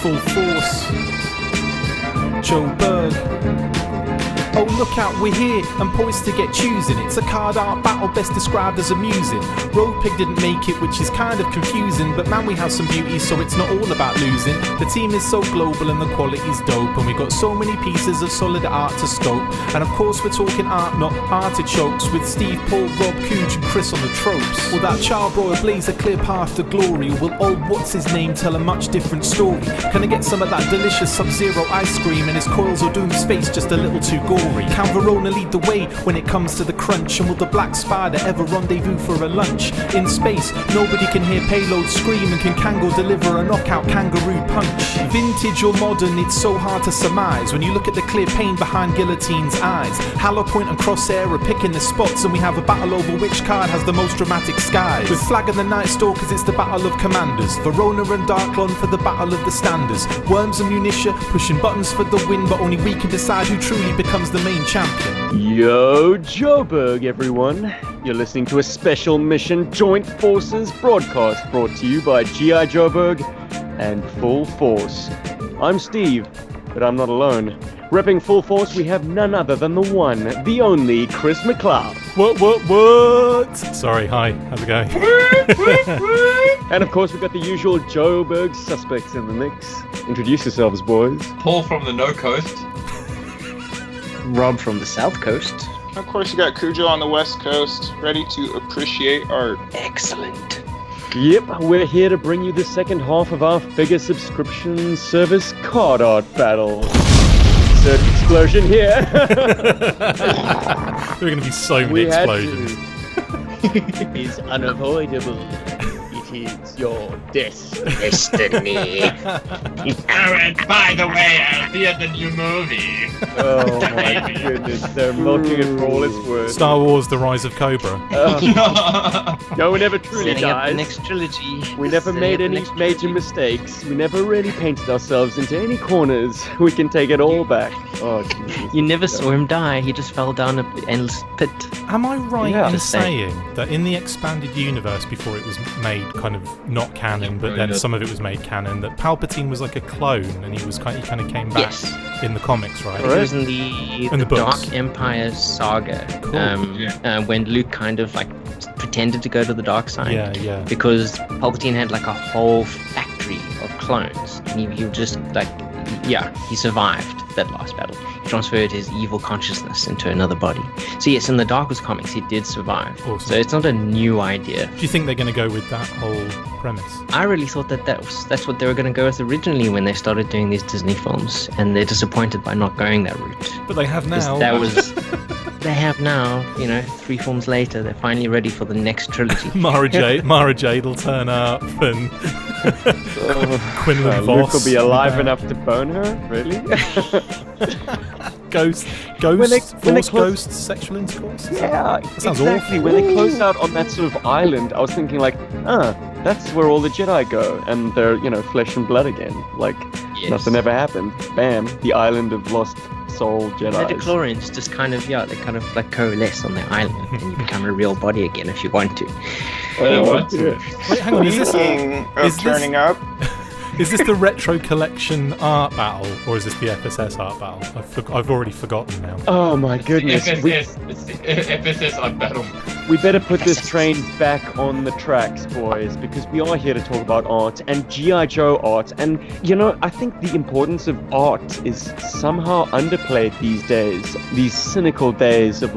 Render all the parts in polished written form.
Full force. Joburg. Oh, look out, we're here and poised to get choosing. It's a card art battle best described as amusing. Road Pig didn't make it, which is kind of confusing, but man, we have some beauty, so it's not all about losing. The team is so global and the quality's dope, and we got so many pieces of solid art to scope. And of course we're talking art, not artichokes, with Steve, Paul, Rob, Cooge and Chris on the tropes. Will that charbroil blaze a clear path to glory, or will old what's-his-name tell a much different story? Can I get some of that delicious Sub-Zero ice cream, and his coils or Doom's face just a little too gory? Can Verona lead the way when it comes to the crunch? And will the Black Spider ever rendezvous for a lunch? In space, nobody can hear payload scream, and can Kango deliver a knockout kangaroo punch? Vintage or modern, it's so hard to surmise when you look at the clear pain behind Guillotine's eyes. Halopoint and Crosshair are picking the spots, and we have a battle over which card has the most dramatic skies. With Flag and the Night Stalkers, it's the battle of commanders. Verona and Darklon for the battle of the standers. Worms and Munitia pushing buttons for the win, but only we can decide who truly becomes the main champion. Yo, Joburg, everyone. You're listening to a special mission Joint Forces broadcast brought to you by GI Joburg and Full Force. I'm Steve, but I'm not alone. Repping Full Force, we have none other than the one, the only Chris McLeod. What? Sorry, hi, how's it going? And of course, we've got the usual Joburg suspects in the mix. Introduce yourselves, boys. Paul from the No Coast. Rob from the South Coast. Of course, you got Cujo on the West Coast, ready to appreciate art. Excellent. Yep, we're here to bring you the second half of our figure subscription service card art battle. Insert explosion here. There are going to be so many explosions. It is unavoidable. It is your destiny. Oh, and by the way, I'll be at the new movie. Oh my goodness, they're milking it for all it's worth. Star Wars: The Rise of Cobra. No one ever truly Setting up dies. the next trilogy. We never made any major mistakes. We never really painted ourselves into any corners. We can take it all back. Oh, Jesus. You never saw him die. He just fell down an endless pit. Am I right Yeah. in Just saying that in the expanded universe before it was made kind of not canon, but then some of it was made canon, that Palpatine was like a clone and he kind of came back Yes. in the comics, right? It was in the books. Dark Empire saga. Cool. When Luke kind of like pretended to go to the dark side. Yeah. Because Palpatine had like a whole factory of clones. And he just like, he survived that last battle. He transferred his evil consciousness into another body. So yes, in the Dark Wars comics, he did survive. Awesome. So it's not a new idea. Do you think they're going to go with that whole premise? I really thought that's what they were going to go with originally when they started doing these Disney films, and they're disappointed by not going that route. But they have 'Cause now. they have now, 3 films later, they're finally ready for the next trilogy. Mara Jade will turn up and Quinlan Voss. Luke will be alive enough to bone her? Really? Ghost, sexual intercourse? Yeah, sounds exactly. awful. When they closed out on that sort of island, I was thinking like, that's where all the Jedi go, and they're, flesh and blood again. Like, Yes. nothing ever happened. Bam, the island of lost soul The Jedi. Midichlorians just kind of, they kind of like coalesce on their island, and you become a real body again if you want to. What? Wait, hang on, Speaking of turning up, is this the retro collection art battle, or is this the FSS art battle? I've already forgotten now. Oh my goodness. It's the FSS art battle. We better put this train back on the tracks, boys, because we are here to talk about art and G.I. Joe art. And, I think the importance of art is somehow underplayed these days. These cynical days of,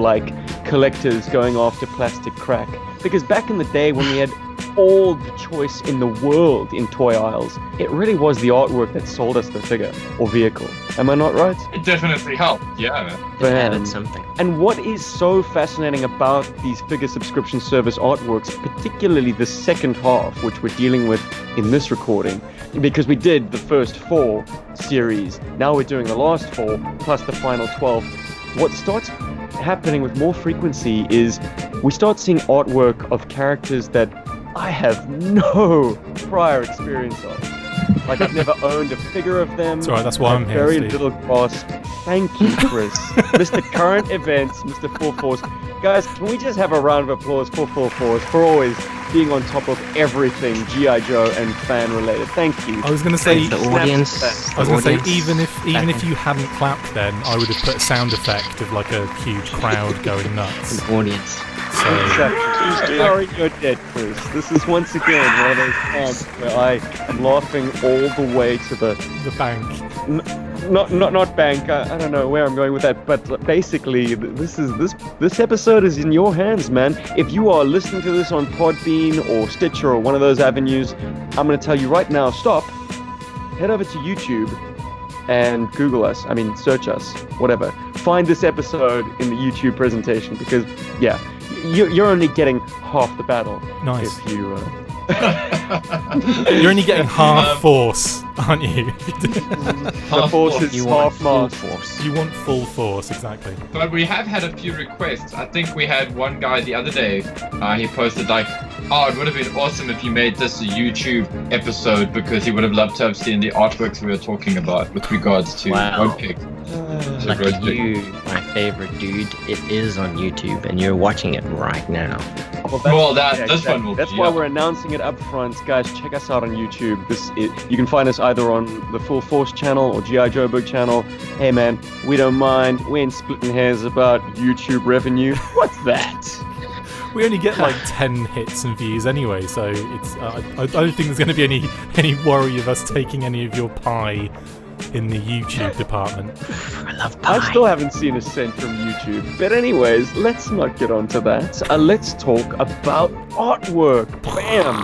collectors going after plastic crack. Because back in the day when we had all the choice in the world in toy aisles, it really was the artwork that sold us the figure or vehicle. Am I not right? It definitely helped, yeah. It added something. And what is so fascinating about these figure subscription service artworks, particularly the second half, which we're dealing with in this recording, because we did the first 4 series, now we're doing the last 4, plus the final 12. What starts happening with more frequency is we start seeing artwork of characters that I have no prior experience of. I've never owned a figure of them. That's all right, that's why I'm here, Very Steve. little grasp. Thank you, Chris. Mr. Current Events, Mr. Full Force. Guys, can we just have a round of applause for Full Force for always being on top of everything GI Joe and fan related. Thank you. I was going to say The audience. I was going to say audience even if backing. you hadn't clapped, then I would have put a sound effect of like a huge crowd going nuts. The audience. So Sorry you're dead, Chris. This is once again one of those times where I am laughing all the way to the bank. not bank. I don't know where I'm going with that, but basically, this episode is in your hands, man. If you are listening to this on Podbean or Stitcher or one of those avenues, I'm going to tell you right now. Stop. Head over to YouTube and Google us. I mean, search us. Whatever. Find this episode in the YouTube presentation because, yeah, you're only getting half the battle. Nice. If you. You're only getting half force, aren't you? The force is You want half full mass. force. You want full force, exactly. But we have had a few requests. I think we had one guy the other day. He posted like, "Oh, it would have been awesome if you made this a YouTube episode because he would have loved to have seen the artworks we were talking about with regards to Wow. Road Pig." So Lucky Road Pig. you, my favorite dude. It is on YouTube, and you're watching it right now. Well, this one will That's be, why yeah. we're announcing it up front, guys. Check us out on YouTube. You can find us either on the Full Force channel or GI Joburg channel. Hey, man, we don't mind. We ain't splitting hairs about YouTube revenue. What's that? We only get like 10 hits and views anyway, so it's. I don't think there's going to be any worry of us taking any of your pie in the YouTube department. I love pie. I still haven't seen a cent from YouTube. But anyways, let's not get onto that. Let's talk about artwork. Bam!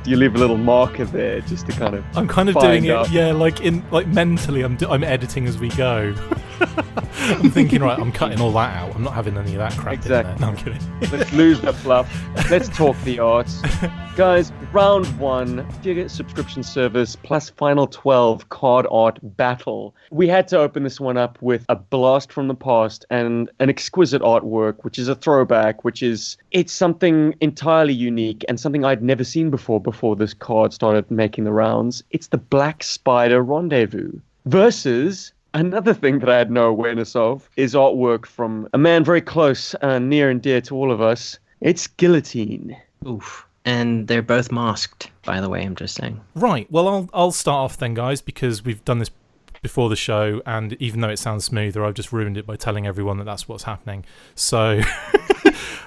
Do you leave a little marker there just to kind of I'm kind of find doing out? it, yeah, like mentally. I'm editing as we go. I'm thinking, right, I'm cutting all that out. I'm not having any of that crap Exactly. in there. No, I'm kidding. Let's lose the fluff. Let's talk the arts. Guys, round 1, figure subscription service plus final 12 card art battle. We had to open this one up with a blast from the past and an exquisite artwork, which is a throwback, it's something entirely unique and something I'd never seen before this card started making the rounds. It's the Black Spider Rendezvous versus another thing that I had no awareness of is artwork from a man very close and near and dear to all of us. It's Guillotine. Oof. And they're both masked, by the way, I'm just saying. Right. Well, I'll start off then, guys, because we've done this before the show, and even though it sounds smoother, I've just ruined it by telling everyone that that's what's happening. So,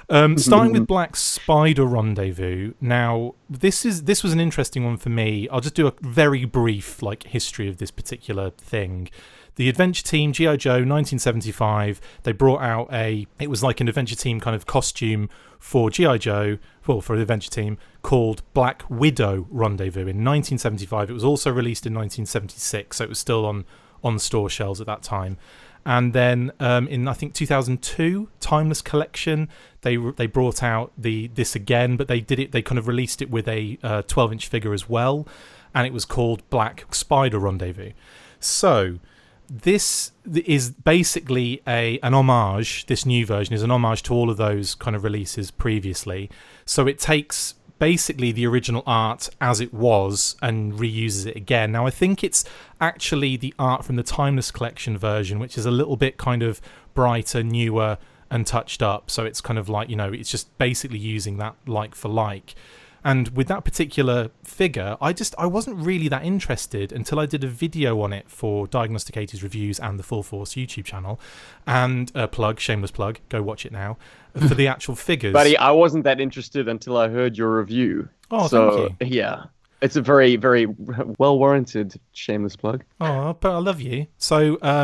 starting with Black Spider Rendezvous. Now, this was an interesting one for me. I'll just do a very brief history of this particular thing. The Adventure Team, GI Joe, 1975, they brought out it was like an Adventure Team kind of costume for GI Joe, well, for the Adventure Team, called Black Widow Rendezvous in 1975. It was also released in 1976, so it was still on store shelves at that time. And then in, I think, 2002, Timeless Collection, they brought out this again, but they kind of released it with a 12-inch figure as well, and it was called Black Spider Rendezvous. So this is basically an homage. This new version is an homage to all of those kind of releases previously. So it takes basically the original art as it was and reuses it again. Now, I think it's actually the art from the Timeless Collection version, which is a little bit kind of brighter, newer, and touched up. So it's kind of like, it's just basically using that like for like. And with that particular figure, I wasn't really that interested until I did a video on it for Diagnostic 80s Reviews and the Full Force YouTube channel. And shameless plug, go watch it now, for the actual figures. Buddy, I wasn't that interested until I heard your review. Oh, so, thank you. Yeah. It's a very, very well-warranted shameless plug. Oh, but I love you. So, I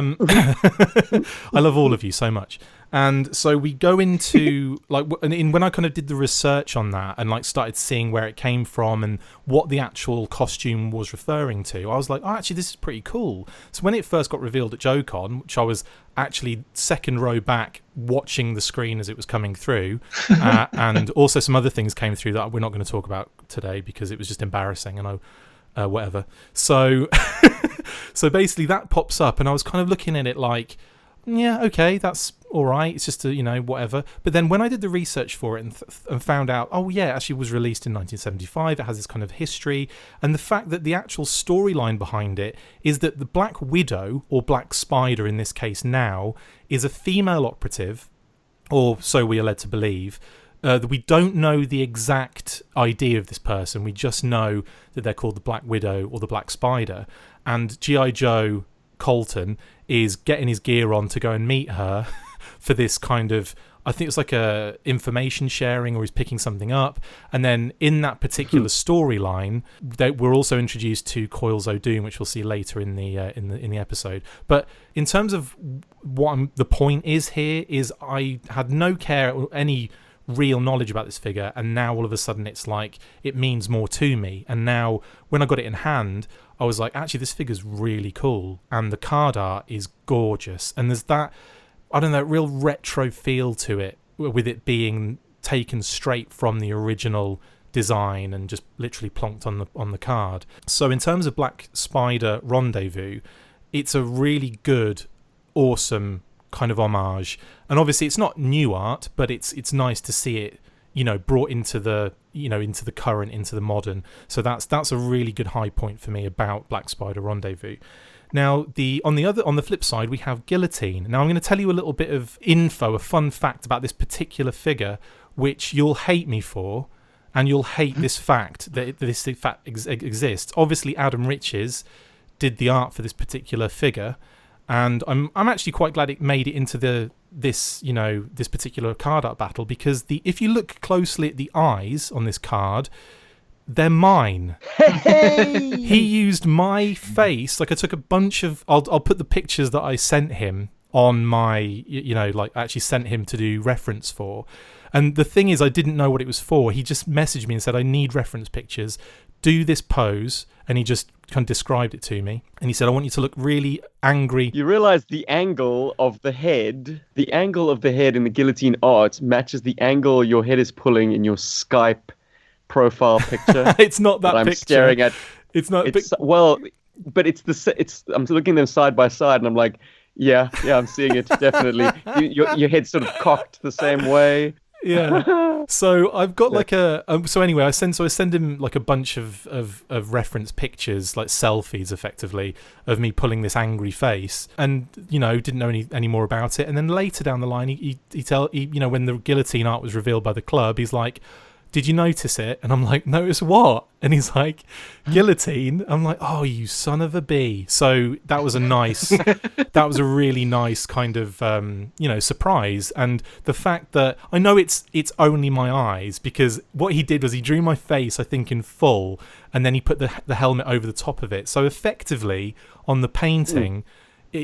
love all of you so much. And so we go into, when I kind of did the research on that and, started seeing where it came from and what the actual costume was referring to, I was like, oh, actually, this is pretty cool. So when it first got revealed at JoeCon, which I was actually second row back watching the screen as it was coming through, and also some other things came through that we're not going to talk about today because it was just embarrassing and whatever. So, so basically that pops up and I was kind of looking at it like, yeah, okay, that's all right. It's just whatever. But then when I did the research for it and found out, oh yeah, it actually was released in 1975. It has this kind of history, and the fact that the actual storyline behind it is that the Black Widow, or Black Spider in this case now, is a female operative or so we are led to believe. We don't know the exact ID of this person. We just know that they're called the Black Widow or the Black Spider. And G.I. Joe Colton is getting his gear on to go and meet her for this kind of, I think it's like a information sharing, or he's picking something up. And then in that particular storyline, we're also introduced to Coils O'Doom, which we'll see later in the episode. But in terms of what the point is here, is I had no care or any real knowledge about this figure, and now all of a sudden it's like it means more to me. And now when I got it in hand, I was like, actually this figure's really cool, and the card art is gorgeous, and there's that, I don't know, real retro feel to it, with it being taken straight from the original design and just literally plonked on the card. So in terms of Black Spider Rendezvous, it's a really good, awesome kind of homage. And obviously it's not new art, but it's nice to see it, brought into the into the current, into the modern. So that's a really good high point for me about Black Spider Rendezvous. Now, on the flip side, we have Guillotine. Now, I'm going to tell you a little bit of info, a fun fact about this particular figure, which you'll hate me for, and you'll hate this fact that this fact exists. Obviously, Adam Riches did the art for this particular figure, and I'm actually quite glad it made it into this particular card art battle, because if you look closely at the eyes on this card, they're mine. Hey! He used my face. Like, I took a bunch of, I'll put the pictures that I sent him on my, actually sent him to do reference for. And the thing is, I didn't know what it was for. He just messaged me and said, I need reference pictures. Do this pose. And he just kind of described it to me. And he said, I want you to look really angry. You realize the angle of the head in the guillotine art matches the angle your head is pulling in your Skype profile picture. It's not that I'm picture. Staring at. It's not. But it's. I'm looking them side by side, and I'm like, yeah, I'm seeing it definitely. Your head's sort of cocked the same way. Yeah. So I've got like so anyway, I send him like a bunch of reference pictures, like selfies effectively, of me pulling this angry face, and didn't know any more about it. And then later down the line, he when the guillotine art was revealed by the club, he's like, did you notice it? And I'm like, notice what? And he's like, guillotine. I'm like, oh, you son of a bee. So that was a really nice kind of, surprise. And the fact that I know it's only my eyes, because what he did was he drew my face, I think, in full, and then he put the helmet over the top of it. So effectively on the painting,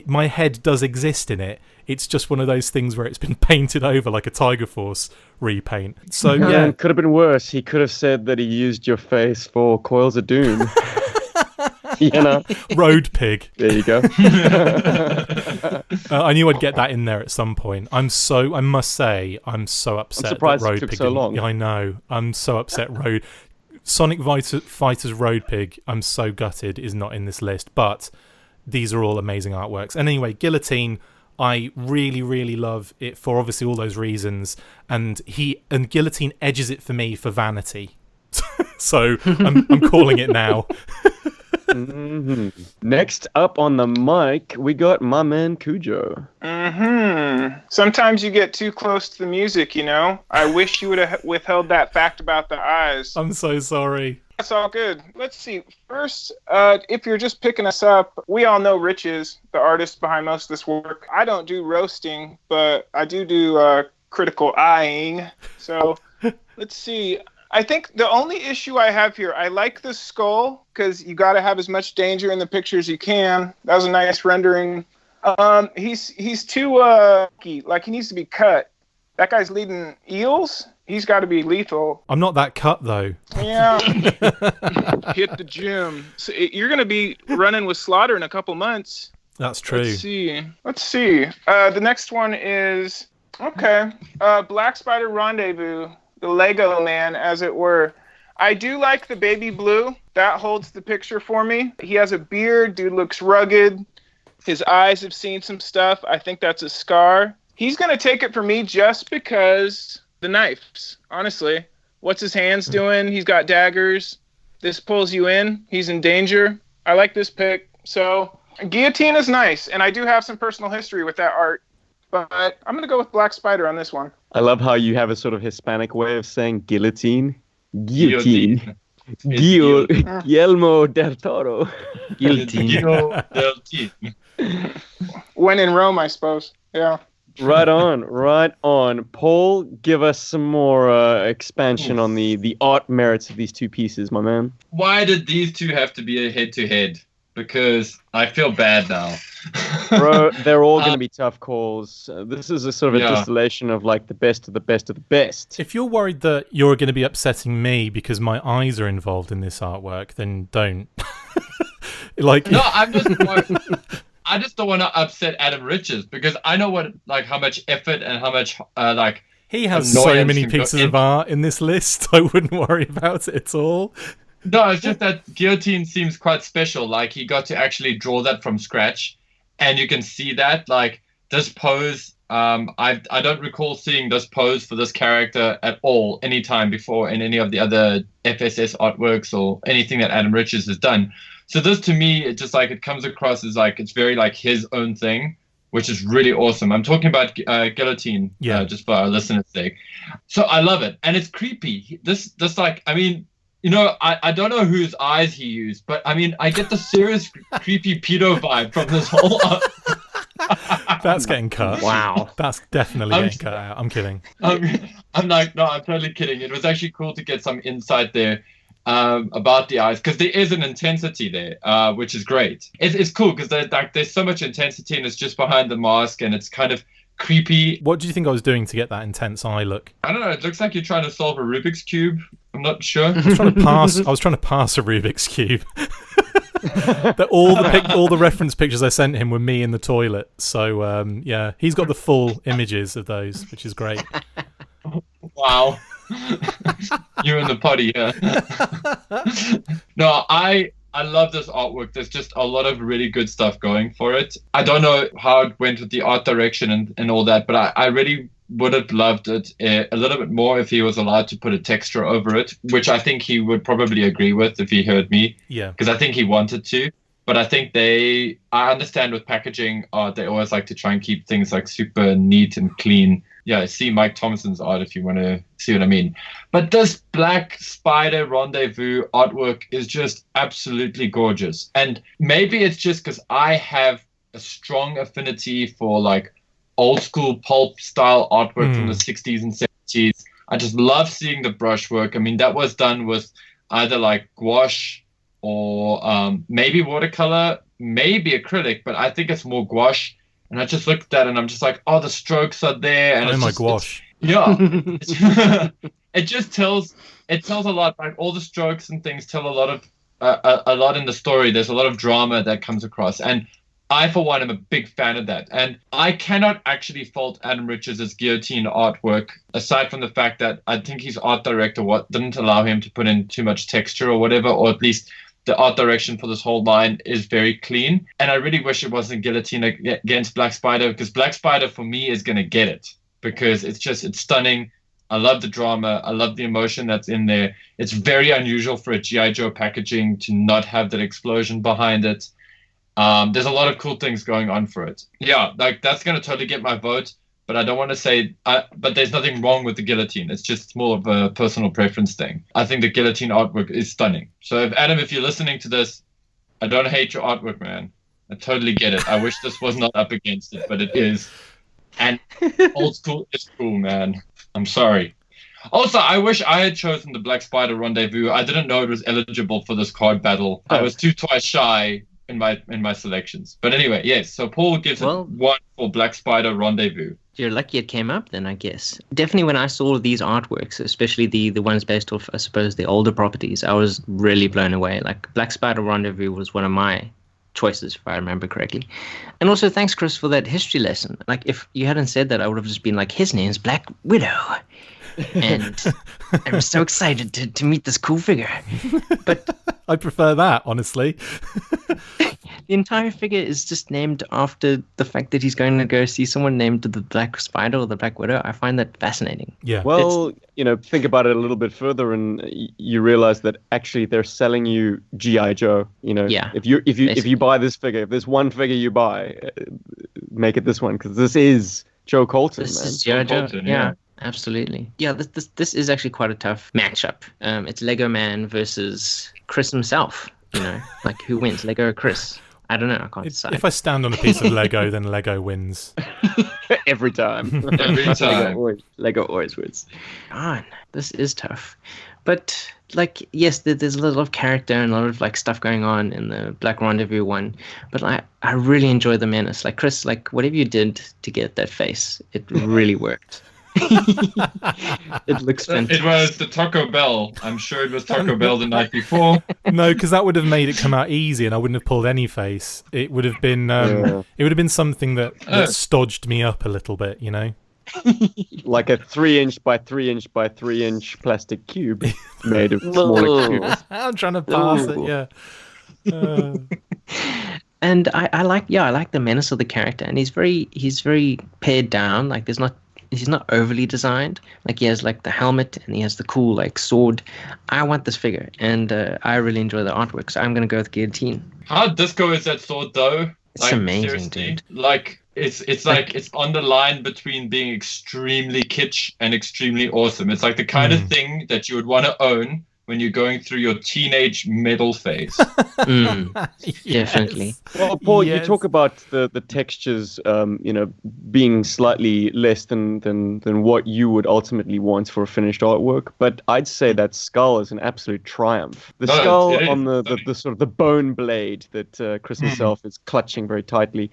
my head does exist in it. It's just one of those things where it's been painted over like a Tiger Force repaint. So yeah, it could have been worse. He could have said that he used your face for Coils of Doom. Road Pig. There you go. I knew I'd get that in there at some point. I must say, I'm so upset. I'm surprised that Road it took Pig so long. Yeah, I know. I'm so upset. Sonic Fighters Road Pig, I'm so gutted, is not in this list. But these are all amazing artworks. And anyway, Guillotine, I really, really love it for obviously all those reasons. And Guillotine edges it for me for vanity. So I'm calling it now. Mm-hmm. Next up on the mic, we got my man Cujo. Sometimes you get too close to the music, I wish you would have withheld that fact about the eyes. I'm so sorry. That's all good. Let's see. First, if you're just picking us up, we all know Riches, the artist behind most of this work. I don't do roasting, but I do critical eyeing. So let's see. I think the only issue I have here, I like the skull because you got to have as much danger in the picture as you can. That was a nice rendering. He's too like he needs to be cut. That guy's leading eels. He's got to be lethal. I'm not that cut though. Yeah. Hit the gym. So you're going to be running with Slaughter in a couple months. That's true. Let's see. The next one is Black Spider Rendezvous. The Lego man, as it were. I do like the baby blue. That holds the picture for me. He has a beard. Dude looks rugged. His eyes have seen some stuff. I think that's a scar. He's going to take it for me just because the knives, honestly. What's his hands doing? He's got daggers. This pulls you in. He's in danger. I like this pick. So Guillotine is nice, and I do have some personal history with that art. but I'm going to go with Black Spider on this one. I love how you have a sort of Hispanic way of saying guillotine. Guillotine. Guillermo del Toro. Guillotine. Guillotine. When in Rome, I suppose. Yeah. Right on. Paul, give us some more expansion on the art merits of these two pieces, my man. Why did these two have to be a head-to-head? Because I feel bad now. Bro, they're all going to be tough calls. This is a sort of a distillation of like the best of the best of the best. If you're worried that you're going to be upsetting me because my eyes are involved in this artwork, then don't. No, I'm just worried. I just don't want to upset Adam Riches because I know how much effort and how much he has so many pieces of art in this list. I wouldn't worry about it at all. No, it's just that Guillotine seems quite special. Like he got to actually draw that from scratch, and you can see that this pose. I don't recall seeing this pose for this character at all any time before in any of the other FSS artworks or anything that Adam Riches has done. So this, to me, it just it comes across as it's very his own thing, which is really awesome. I'm talking about Guillotine, just for our listeners' sake. So I love it, and it's creepy. This I mean, I don't know whose eyes he used, but I mean, I get the serious creepy pedo vibe from this whole. That's getting cut. Wow, that's definitely getting cut out. I'm kidding. I'm no, I'm totally kidding. It was actually cool to get some insight there. About the eyes, because there is an intensity there, which is great. It's cool because there's so much intensity and it's just behind the mask and it's kind of creepy. What do you think I was doing to get that intense eye look? I don't know. It looks like you're trying to solve a Rubik's Cube. I'm not sure. I was trying to pass a Rubik's Cube. All the reference pictures I sent him were me in the toilet. So he's got the full images of those, which is great. Wow. You in the potty, yeah. No, I love this artwork. There's just a lot of really good stuff going for it. I don't know how it went with the art direction and all that, but I really would have loved it a little bit more if he was allowed to put a texture over it, which I think he would probably agree with if he heard me. Yeah. Because I think he wanted to. But I think I understand with packaging art, they always like to try and keep things super neat and clean. Yeah, see Mike Thompson's art if you want to see what I mean. But this Black Spider Rendezvous artwork is just absolutely gorgeous. And maybe it's just because I have a strong affinity for old school pulp style artwork from the 60s and 70s. I just love seeing the brushwork. I mean, that was done with either gouache or maybe watercolor, maybe acrylic, but I think it's more gouache. And I just looked at that and I'm just oh, the strokes are there. And gouache. It just tells a lot. All the strokes and things tell a lot in the story. There's a lot of drama that comes across. And I, for one, am a big fan of that. And I cannot actually fault Adam Riches' Guillotine artwork, aside from the fact that I think his art director didn't allow him to put in too much texture or whatever, or at least the art direction for this whole line is very clean. And I really wish it wasn't Guillotine against Black Spider, because Black Spider for me is going to get it because it's stunning. I love the drama. I love the emotion that's in there. It's very unusual for a GI Joe packaging to not have that explosion behind it. There's a lot of cool things going on for it. Yeah, that's going to totally get my vote. But I don't want to say, but there's nothing wrong with the Guillotine. It's more of a personal preference thing. I think the Guillotine artwork is stunning. So Adam, if you're listening to this, I don't hate your artwork, man. I totally get it. I wish this was not up against it, but it is. And old school is cool, man. I'm sorry. Also, I wish I had chosen the Black Spider Rendezvous. I didn't know it was eligible for this card battle. I was twice shy in my selections. But anyway, yes. So Paul gives it 1 for Black Spider Rendezvous. You're lucky it came up then, I guess. Definitely when I saw these artworks, especially the ones based off, I suppose, the older properties, I was really blown away. Black Spider Rendezvous was one of my choices, if I remember correctly. And also, thanks, Chris, for that history lesson. If you hadn't said that, I would have just been his name's Black Widow. And I'm so excited to meet this cool figure. But I prefer that, honestly. The entire figure is just named after the fact that he's going to go see someone named the Black Spider or the Black Widow. I find that fascinating. Yeah. Well, think about it a little bit further, and you realize that actually they're selling you GI Joe. Yeah. If you buy this figure, if there's one figure you buy, make it this one, because this is Joe Colton, This man. is Joe. Colton, Yeah. yeah. Absolutely. Yeah, this is actually quite a tough matchup. It's Lego Man versus Chris himself. Like who wins, Lego or Chris? I don't know. I can't decide. If I stand on a piece of Lego, then Lego wins. Every time. Every time. Lego always wins. God, this is tough. But like, yes, there's a lot of character and a lot of like stuff going on in the Black Rendezvous one. But I really enjoy the menace. Like Chris, like whatever you did to get that face, it really worked. It looks fantastic. It was the Taco Bell. I'm sure it was Taco Bell the night before. No, because that would have made it come out easy, and I wouldn't have pulled any face. It would have been, it would have been something that stodged me up a little bit, Like a 3-inch by 3-inch by 3-inch plastic cube made of smaller cubes. I'm trying to pass it, yeah. And I like the menace of the character, and he's very pared down. Like he's not overly designed. Like he has like the helmet and he has the cool like sword. I want this figure, and I really enjoy the artwork, so I'm gonna go with Guillotine. How disco is that sword though? It's amazing, dude. Like it's like it's on the line between being extremely kitsch and extremely awesome. It's like the kind of thing that you would want to own when you're going through your teenage metal phase. Definitely. Well, Paul, you talk about the textures, being slightly less than what you would ultimately want for a finished artwork. But I'd say that skull is an absolute triumph. The skull on the sort of the bone blade that Chris himself is clutching very tightly,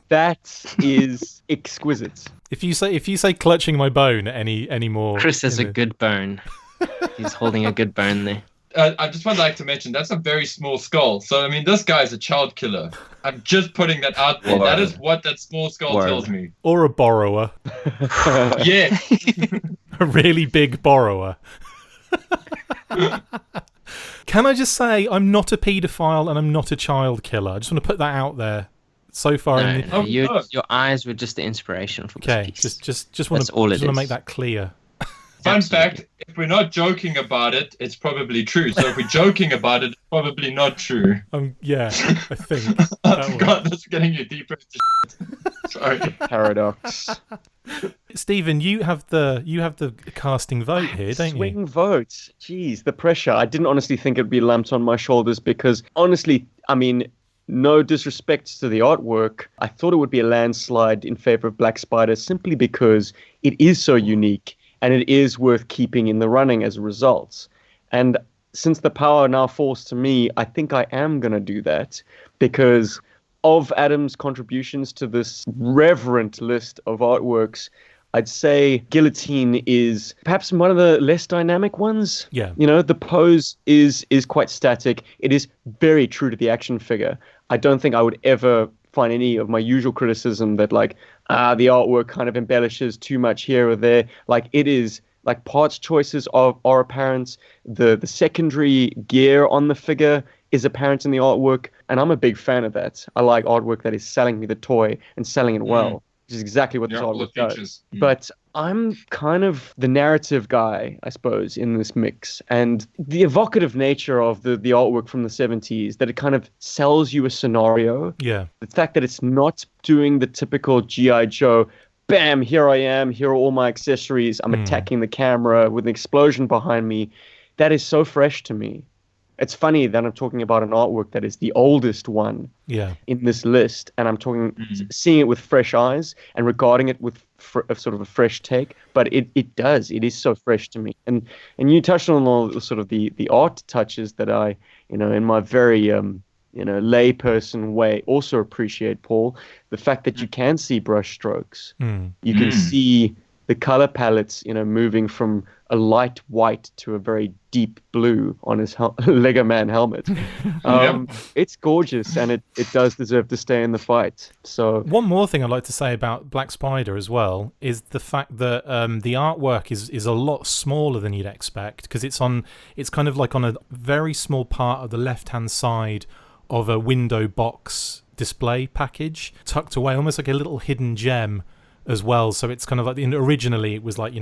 that is exquisite. If you say clutching my bone any more, Chris has a good bone. He's holding a good bone there. I just would like to mention that's a very small skull. So I mean, this guy's a child killer. I'm just putting that out there. Whoa. That is what that small skull tells me. or a borrower, Yeah. a really big borrower. Can I just say I'm not a paedophile and I'm not a child killer? I just want to put that out there. So far, No, your eyes were just the inspiration for this piece. just want to make that clear. Fun fact, if we're not joking about it, it's probably true. So if we're joking about it, it's probably not true. Yeah, I think. Oh, God, that's getting you deeper into shit. Sorry. Paradox. Stephen, you have the casting vote here, don't you? Swing votes. Jeez, the pressure. I didn't honestly think it'd be lumped on my shoulders because, honestly, I mean, no disrespect to the artwork, I thought it would be a landslide in favor of Black Spider simply because it is so unique. And it is worth keeping in the running as a result. And since the power now falls to me, I think I am going to do that because of Adam's contributions to this reverent list of artworks. I'd say Guillotine is perhaps one of the less dynamic ones. Yeah. The pose is quite static. It is very true to the action figure. I don't think I would ever find any of my usual criticism that like the artwork kind of embellishes too much here or there. Like it is like parts choices are apparent. The secondary gear on the figure is apparent in the artwork, and I'm a big fan of that. I like artwork that is selling me the toy and selling it well, which is exactly what this artwork does. But I'm kind of the narrative guy, I suppose, in this mix. And the evocative nature of the artwork from the 70s, that it kind of sells you a scenario. Yeah. The fact that it's not doing the typical GI Joe, bam, here I am, here are all my accessories, I'm attacking the camera with an explosion behind me. That is so fresh to me. It's funny that I'm talking about an artwork that is the oldest one in this list, and I'm talking, seeing it with fresh eyes and regarding it with sort of a fresh take. But it is so fresh to me. And you touched on all the sort of the art touches that I, in my very layperson way also appreciate, Paul. The fact that you can see brush strokes, you can see the color palettes, moving from a light white to a very deep blue on his Lego Man helmet. It's gorgeous, and it does deserve to stay in the fight. So one more thing I'd like to say about Black Spider as well is the fact that the artwork is a lot smaller than you'd expect, because it's kind of like on a very small part of the left-hand side of a window box display package, tucked away, almost like a little hidden gem as well. So it's kind of like originally it was like,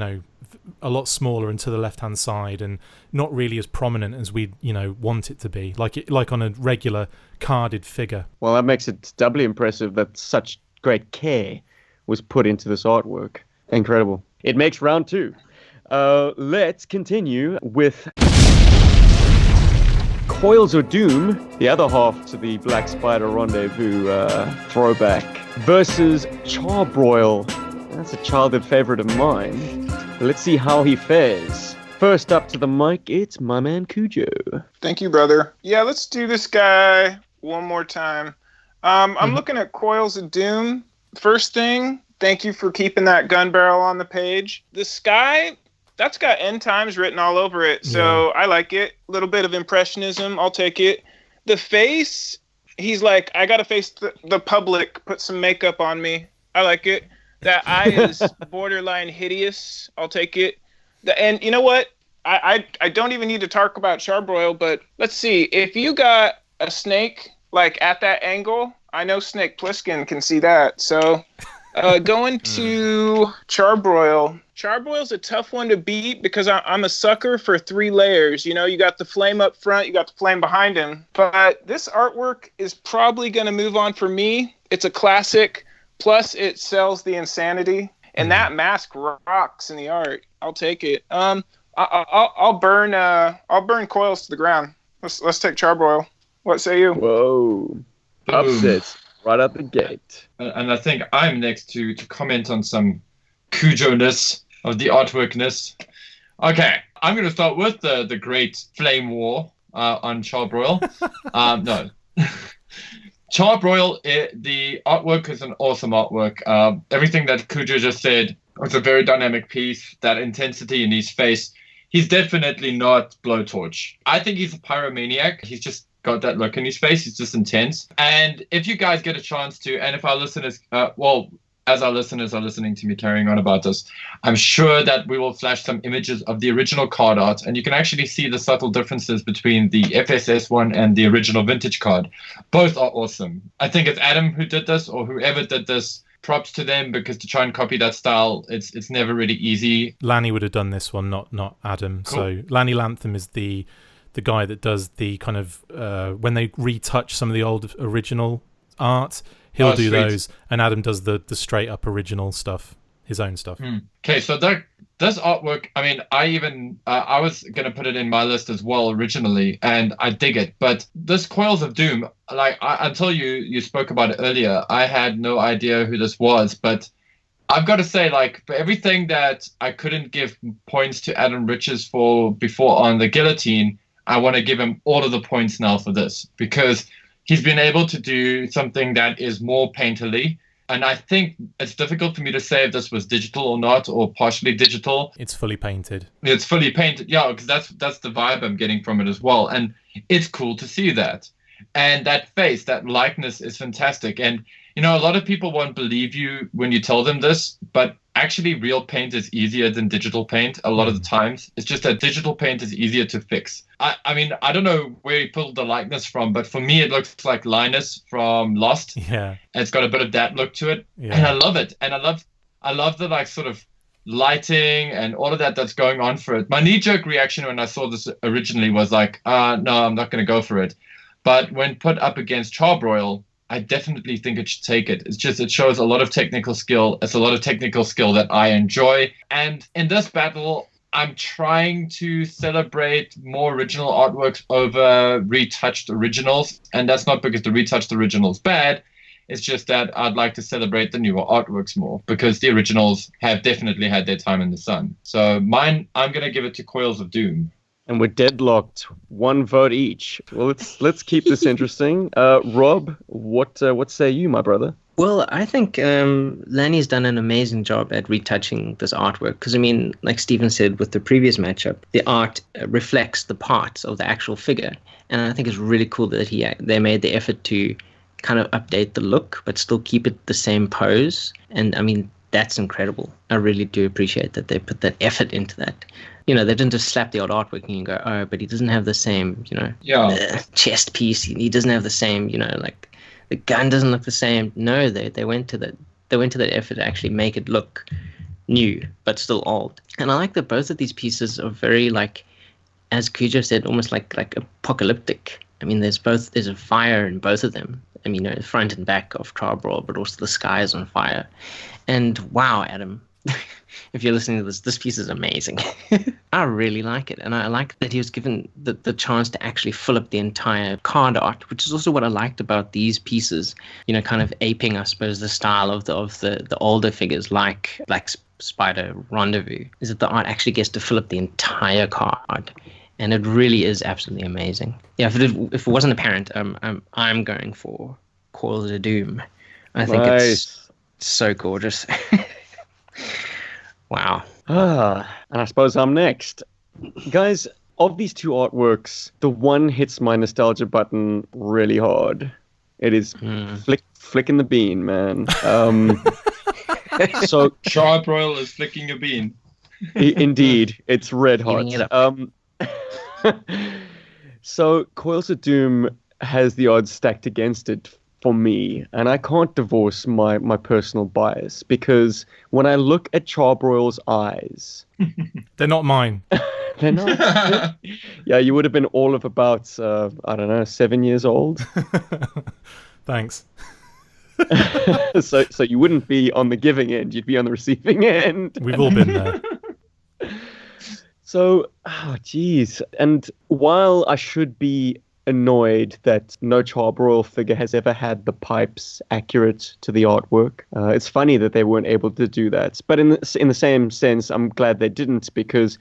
a lot smaller and to the left-hand side and not really as prominent as we want it to be, like on a regular carded figure. Well, that makes it doubly impressive that such great care was put into this artwork. Incredible. It makes round 2. Let's continue with Coils of Doom, the other half to the Black Spider Rendezvous throwback, versus Charbroil. That's a childhood favorite of mine. Let's see how he fares. First up to the mic, it's my man Cujo. Thank you, brother. Yeah, let's do this guy one more time. I'm looking at Coils of Doom. First thing, thank you for keeping that gun barrel on the page. The sky, that's got end times written all over it, so I like it. A little bit of impressionism, I'll take it. The face, he's like, I gotta face the public, put some makeup on me. I like it. That eye is borderline hideous. I'll take it. And you know what? I don't even need to talk about Charbroil, but let's see. If you got a snake like at that angle, I know Snake Plissken can see that. So going to Charbroil. Charbroil's a tough one to beat because I'm a sucker for 3 layers. You know, you got the flame up front, you got the flame behind him. But this artwork is probably going to move on for me. It's a classic. Plus, it sells the insanity, and that mask rocks in the art. I'll take it. I'll burn Coils to the ground. Let's take Charbroil. What say you? Whoa! Upsets right out the gate. And I think I'm next to comment on some Cujo-ness of the artworkness. Okay, I'm going to start with the Great Flame War on Charbroil. No. Charbroil, the artwork is an awesome artwork. Everything that Cujo just said was a very dynamic piece. That intensity in his face. He's definitely not Blowtorch. I think he's a pyromaniac. He's just got that look in his face. He's just intense. And if you guys get a chance to, and if our listeners, as our listeners are listening to me carrying on about this, I'm sure that we will flash some images of the original card art, and you can actually see the subtle differences between the FSS one and the original vintage card. Both are awesome. I think it's Adam who did this, or whoever did this. Props to them, because to try and copy that style, it's never really easy. Lanny would have done this one, not Adam. Cool. So Lanny Lantham is the guy that does the kind of when they retouch some of the old original art, he'll do those, and Adam does the straight up original stuff, his own stuff. Okay, so this artwork, I mean, I was gonna put it in my list as well originally, and I dig it. But this Coils of Doom, like until you spoke about it earlier, I had no idea who this was. But I've got to say, like, for everything that I couldn't give points to Adam Riches for before on the Guillotine, I want to give him all of the points now for this, because he's been able to do something that is more painterly. And I think it's difficult for me to say if this was digital or not, or partially digital. It's fully painted. It's fully painted, yeah, because that's the vibe I'm getting from it as well. And it's cool to see that. And that face, that likeness is fantastic. And, you know, a lot of people won't believe you when you tell them this, but actually real paint is easier than digital paint a lot of the times. It's just that digital paint is easier to fix. I mean, I don't know where he pulled the likeness from, but for me it looks like Linus from Lost. Yeah. And it's got a bit of that look to it. Yeah. And I love it. And I love the like sort of lighting and all of that that's going on for it. My knee-jerk reaction when I saw this originally was like, no, I'm not going to go for it. But when put up against Charbroil, I definitely think it should take it. It's just, it shows a lot of technical skill. It's a lot of technical skill that I enjoy. And in this battle, I'm trying to celebrate more original artworks over retouched originals. And that's not because the retouched original is bad. It's just that I'd like to celebrate the newer artworks more, because the originals have definitely had their time in the sun. So mine, I'm going to give it to Coils of Doom. And we're deadlocked, 1 vote each. Well, let's keep this interesting. Rob, what say you, my brother? Well, I think Lanny's done an amazing job at retouching this artwork, because, I mean, like Stephen said with the previous matchup, the art reflects the parts of the actual figure. And I think it's really cool that they made the effort to kind of update the look, but still keep it the same pose. And, I mean, that's incredible. I really do appreciate that they put that effort into that. You know, they didn't just slap the old artwork and you go, oh, but he doesn't have the same, you know, chest piece. He doesn't have the same, you know, like the gun doesn't look the same. No, they went to that effort to actually make it look new, but still old. And I like that both of these pieces are very, like, as Cujo said, almost like apocalyptic. I mean, there's a fire in both of them. I mean, the front and back of Charbroil, but also the sky is on fire. And wow, Adam, if you're listening to this piece is amazing. I really like it. And I like that he was given the chance to actually fill up the entire card art, which is also what I liked about these pieces, kind of aping, I suppose, the style of the older figures like Black Spider Rendezvous, is that the art actually gets to fill up the entire card. And it really is absolutely amazing. Yeah, if it wasn't apparent, I'm going for Coils of Doom. I think it's so gorgeous. Wow. And I suppose I'm next. Guys, of these two artworks, the one hits my nostalgia button really hard. It is flicking the bean, man. So Charbroil is flicking a bean. Indeed, it's red hot. Eating it up. So Coils of Doom has the odds stacked against it for me, and I can't divorce my personal bias, because when I look at Charbroil's eyes, They're not mine. they're not. Yeah, you would have been all of about I don't know, 7 years old. Thanks. So you wouldn't be on the giving end, you'd be on the receiving end. We've all been there. So, geez. And while I should be annoyed that no Charbroil figure has ever had the pipes accurate to the artwork, it's funny that they weren't able to do that. But in the same sense, I'm glad they didn't, because,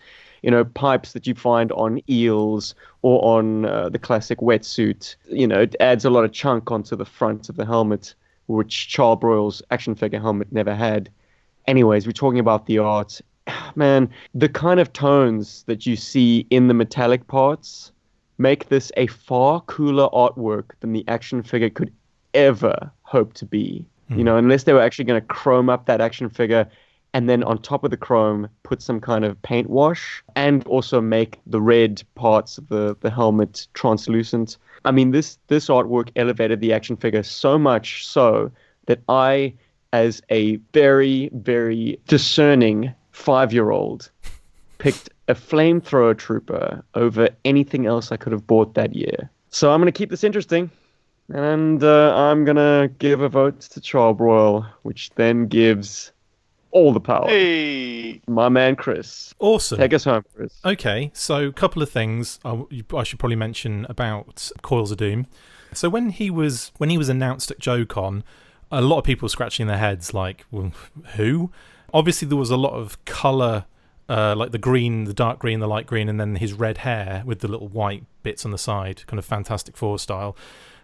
pipes that you find on eels or on the classic wetsuit, it adds a lot of chunk onto the front of the helmet, which Charbroil's action figure helmet never had. Anyways, we're talking about the art. Man, the kind of tones that you see in the metallic parts make this a far cooler artwork than the action figure could ever hope to be. Unless they were actually going to chrome up that action figure and then on top of the chrome put some kind of paint wash and also make the red parts of the helmet translucent. I mean, this artwork elevated the action figure so much so that I, as a very, very discerning 5-year-old, picked a flamethrower trooper over anything else I could have bought that year. So I'm going to keep this interesting, and I'm going to give a vote to Charbroil, which then gives all the power. Hey, My man Chris. Awesome. Take us home, Chris. Okay, so a couple of things I should probably mention about Coils of Doom. So when he was announced at JoeCon, a lot of people were scratching their heads like, well, who? Obviously, there was a lot of colour, like the green, the dark green, the light green, and then his red hair with the little white bits on the side, kind of Fantastic Four style,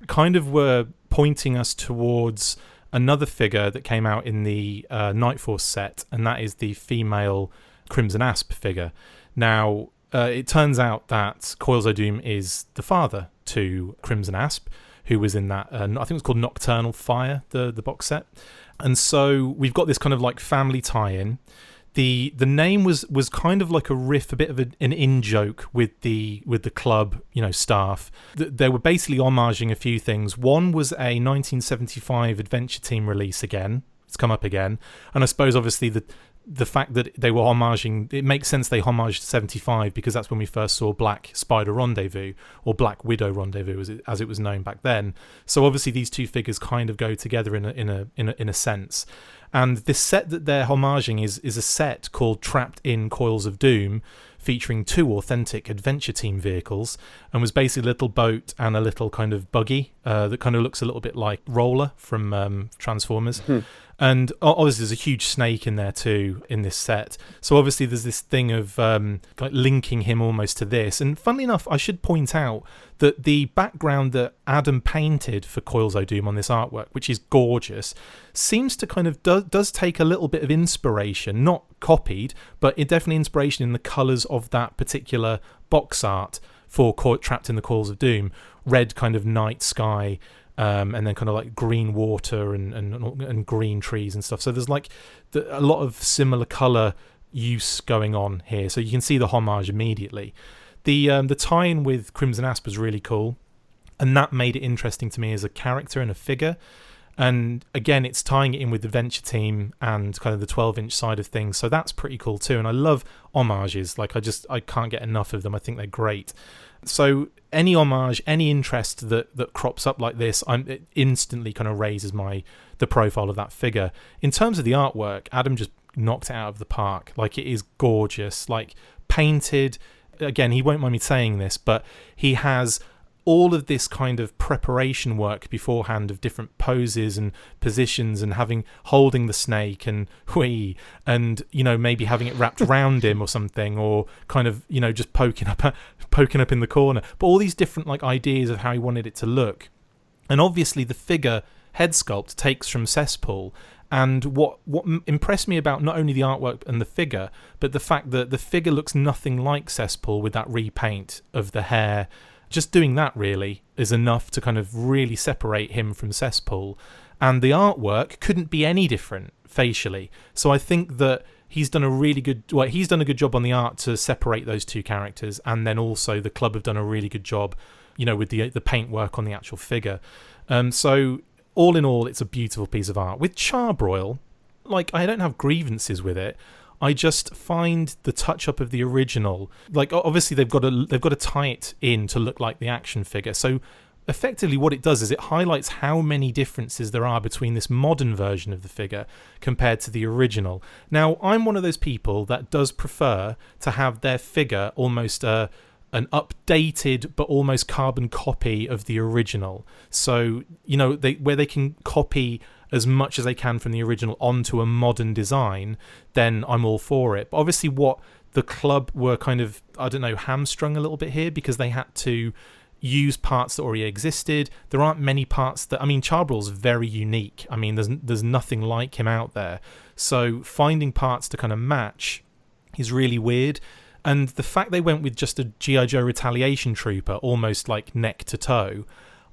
kind of were pointing us towards another figure that came out in the Night Force set, and that is the female Crimson Asp figure. Now, it turns out that Coils of Doom is the father to Crimson Asp, who was in that, I think it was called Nocturnal Fire, the box set. And so we've got this kind of like family tie-in. The name was kind of like a riff, a bit of an in-joke with the club, staff. They were basically homaging a few things. One was a 1975 Adventure Team release again. It's come up again. And I suppose obviously the fact that they were homaging, it makes sense they homaged 75 because that's when we first saw Black Spider Rendezvous, or Black Widow Rendezvous as it was known back then. So obviously these two figures kind of go together in a sense. And this set that they're homaging is a set called Trapped in Coils of Doom, featuring 2 authentic Adventure Team vehicles, and was basically a little boat and a little kind of buggy that kind of looks a little bit like Roller from Transformers. And obviously there's a huge snake in there too in this set. So obviously there's this thing of like linking him almost to this. And funnily enough, I should point out that the background that Adam painted for Coils of Doom on this artwork, which is gorgeous, seems to kind of does take a little bit of inspiration, not copied, but definitely inspiration in the colours of that particular box art for Trapped in the Coils of Doom. Red kind of night sky, and then kind of like green water and green trees and stuff. So there's like a lot of similar colour use going on here. So you can see the homage immediately. The tie-in with Crimson Asp was really cool, and that made it interesting to me as a character and a figure. And again, it's tying it in with the Venture Team and kind of the 12-inch side of things. So that's pretty cool too. And I love homages. Like I can't get enough of them. I think they're great. So any homage, any interest that crops up like this, it instantly kind of raises the profile of that figure. In terms of the artwork, Adam just knocked it out of the park. Like, it is gorgeous, like painted. Again, he won't mind me saying this, but he has all of this kind of preparation work beforehand of different poses and positions, and holding the snake and maybe having it wrapped around him or something, or kind of just poking up in the corner. But all these different like ideas of how he wanted it to look. And obviously the figure head sculpt takes from Cesspool. And what impressed me about not only the artwork and the figure, but the fact that the figure looks nothing like Cesspool with that repaint of the hair. Just doing that really is enough to kind of really separate him from Cesspool. And the artwork couldn't be any different facially. So I think that he's done a good job on the art to separate those two characters, and then also the club have done a really good job, with the paint work on the actual figure. So all in all, it's a beautiful piece of art. With Charbroil, like, I don't have grievances with it. I just find the touch-up of the original, like, obviously they've got to tie it in to look like the action figure. So effectively what it does is it highlights how many differences there are between this modern version of the figure compared to the original. Now, I'm one of those people that does prefer to have their figure almost an updated but almost carbon copy of the original. So, where they can copy as much as they can from the original onto a modern design, then I'm all for it. But obviously what the club were kind of, hamstrung a little bit here, because they had to use parts that already existed. There aren't many parts Charbroil's very unique. There's nothing like him out there. So finding parts to kind of match is really weird. And the fact they went with just a GI Joe Retaliation Trooper, almost like neck to toe,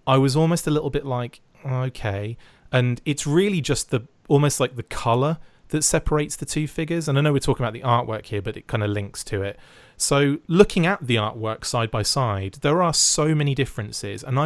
I was almost a little bit like, okay. And it's really just almost like the colour that separates the two figures. And I know we're talking about the artwork here, but it kind of links to it. So looking at the artwork side by side, there are so many differences. And I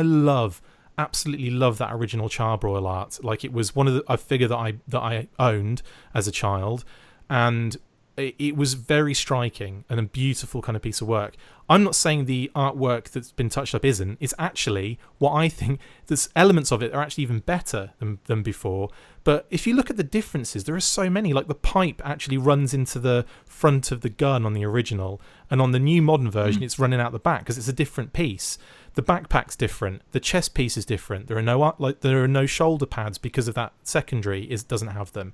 absolutely love that original Charbroil art. Like, it was a figure that I owned as a child. And it was very striking and a beautiful kind of piece of work. I'm not saying the artwork that's been touched up isn't. It's actually what I think, there's elements of it are actually even better than before. But if you look at the differences, there are so many. Like, the pipe actually runs into the front of the gun on the original, and on the new modern version it's running out the back because it's a different piece. The backpack's different, the chest piece is different. There are no shoulder pads because of that secondary. It doesn't have them.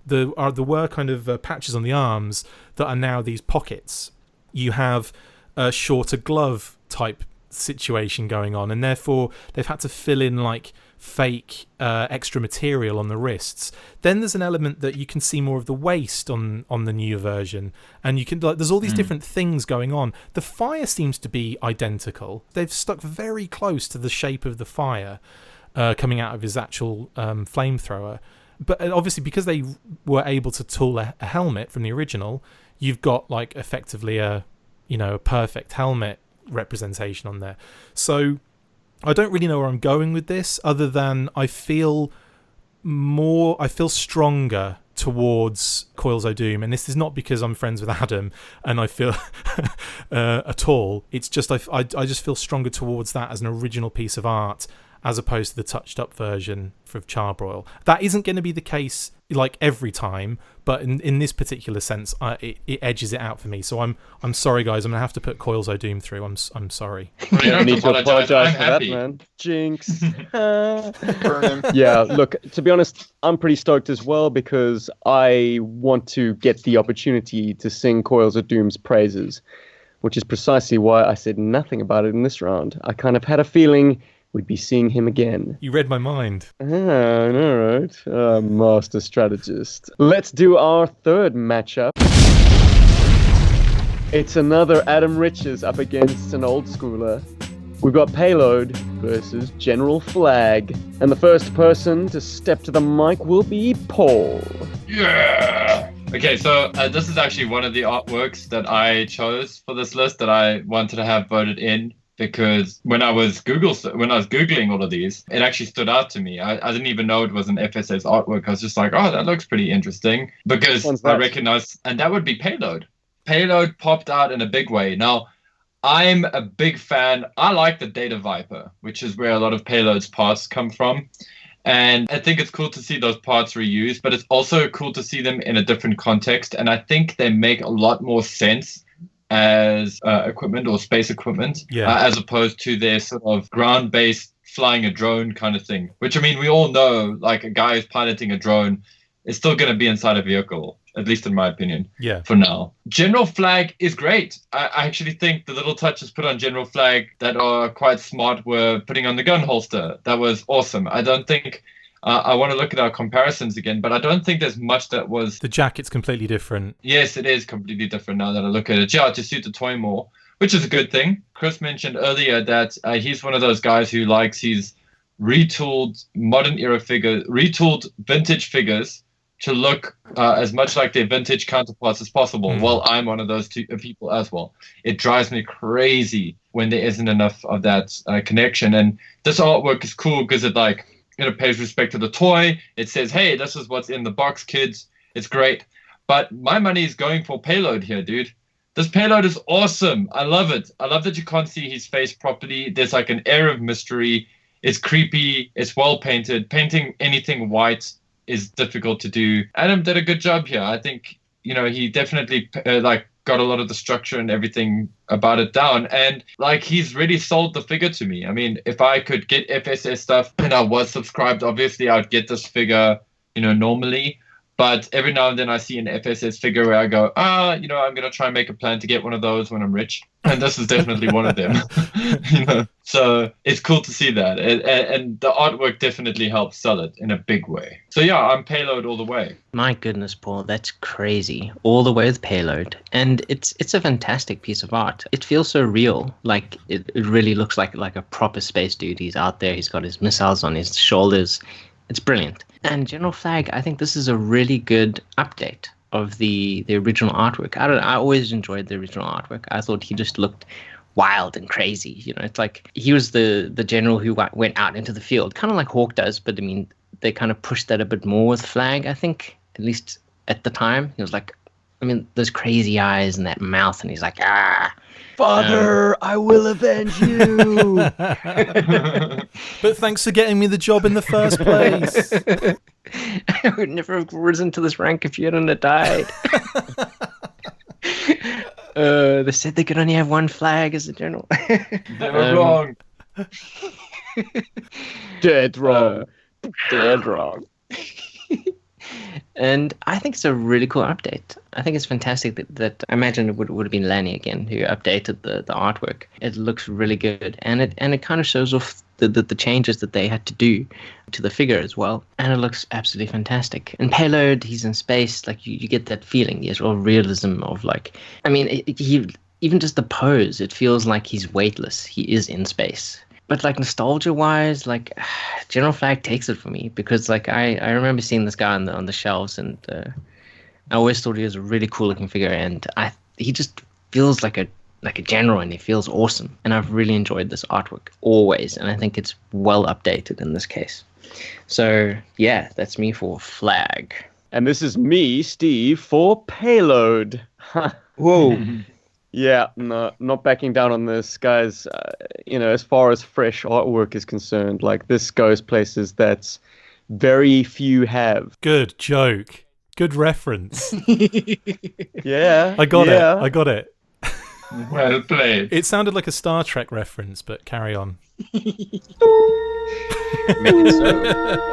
There were kind of patches on the arms that are now these pockets. You have a shorter glove type situation going on, and therefore they've had to fill in like fake extra material on the wrists. Then there's an element that you can see more of the waist on the new version, and you can there's all these different things going on. The fire seems to be identical. They've stuck very close to the shape of the fire coming out of his actual flamethrower. But obviously, because they were able to tool a helmet from the original, you've got like effectively a perfect helmet representation on there. So I don't really know where I'm going with this, other than I feel stronger towards Coils o' Doom, and this is not because I'm friends with Adam and I feel at all. It's just I just feel stronger towards that as an original piece of art, as opposed to the touched up version for Charbroil. That isn't going to be the case like every time, but in this particular sense, it edges it out for me. So I'm sorry, guys. I'm gonna have to put Coils o' Doom through. I'm sorry. Well, you don't need to apologize for happy. that, man. Jinx. Yeah, look, to be honest, I'm pretty stoked as well, because I want to get the opportunity to sing Coils o' Doom's praises, which is precisely why I said nothing about it in this round. I kind of had a feeling we'd be seeing him again. You read my mind. I know, right? Master strategist. Let's do our third matchup. It's another Adam Riches up against an old schooler. We've got Payload versus General Flag. And the first person to step to the mic will be Paul. Yeah! Okay, so this is actually one of the artworks that I chose for this list that I wanted to have voted in. because when I was Googling all of these, it actually stood out to me. I didn't even know it was an FSS artwork. I was just like, oh, that looks pretty interesting, because I recognized, and that would be Payload. Payload popped out in a big way. Now, I'm a big fan. I like the Data Viper, which is where a lot of Payload's parts come from. And I think it's cool to see those parts reused, but it's also cool to see them in a different context. And I think they make a lot more sense as equipment or space equipment, as opposed to their sort of ground-based flying a drone kind of thing. Which, I mean, we all know, like, a guy who's piloting a drone is still going to be inside a vehicle, at least in my opinion, for now. General Flag is great. I actually think the little touches put on General Flag that are quite smart were putting on the gun holster. That was awesome. I don't think... I want to look at our comparisons again, but I don't think there's much that was... The jacket's completely different. Yes, it is completely different now that I look at it. Yeah, to suit the toy more, which is a good thing. Chris mentioned earlier that he's one of those guys who likes his retooled modern era figures, retooled vintage figures to look as much like their vintage counterparts as possible. Well, I'm one of those people as well. It drives me crazy when there isn't enough of that connection. And this artwork is cool because it pays respect to the toy. It says, hey, this is what's in the box, kids. It's great. But my money is going for Payload here, dude. This Payload is awesome. I love it. I love that you can't see his face properly. There's like an air of mystery. It's creepy. It's well painted. Painting anything white is difficult to do. Adam did a good job here. I think, he definitely got a lot of the structure and everything about it down, and he's really sold the figure to me. I mean, if I could get FSS stuff and I was subscribed, obviously I'd get this figure, normally, but every now and then I see an FSS figure where I go, I'm going to try and make a plan to get one of those when I'm rich, and this is definitely one of them. So it's cool to see that, and the artwork definitely helps sell it in a big way. So yeah, I'm Payload all the way. My goodness, Paul, that's crazy. All the way with Payload. And it's a fantastic piece of art. It feels so real. Like, it really looks like a proper space dude. He's out there. He's got his missiles on his shoulders. It's brilliant. And General Flag, I think this is a really good update of the original artwork. I always enjoyed the original artwork. I thought he just looked wild and crazy. It's like he was the general who went out into the field, kind of like Hawk does, but I mean, they kind of pushed that a bit more with Flag, I think, at least at the time. He was like, those crazy eyes and that mouth, and he's like, Father, I will avenge you. But thanks for getting me the job in the first place. I would never have risen to this rank if you hadn't have died. They said they could only have one flag as a general. They were wrong. Dead wrong. Dead wrong. And I think it's a really cool update. I think it's fantastic that I imagine it would have been Lanny again who updated the artwork. It looks really good, and it kind of shows off the changes that they had to do to the figure as well. And it looks absolutely fantastic. And Payload, he's in space, like you get that feeling, yes, or realism of he even just the pose, it feels like he's weightless. He is in space. But nostalgia-wise, General Flag takes it for me because I remember seeing this guy on the shelves, and I always thought he was a really cool-looking figure, and he just feels like a general, and he feels awesome. And I've really enjoyed this artwork always, and I think it's well updated in this case. So yeah, that's me for Flag. And this is me, Steve, for Payload. Whoa. Yeah, no, not backing down on this, guys. As far as fresh artwork is concerned, this goes places that very few have. Good joke. Good reference. Yeah. I got it. Well played. It sounded like a Star Trek reference, but carry on. Maybe so.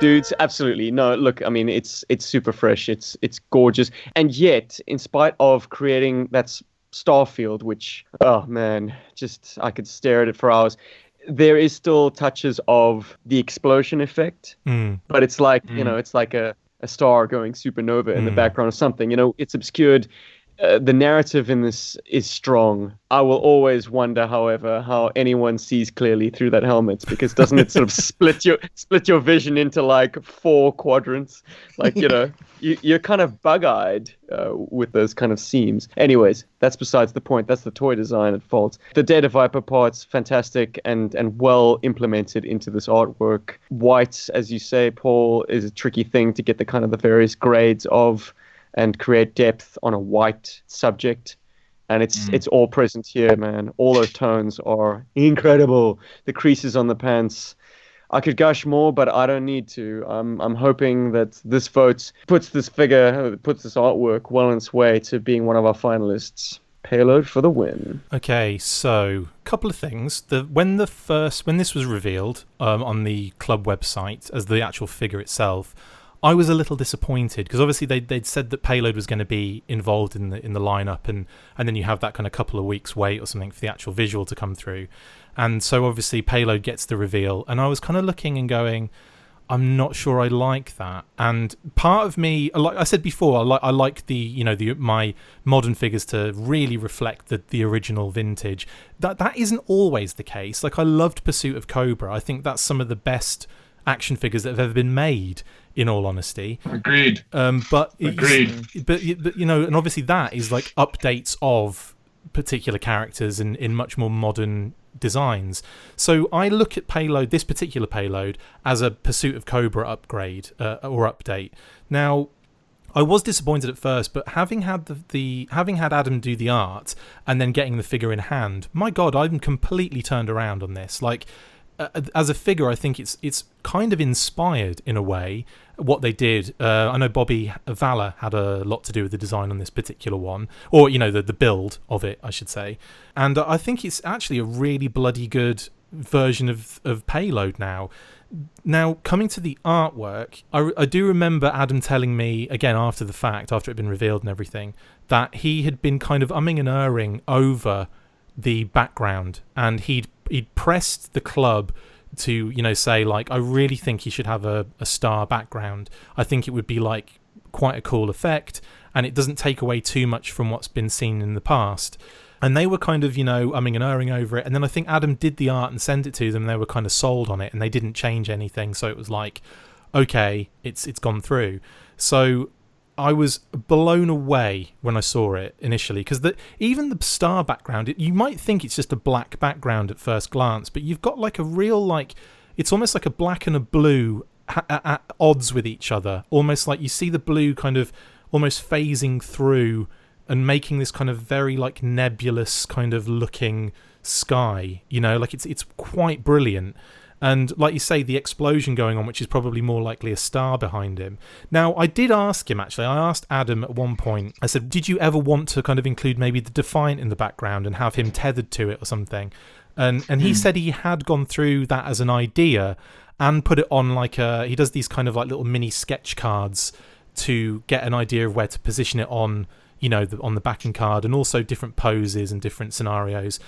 Dudes, absolutely. No, look, it's super fresh. It's gorgeous. And yet, in spite of creating that Starfield, which, oh man, just I could stare at it for hours, there is still touches of the explosion effect. But it's like, it's like a star going supernova in the background or something. It's obscured. The narrative in this is strong. I will always wonder, however, how anyone sees clearly through that helmet, because doesn't it sort of split your vision into like 4 quadrants? Like, you're kind of bug-eyed with those kind of seams. Anyways, that's besides the point. That's the toy design at fault. The Data Viper parts, fantastic and well implemented into this artwork. White, as you say, Paul, is a tricky thing to get the kind of the various grades of and create depth on a white subject. And it's all present here, man. All those tones are incredible. The creases on the pants. I could gush more, but I don't need to. I'm hoping that this vote puts this artwork well on its way to being one of our finalists. Payload for the win. Okay, so couple of things. When this was revealed on the club website as the actual figure itself, I was a little disappointed because obviously they'd said that Payload was going to be involved in the lineup, and then you have that kind of couple of weeks wait or something for the actual visual to come through, and so obviously Payload gets the reveal, and I was kind of looking and going, I'm not sure I like that. And part of me, like I said before, I like my modern figures to really reflect the original vintage. That isn't always the case. Like, I loved Pursuit of Cobra. I think that's some of the best action figures that have ever been made, in all honesty. Agreed. But and obviously that is like updates of particular characters in much more modern designs. So I look at this particular Payload, as a Pursuit of Cobra upgrade or update. Now, I was disappointed at first, but having had having had Adam do the art and then getting the figure in hand, my God, I'm completely turned around on this. Like, as a figure, I think it's kind of inspired in a way what they did. I know Bobby Valor had a lot to do with the design on this particular one, or the build of it, I should say. And I think it's actually a really bloody good version of Payload now. Now, coming to the artwork, I do remember Adam telling me, again after the fact, after it had been revealed and everything, that he had been kind of umming and erring over the background, and he'd pressed the club to say, like, I really think he should have a star background. I think it would be like quite a cool effect, and it doesn't take away too much from what's been seen in the past. And they were kind of umming and erring over it, and then I think Adam did the art and sent it to them, and they were kind of sold on it, and they didn't change anything, so it was like, okay, it's gone through. So I was blown away when I saw it initially, because even the star background, you might think it's just a black background at first glance, but you've got like a real, like, it's almost like a black and a blue at odds with each other, almost like you see the blue kind of almost phasing through and making this kind of very like nebulous kind of looking sky, like it's quite brilliant. And like you say, the explosion going on, which is probably more likely a star behind him. Now, I did ask him, actually. I asked Adam at one point, I said, did you ever want to kind of include maybe the Defiant in the background and have him tethered to it or something? And he said he had gone through that as an idea and put it on like he does these kind of like little mini sketch cards to get an idea of where to position it on, on the backing card, and also different poses and different scenarios.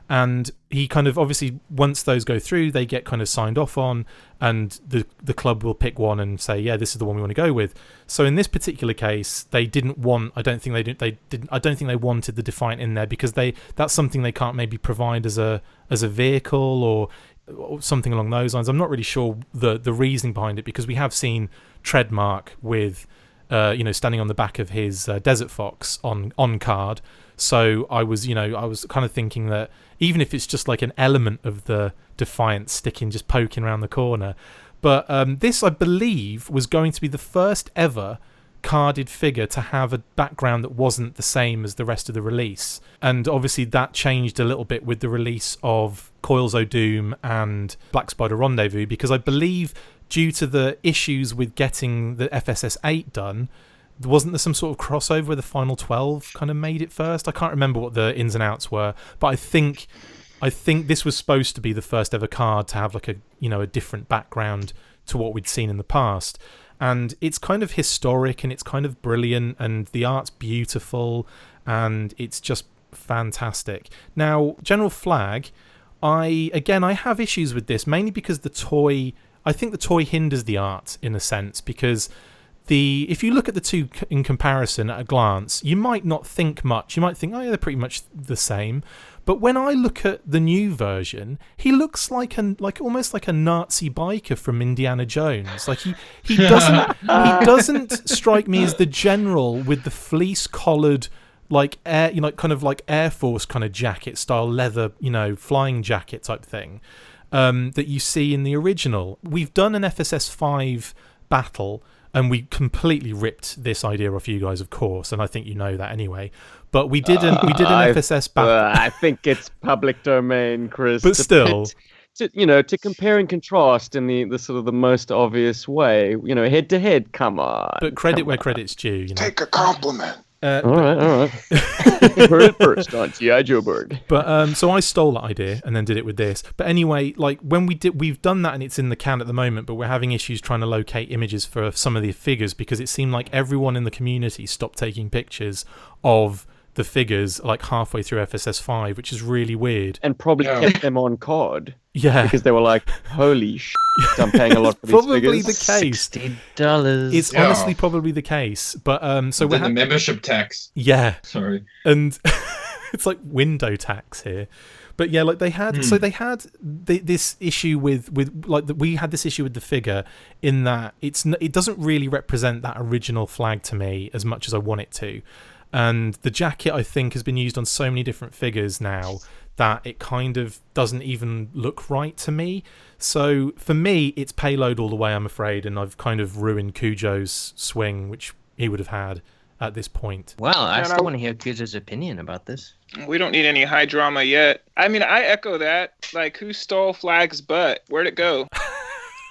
And he kind of, obviously, once those go through, they get kind of signed off on, and the club will pick one and say, yeah, this is the one we want to go with. So in this particular case, they didn't want, I don't think they wanted the Defiant in there, because that's something they can't maybe provide as a vehicle or something along those lines. I'm not really sure the reasoning behind it, because we have seen Treadmark with standing on the back of his Desert Fox on card. So I was kind of thinking that even if it's just like an element of the Defiant sticking, just poking around the corner. But this, I believe, was going to be the first ever carded figure to have a background that wasn't the same as the rest of the release. And obviously that changed a little bit with the release of Coils O'Doom and Black Spider Rendezvous, because I believe due to the issues with getting the FSS 8 done, wasn't there some sort of crossover where the Final 12 kind of made it first? I can't remember what the ins and outs were, but I think this was supposed to be the first ever card to have like a different background to what we'd seen in the past. And it's kind of historic and it's kind of brilliant and the art's beautiful and it's just fantastic. Now, General Flag, I have issues with this, mainly because I think the toy hinders the art in a sense, because if you look at the two in comparison at a glance, you might not think much. You might think, oh yeah, they're pretty much the same. But when I look at the new version, he looks like almost like a Nazi biker from Indiana Jones. Like he doesn't strike me as the general with the fleece collared like kind of like Air Force kind of jacket style leather, flying jacket type thing that you see in the original. We've done an FSS 5 battle. And we completely ripped this idea off you guys, of course, and I think you know that anyway. But we did an FSS battle. I think it's public domain, Chris. But still, to compare and contrast in the sort of the most obvious way, head to head. Come on. But credit where credit's due. Take a compliment. All right. Heard it first on GI Joburg. But so I stole that idea and then did it with this. But anyway, like when we've done that and it's in the can at the moment, but we're having issues trying to locate images for some of the figures because it seemed like everyone in the community stopped taking pictures of the figures like halfway through FSS 5, which is really weird. And probably kept them on card. Yeah. Because they were like, holy shit, I'm paying a lot for these probably figures. the case. $60. It's honestly probably the case. But so we're the membership tax. Yeah. Sorry. And it's like window tax here. But yeah, like they had this issue with like we had this issue with the figure in that it doesn't really represent that original flag to me as much as I want it to. And the jacket, I think, has been used on so many different figures now that it kind of doesn't even look right to me. So for me, it's payload all the way, I'm afraid, and I've kind of ruined Cujo's swing, which he would have had at this point. Well, I still want to hear Cujo's opinion about this. We don't need any high drama yet. I mean, I echo that. Like, who stole Flag's butt? Where'd it go?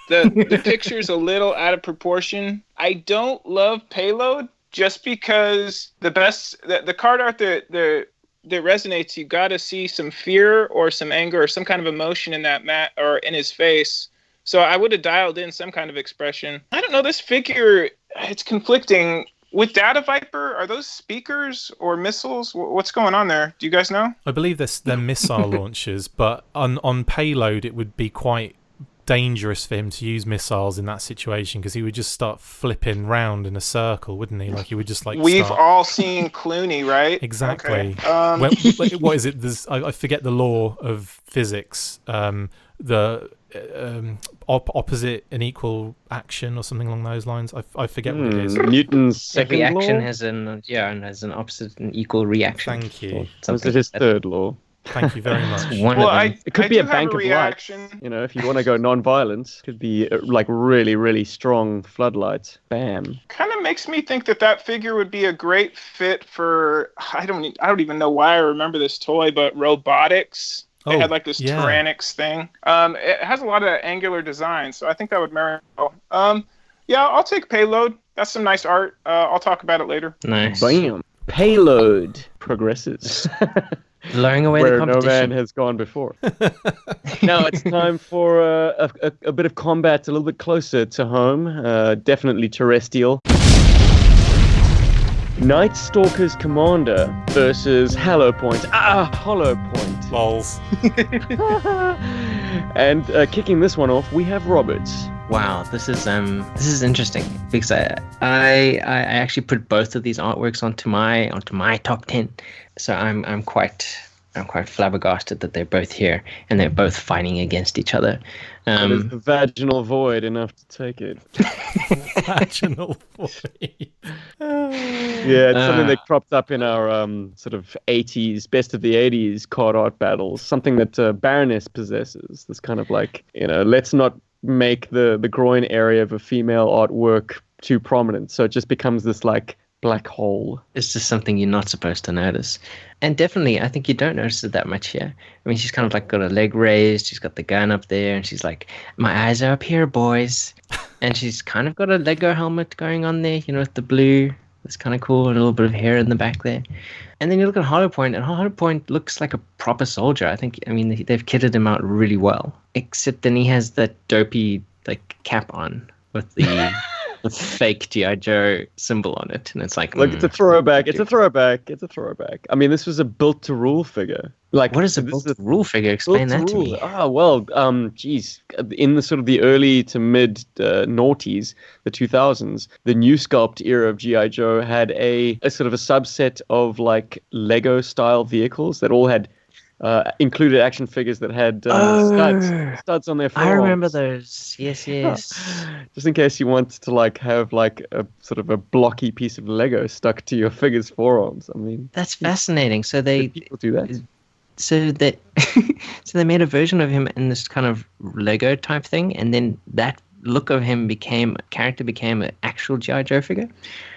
The picture's a little out of proportion. I don't love payload. Just because the card art that resonates, you got to see some fear or some anger or some kind of emotion in that or in his face. So I would have dialed in some kind of expression. I don't know. This figure, it's conflicting. With Data Viper, are those speakers or missiles? What's going on there? Do you guys know? I believe they're missile launchers, but on payload, it would be quite dangerous for him to use missiles in that situation because he would just start flipping round in a circle, wouldn't he? Like he would just like. We've all seen Clooney, right? Exactly. Okay. What is it? I forget the law of physics. The opposite and equal action or something along those lines. I forget what it is. Newton's second Every action law? has an opposite and equal reaction. Thank you. Was it his third law? Thank you very much. It could be a bank of lights. reaction. If you want to go non-violence, it could be like really, really strong floodlights. Bam. Kind of makes me think that figure would be a great fit for. I don't even know why I remember this toy, but robotics. They had like this Tyrannix thing. It has a lot of angular design, so I think that would marry well. Yeah, I'll take payload. That's some nice art. I'll talk about it later. Nice. Bam. Payload progresses. Blowing away where the competition. no man has gone before. Now it's time for a bit of combat a little bit closer to home. Definitely terrestrial. Night Stalker's Commander versus Hollow Point. Hollow Point. Lols. And kicking this one off, we have Roberts. Wow, this is interesting because I actually put both of these artworks onto my top 10. So I'm quite flabbergasted that they're both here and they're both fighting against each other. Is the vaginal void enough to take it? Vaginal void. Yeah, it's something that cropped up in our sort of 80s, best of the 80s card art battles. Something that Baroness possesses. This kind of like, let's not make the groin area of a female artwork too prominent. So it just becomes this like black hole. It's just something you're not supposed to notice. And definitely, I think you don't notice it that much here. I mean, she's kind of like got her leg raised. She's got the gun up there. And she's like, my eyes are up here, boys. And she's kind of got a Lego helmet going on there, with the blue. It's kind of cool. A little bit of hair in the back there. And then you look at Hollow Point, and Hollow Point looks like a proper soldier. I mean, they've kitted him out really well. Except then he has that dopey, like, cap on with the fake GI Joe symbol on it, and it's like, look, it's a throwback. It's a throwback. I mean, this was a built to rule figure. Like, What is a this built rule figure? Explain that to me. Ah, well, geez, in the sort of the early to mid noughties, the 2000s, the new sculpt era of GI Joe had a sort of a subset of like Lego style vehicles that all had included action figures that had studs on their forearms. I remember those. Yes, yes. Just in case you want to like have like a sort of a blocky piece of Lego stuck to your figure's forearms. I mean, That's fascinating. So they people do that. so that so they made a version of him in this kind of Lego type thing, and then that look of him became an actual GI Joe figure.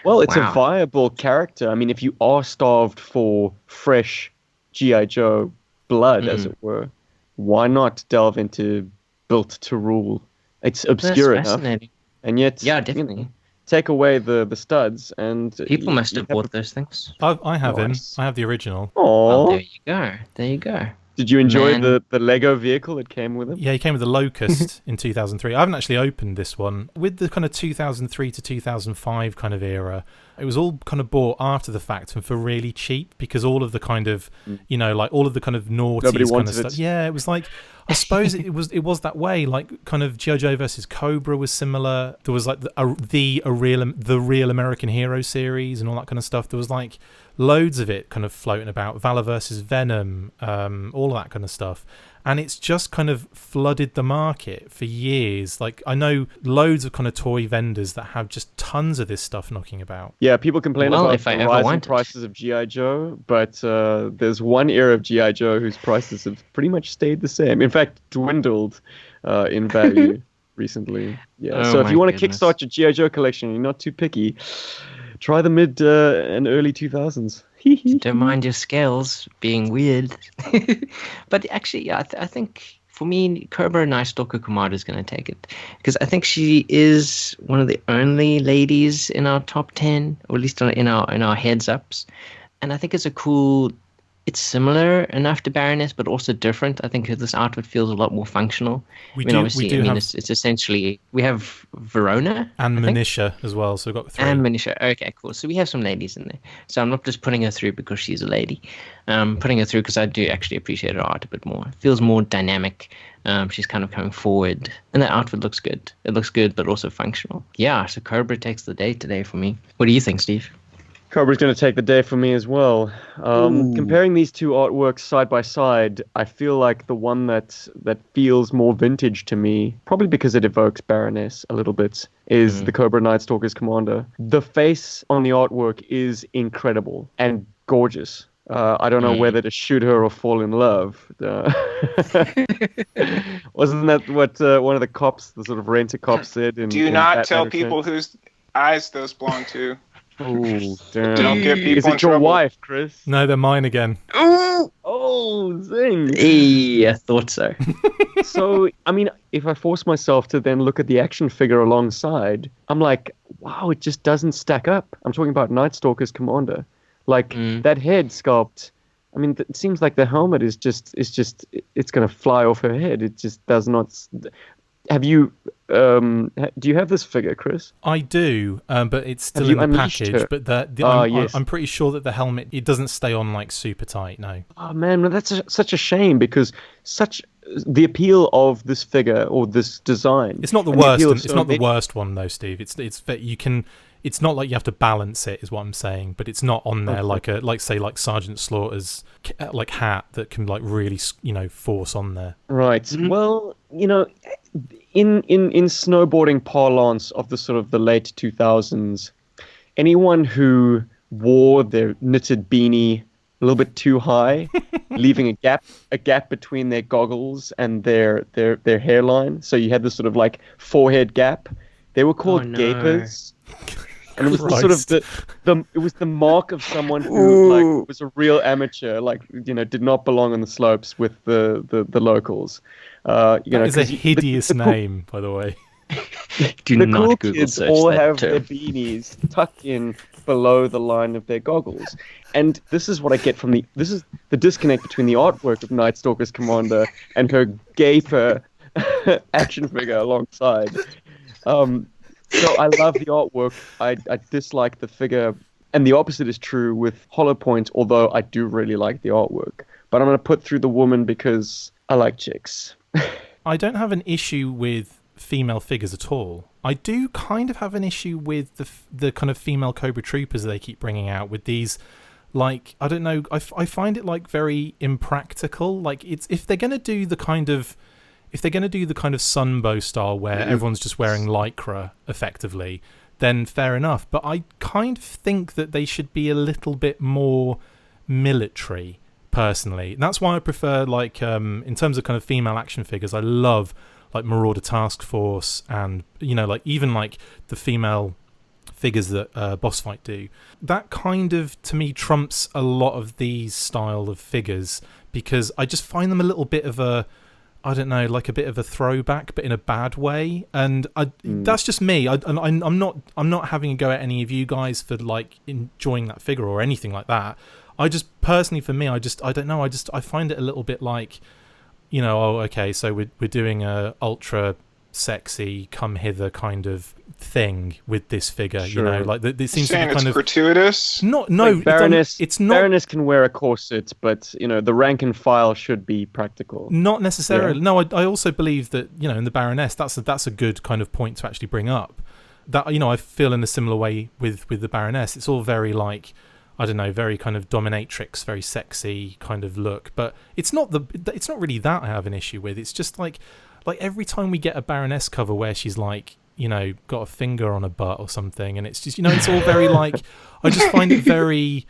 Well, it's Wow. a viable character. I mean, if you are starved for fresh GI Joe blood, as it were, why not delve into built to rule? It's obscure That's enough, fascinating. and yet Yeah, you know, definitely. take away the studs, and People must you have bought those things. I have him. Nice. I have the original. Oh, Aww. there you go. There you go. Did you enjoy Man. the Lego vehicle that came with him? Yeah, he came with the Locust in 2003. I haven't actually opened this one. With the kind of 2003 to 2005 kind of era, it was all kind of bought after the fact and for really cheap, because all of the kind of, you know, like all of the kind of naughties Nobody kind of wanted stuff. it. Yeah, it was like, I suppose it was that way. Like kind of G.I. Joe versus Cobra was similar. There was like the real American Hero series and all that kind of stuff. There was like loads of it kind of floating about. Valor versus Venom, all of that kind of stuff. And it's just kind of flooded the market for years. Like, I know loads of kind of toy vendors that have just tons of this stuff knocking about. Yeah, people complain Well, about if I the ever rising wanted. prices of GI Joe, but there's one era of GI Joe whose prices have pretty much stayed the same. In fact, dwindled in value recently. Yeah. Oh So if my you want to goodness. kickstart your GI Joe collection, you're not too picky, try the mid and early 2000s. Don't mind your scales being weird. But actually, yeah, I think for me, Cobra Night Stalker Commander is going to take it, because I think she is one of the only ladies in our top 10, or at least in our heads ups. And I think it's similar enough to Baroness, but also different. I think this outfit feels a lot more functional. We I mean, do obviously, have it's essentially, we have Verona and I think. Manisha as well, so we've got 3. And Manisha. Okay, cool. So we have some ladies in there. So I'm not just putting her through because she's a lady. Putting her through because I do actually appreciate her art a bit more. It feels more dynamic. She's kind of coming forward. And that outfit looks good. It looks good, but also functional. Yeah, so Cobra takes the day today for me. What do you think, Steve? Cobra's going to take the day for me as well. Comparing these two artworks side by side, I feel like the one that feels more vintage to me, probably because it evokes Baroness a little bit, is the Cobra Night Stalker's Commander. The face on the artwork is incredible and gorgeous. I don't know whether to shoot her or fall in love. Wasn't that what one of the cops, the sort of rent-a-cop said? Do you not tell people whose eyes those belong to? Oh, damn. Don't get people Is in it your trouble. wife, Chris? No, they're mine again. Oh, zing. Hey, I thought so. So, I mean, if I force myself to then look at the action figure alongside, I'm like, wow, it just doesn't stack up. I'm talking about Night Stalker's Commander. Like, that head sculpt, I mean, it seems like the helmet is just, it's going to fly off her head. It just does not... Have you, do you have this figure, Chris? I do, but it's still Have you in the unleashed package. her? But Yes. I'm pretty sure that the helmet, it doesn't stay on like super tight. No. Oh man, well, that's such a shame, because the appeal of this figure or this design. It's not the and the worst. appeal of It's so not the many- worst one though, Steve. It's that you can. It's not like you have to balance it, is what I'm saying. But it's not on there Okay. like Sergeant Slaughter's like hat that can like really force on there. Right. Well, in snowboarding parlance of the sort of the late 2000s, anyone who wore their knitted beanie a little bit too high, leaving a gap between their goggles and their hairline, so you had this sort of like forehead gap. They were called no. gapers. And it was the sort Christ. of it was the mark of someone who like was a real amateur, like did not belong on the slopes with the locals. That is a 'cause hideous the cool- name, by the way. Do the not cool Google kids search all that have term. their beanies tucked in below the line of their goggles, and this is what I get from this is the disconnect between the artwork of Night Stalker's Commander and her gaper action figure alongside. So I love the artwork. I dislike the figure, and the opposite is true with Hollow Point. Although I do really like the artwork, but I'm going to put through the woman because I like chicks. I don't have an issue with female figures at all. I do kind of have an issue with the kind of female Cobra Troopers they keep bringing out with these, like, I don't know, I find it like very impractical. Like, it's if they're going to do the kind of Sunbow style where everyone's just wearing lycra effectively, then fair enough. But I kind of think that they should be a little bit more military, personally. And that's why I prefer, like, in terms of kind of female action figures, I love like Marauder Task Force and, you know, like even like the female figures that Boss Fight do. That kind of, to me, trumps a lot of these style of figures because I just find them a little bit of a, I don't know, like a bit of a throwback, but in a bad way. And that's just me. I'm not having a go at any of you guys for like enjoying that figure or anything like that. I just personally, for me, I don't know. I find it a little bit like, you know, oh, okay, so we're doing a ultra sexy come hither kind of thing with this figure. Sure. You know, like it seems to be kind of gratuitous. No, like Baroness. It's not. Baroness can wear a corset, but you know the rank and file should be practical. Not necessarily. Yeah. No, I also believe that, you know, in the Baroness, that's a good kind of point to actually bring up. That, you know, I feel in a similar way with the Baroness. It's all very like, I don't know, very kind of dominatrix, very sexy kind of look. But it's not really that I have an issue with. It's just like every time we get a Baroness cover where she's like, you know, got a finger on a butt or something, and it's just, you know, it's all very like, I just find it very,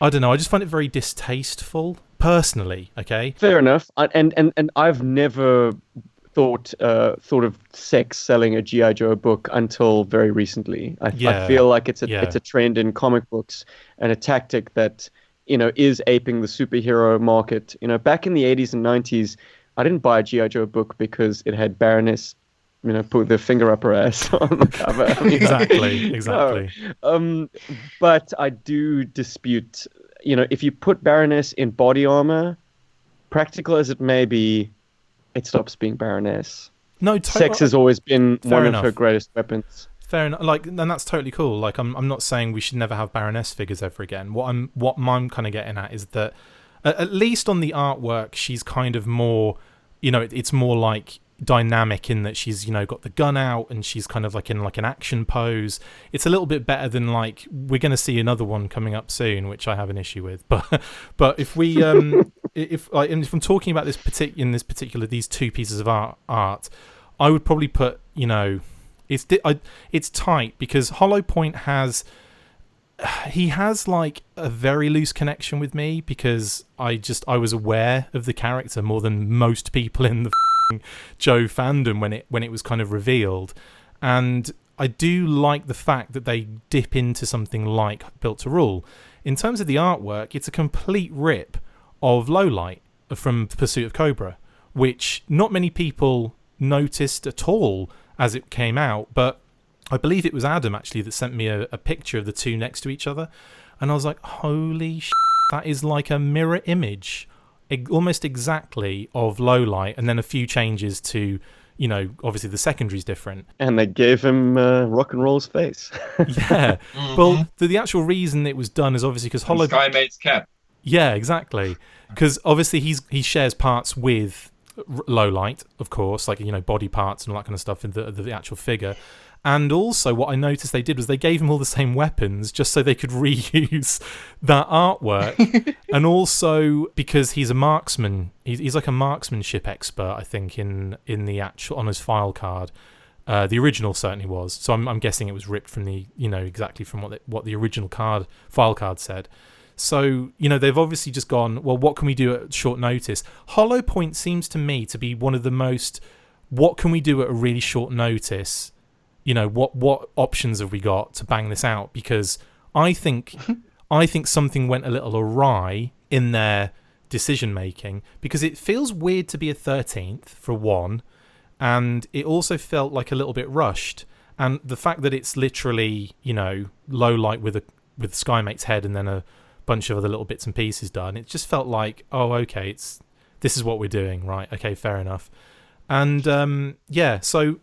I don't know, I just find it very distasteful, personally, okay? Fair enough. And I've never thought of sex selling a GI Joe book until very recently. I feel like it's a trend in comic books and a tactic that, you know, is aping the superhero market. You know, back in the 80s and 90s, I didn't buy a GI Joe book because it had Baroness, you know, put their finger up her ass on the cover. Exactly. No. But I do dispute, you know, if you put Baroness in body armor, practical as it may be, it stops being Baroness. No, sex has always been one of her greatest weapons. Fair enough. Like, and that's totally cool. Like, I'm not saying we should never have Baroness figures ever again. What I'm kind of getting at is that at least on the artwork, she's kind of more, you know, it's more like dynamic in that she's, you know, got the gun out and she's kind of like in like an action pose. It's a little bit better than, like, we're going to see another one coming up soon, which I have an issue with. But if we if I'm talking about this particular these two pieces of art, I would probably put, you know, it's tight because Hollow Point has like a very loose connection with me because I was aware of the character more than most people in the Joe fandom when it was kind of revealed, and I do like the fact that they dip into something like Built to Rule. In terms of the artwork, it's a complete rip of Lowlight from Pursuit of Cobra, which not many people noticed at all as it came out, but I believe it was Adam actually that sent me a picture of the two next to each other, and I was like, holy shit, that is like a mirror image almost exactly of Lowlight, and then a few changes to, you know, obviously the secondary's different. And they gave him rock and roll's face. Yeah. Mm-hmm. Well, the actual reason it was done is obviously because Hollow... Skymate's cap. Yeah, exactly. Because obviously he shares parts with Lowlight, of course, like, you know, body parts and all that kind of stuff in the actual figure. And also what I noticed they did was they gave him all the same weapons just so they could reuse that artwork. And also because he's a marksman, he's like a marksmanship expert, I think, in the actual, on his file card. The original certainly was. So I'm guessing it was ripped from the, you know, exactly from what the original file card said. So, you know, they've obviously just gone, well, what can we do at short notice? Hollow Point seems to me to be one of the most, what can we do at a really short notice? You know, what options have we got to bang this out? Because I think something went a little awry in their decision making, because it feels weird to be a 13th for one, and it also felt like a little bit rushed. And the fact that it's literally, you know, Lowlight with Skymate's head and then a bunch of other little bits and pieces done, it just felt like, oh, okay, this is what we're doing, right? Okay, fair enough. And yeah, so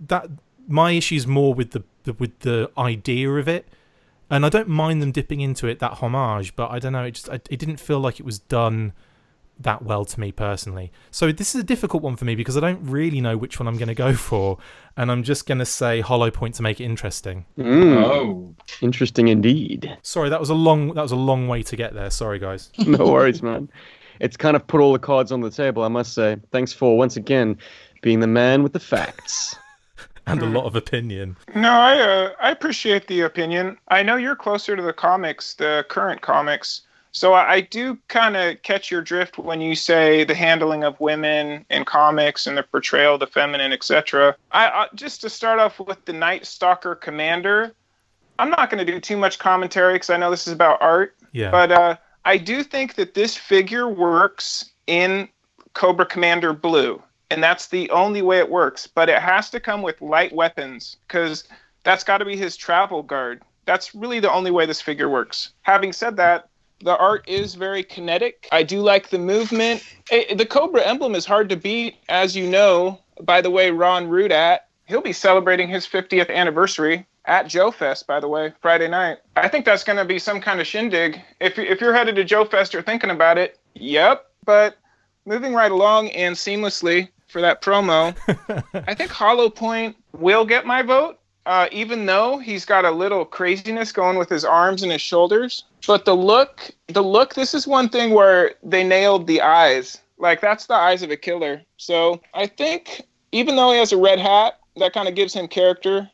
that. My issue's more with the idea of it, and I don't mind them dipping into it, that homage, but I don't know, it didn't feel like it was done that well to me personally. So this is a difficult one for me because I don't really know which one I'm going to go for, and I'm just going to say hollow point to make it interesting. Oh, Interesting indeed. Sorry, that was a long way to get there. Sorry, guys. No worries, man. It's kind of put all the cards on the table, I must say. Thanks for, once again, being the man with the facts. And a lot of opinion. No, I appreciate the opinion. I know you're closer to the comics, the current comics. So I do kind of catch your drift when you say the handling of women in comics and the portrayal of the feminine, etc. I just to start off with the Night Stalker Commander, I'm not going to do too much commentary because I know this is about art. Yeah. But I do think that this figure works in Cobra Commander Blue, and that's the only way it works. But it has to come with light weapons because that's got to be his travel guard. That's really the only way this figure works. Having said that, the art is very kinetic. I do like the movement. The Cobra emblem is hard to beat, as you know. By the way, Ron Rudat, he'll be celebrating his 50th anniversary at Joe Fest, by the way, Friday night. I think that's going to be some kind of shindig. If you're headed to Joe Fest or thinking about it, yep. But moving right along and seamlessly for that promo, I think Hollow Point will get my vote. Even though he's got a little craziness going with his arms and his shoulders. But the look, this is one thing where they nailed the eyes. Like, that's the eyes of a killer. So I think, even though he has a red hat, that kind of gives him character.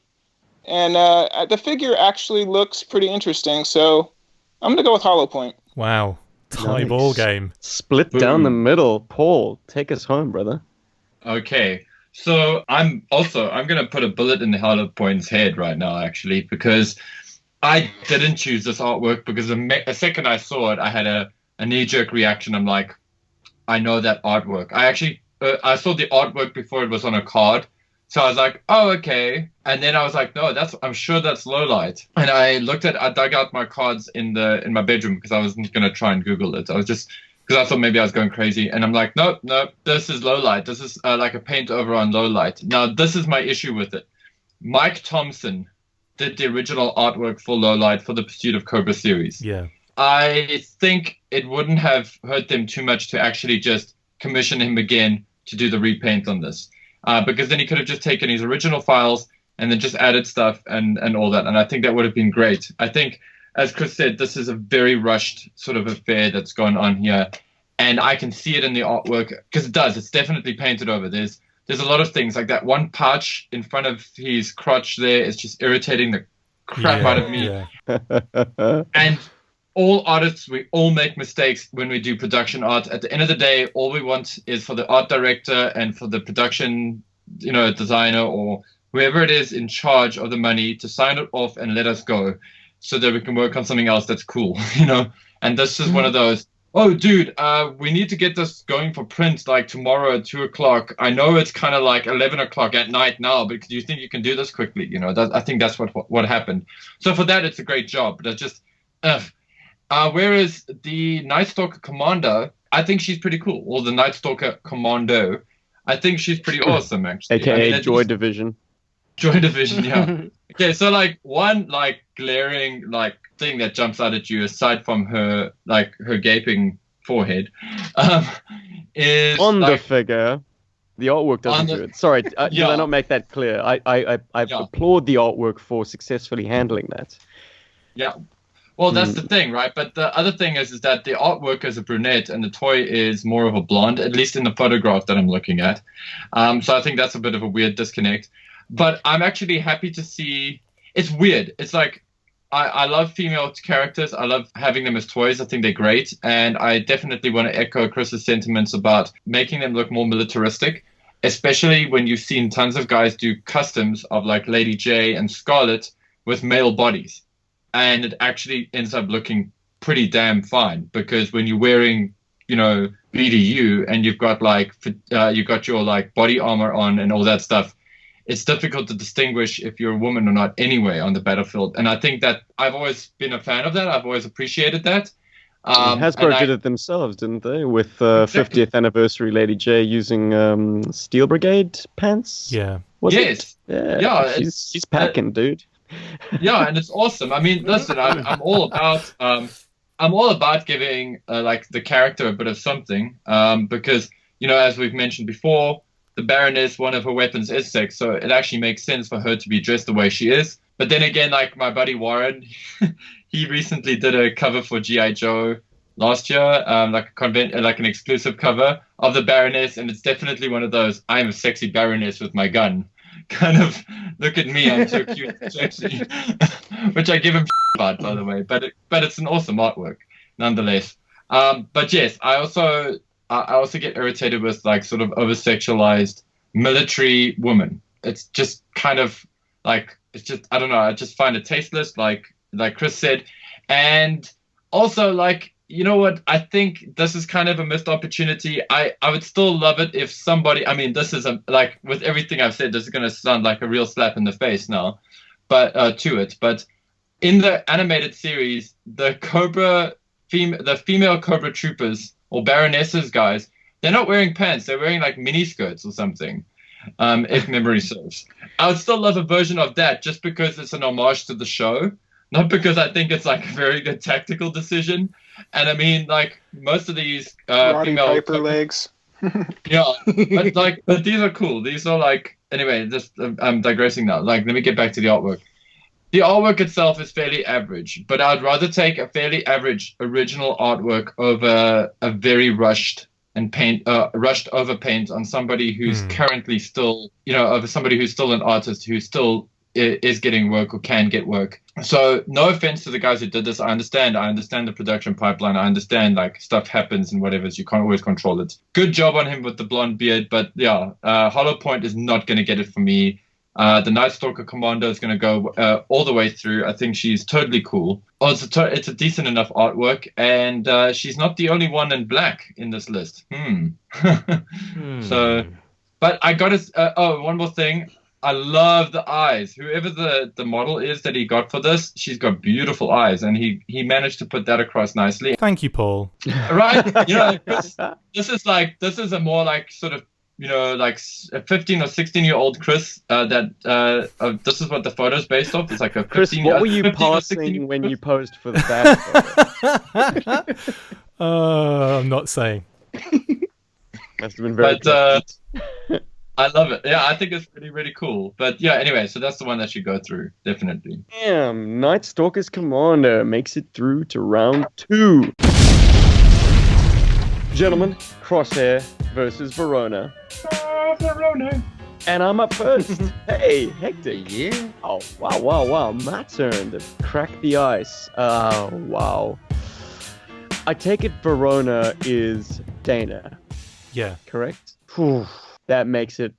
And the figure actually looks pretty interesting. So I'm going to go with Hollow Point. Wow. Tie Nice. ball game. Split down the middle. Paul, take us home, brother. okay. So I'm going to put a bullet in the Hollow Point's head right now, actually, because I didn't choose this artwork because the second I saw it, I had a knee-jerk reaction. I'm like, I know that artwork. I actually, I saw the artwork before it was on a card. So I was like, oh, okay. And then I was like, no, I'm sure that's Lowlight. And I dug out my cards in my bedroom because I wasn't going to try and Google it. Because I thought maybe I was going crazy. And I'm like, nope, this is Lowlight. This is like a paint over on Lowlight. Now, this is my issue with it. Mike Thompson did the original artwork for Lowlight for the Pursuit of Cobra series. Yeah. I think it wouldn't have hurt them too much to actually just commission him again to do the repaint on this. Because then he could have just taken his original files and then just added stuff and all that. And I think that would have been great. I think, as Chris said, this is a very rushed sort of affair that's going on here. And I can see it in the artwork because it does. It's definitely painted over. There's a lot of things like that one patch in front of his crotch there is just irritating the crap out of me. Yeah. And all artists, we all make mistakes when we do production art. At the end of the day, all we want is for the art director and for the production, designer or whoever it is in charge of the money to sign it off and let us go so that we can work on something else that's cool, And this is one of those, oh, dude, we need to get this going for print like tomorrow at 2:00. I know it's kind of like 11 o'clock at night now, but do you think you can do this quickly? I think that's what happened. So for that, it's a great job. But it's just, whereas the Night Stalker Commander, I think she's pretty cool. Or the Night Stalker Commando, I think she's pretty awesome, actually. AKA Joy Division. Joy Division, yeah. Okay, so one glaring thing that jumps out at you aside from her gaping forehead is on the figure. The artwork doesn't do it. Sorry, did I not make that clear? I applaud the artwork for successfully handling that. Yeah. Well, that's the thing, right? But the other thing is that the artwork is a brunette and the toy is more of a blonde, at least in the photograph that I'm looking at. So I think that's a bit of a weird disconnect. But I'm actually happy to see. It's weird. It's like I love female characters. I love having them as toys. I think they're great. And I definitely want to echo Chris's sentiments about making them look more militaristic, especially when you've seen tons of guys do customs of Lady J and Scarlet with male bodies. And it actually ends up looking pretty damn fine because when you're wearing, BDU and you've got your body armor on and all that stuff, it's difficult to distinguish if you're a woman or not anyway on the battlefield. And I think that I've always been a fan of that. I've always appreciated that. Hasbro did it themselves, didn't they? With 50th anniversary Lady J using Steel Brigade pants? Yeah. Yes. Yeah. She's packing, dude. Yeah, and it's awesome. I mean, listen, I'm all about I'm all about giving like the character a bit of something, because as we've mentioned before, the Baroness, one of her weapons is sex, so it actually makes sense for her to be dressed the way she is. But then again, like my buddy Warren, he recently did a cover for GI Joe last year, like like an exclusive cover of the Baroness, and it's definitely one of those "I'm a sexy Baroness with my gun" kind of. Look at me, I'm so cute and sexy, which I give him about, by the way. But it's an awesome artwork nonetheless. But yes, I also get irritated with like sort of over sexualized military women. It's just kind of like, it's just, I don't know, I just find it tasteless, like Chris said. And also, like, you know what? I think this is kind of a missed opportunity. I would still love it if somebody, I mean, this is like, with everything I've said, this is going to sound like a real slap in the face now, but to it. But in the animated series, the female Cobra troopers or Baronesses guys, they're not wearing pants. They're wearing like mini skirts or something, if memory serves. I would still love a version of that just because it's an homage to the show, not because I think it's like a very good tactical decision. And I mean, like most of these Roddy female Piper legs. yeah, but these are cool. These are like, anyway, just I'm digressing now. Like, let me get back to the artwork. The artwork itself is fairly average, but I'd rather take a fairly average original artwork over a very rushed over paint on somebody who's currently still, over somebody who's still an artist who still is getting work or can get work. So no offense to the guys who did this. I understand the production pipeline. I understand like stuff happens and whatever. So you can't always control it. Good job on him with the blonde beard. But yeah, Hollow Point is not going to get it for me. The Night Stalker Commando is going to go all the way through. I think she's totally cool. Oh, it's a decent enough artwork. And she's not the only one in black in this list. So, but I got to, one more thing. I love the eyes. Whoever the model is that he got for this, she's got beautiful eyes, and he managed to put that across nicely. Thank you, Paul. Right? This is a more like sort of, like a 15 or 16-year-old Chris. This is what the photo's based off. It's like a 15. Chris, what were you passing when you posed for the bad photo? I'm not saying. Must have been very. But I love it. Yeah, I think it's really, really cool. But yeah, anyway, so that's the one that you go through, definitely. Damn, Night Stalker's Commander makes it through to round 2. Gentlemen, Crosshair versus Verona. Verona. And I'm up first. Hey, Hectic. Yeah. Oh, wow. My turn to crack the ice. Oh, wow. I take it Verona is Dana. Yeah. Correct? Whew. That makes it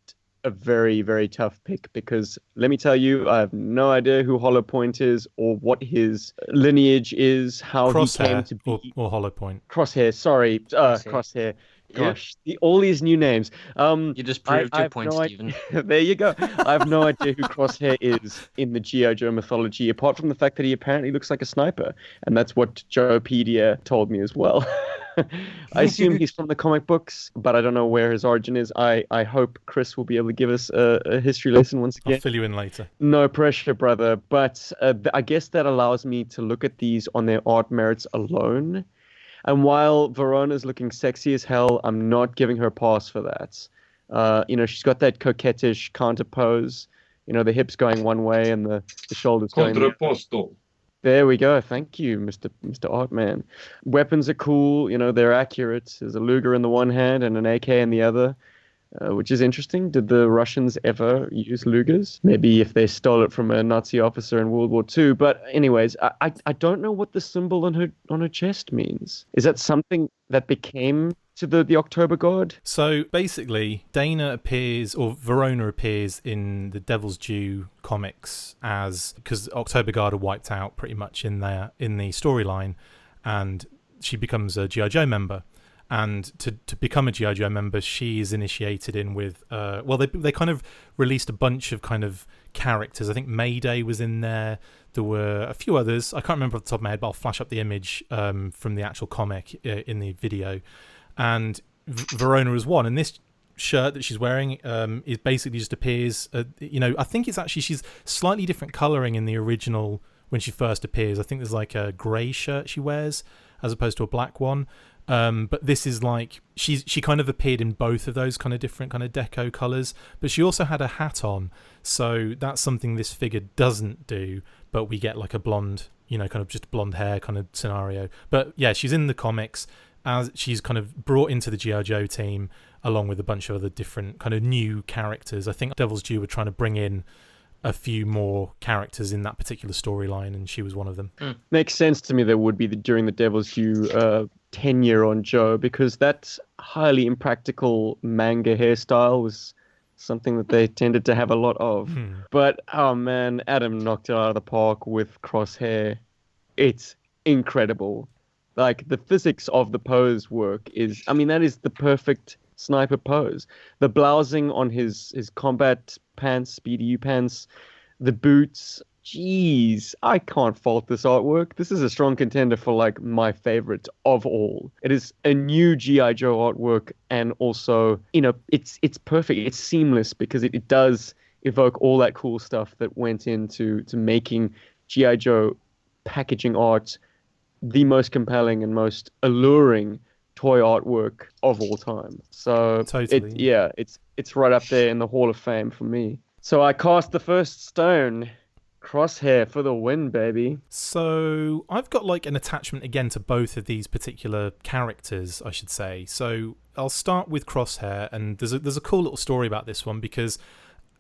a very, very tough pick because let me tell you, I have no idea who Hollow Point is or what his lineage is, how Crosshair, he came to be. or Hollow Point. Crosshair, sorry. Crosshair. Gosh, all these new names. You just proved your point, no Stephen. There you go. I have no idea who Crosshair is in the GI Joe mythology, apart from the fact that he apparently looks like a sniper, and that's what Joepedia told me as well. I assume he's from the comic books, but I don't know where his origin is. I hope Chris will be able to give us a history lesson once again. I'll fill you in later. No pressure, brother. But I guess that allows me to look at these on their art merits alone. And while Verona's looking sexy as hell, I'm not giving her a pass for that. She's got that coquettish counter pose. The hips going one way and the shoulders going the other. There we go. Thank you, Mr. Artman. Weapons are cool. They're accurate. There's a Luger in the one hand and an AK in the other, which is interesting. Did the Russians ever use Lugers? Maybe if they stole it from a Nazi officer in World War II. But anyways, I don't know what the symbol on her chest means. Is that something that became to the October God? So basically, Dana appears, or Verona appears in the Devil's Due comics because October Guard are wiped out pretty much in the storyline, and she becomes a GI Joe member. And to become a GI Joe member, she is initiated in with they kind of released a bunch of kind of characters. I think Mayday was in there. There were a few others. I can't remember off the top of my head, but I'll flash up the image from the actual comic in the video. And Verona is one. And this shirt that she's wearing is basically just appears. I think it's actually she's slightly different colouring in the original when she first appears. I think there's like a grey shirt she wears. as opposed to a black one. But this is like she kind of appeared in both of those kind of different kind of deco colors, but she also had a hat on, so that's something this figure doesn't do. But we get like a blonde, kind of just blonde hair kind of scenario. But yeah, she's in the comics as she's kind of brought into the GI Joe team along with a bunch of other different kind of new characters. I think Devil's Due were trying to bring in a few more characters in that particular storyline, and she was one of them. Makes sense to me there would be during the Devil's Due tenure on Joe, because that highly impractical manga hairstyle was something that they tended to have a lot of. But oh man, Adam knocked it out of the park with Crosshair. It's incredible. Like, the physics of the pose work is, that is the perfect sniper pose. The blousing on his combat pants, BDU pants, the boots. Jeez, I can't fault this artwork. This is a strong contender for like my favorite of all. It is a new GI Joe artwork, and also, it's perfect. It's seamless because it does evoke all that cool stuff that went into making GI Joe packaging art the most compelling and most alluring toy artwork of all time. So totally. It's right up there in the Hall of Fame for me. So I cast the first stone. Crosshair for the win, baby. So I've got like an attachment again to both of these particular characters, I should say. So I'll start with Crosshair, and there's a cool little story about this one, because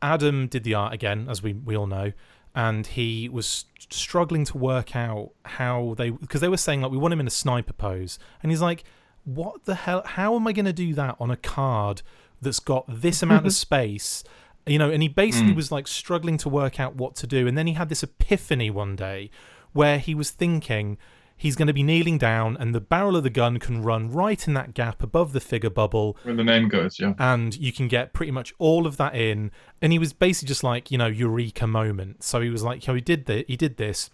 Adam did the art again, as we all know, and he was struggling to work out how because they were saying like, we want him in a sniper pose, and he's like, what the hell, how am I going to do that on a card that's got this amount of space? And he basically was like struggling to work out what to do. And then he had this epiphany one day where he was thinking he's going to be kneeling down and the barrel of the gun can run right in that gap above the figure bubble. Where the name goes, yeah. And you can get pretty much all of that in. And he was basically just like, eureka moment. So he was like, he did this.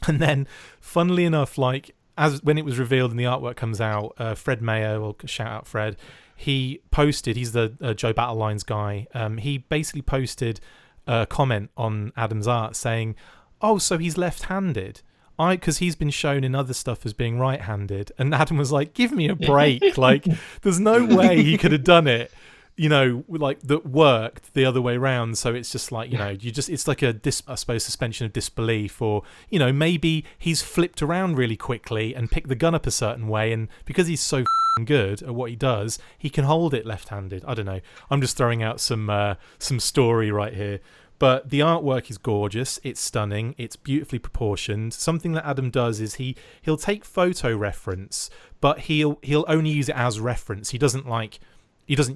And then, funnily enough, like, as when it was revealed and the artwork comes out, Fred Mayo, well, shout out Fred, he posted, he's the Joe Battle Lines guy, he basically posted a comment on Adam's art saying, oh, so he's left-handed. Because he's been shown in other stuff as being right-handed. And Adam was like, give me a break. Like, there's no way he could have done it, like, that worked the other way around. So it's just like, it's like I suppose, suspension of disbelief, or, maybe he's flipped around really quickly and picked the gun up a certain way. And because he's so good at what he does, he can hold it left-handed. I don't know. I'm just throwing out some story right here. But the artwork is gorgeous. It's stunning. It's beautifully proportioned. Something that Adam does is he'll take photo reference, but he'll only use it as reference. He doesn't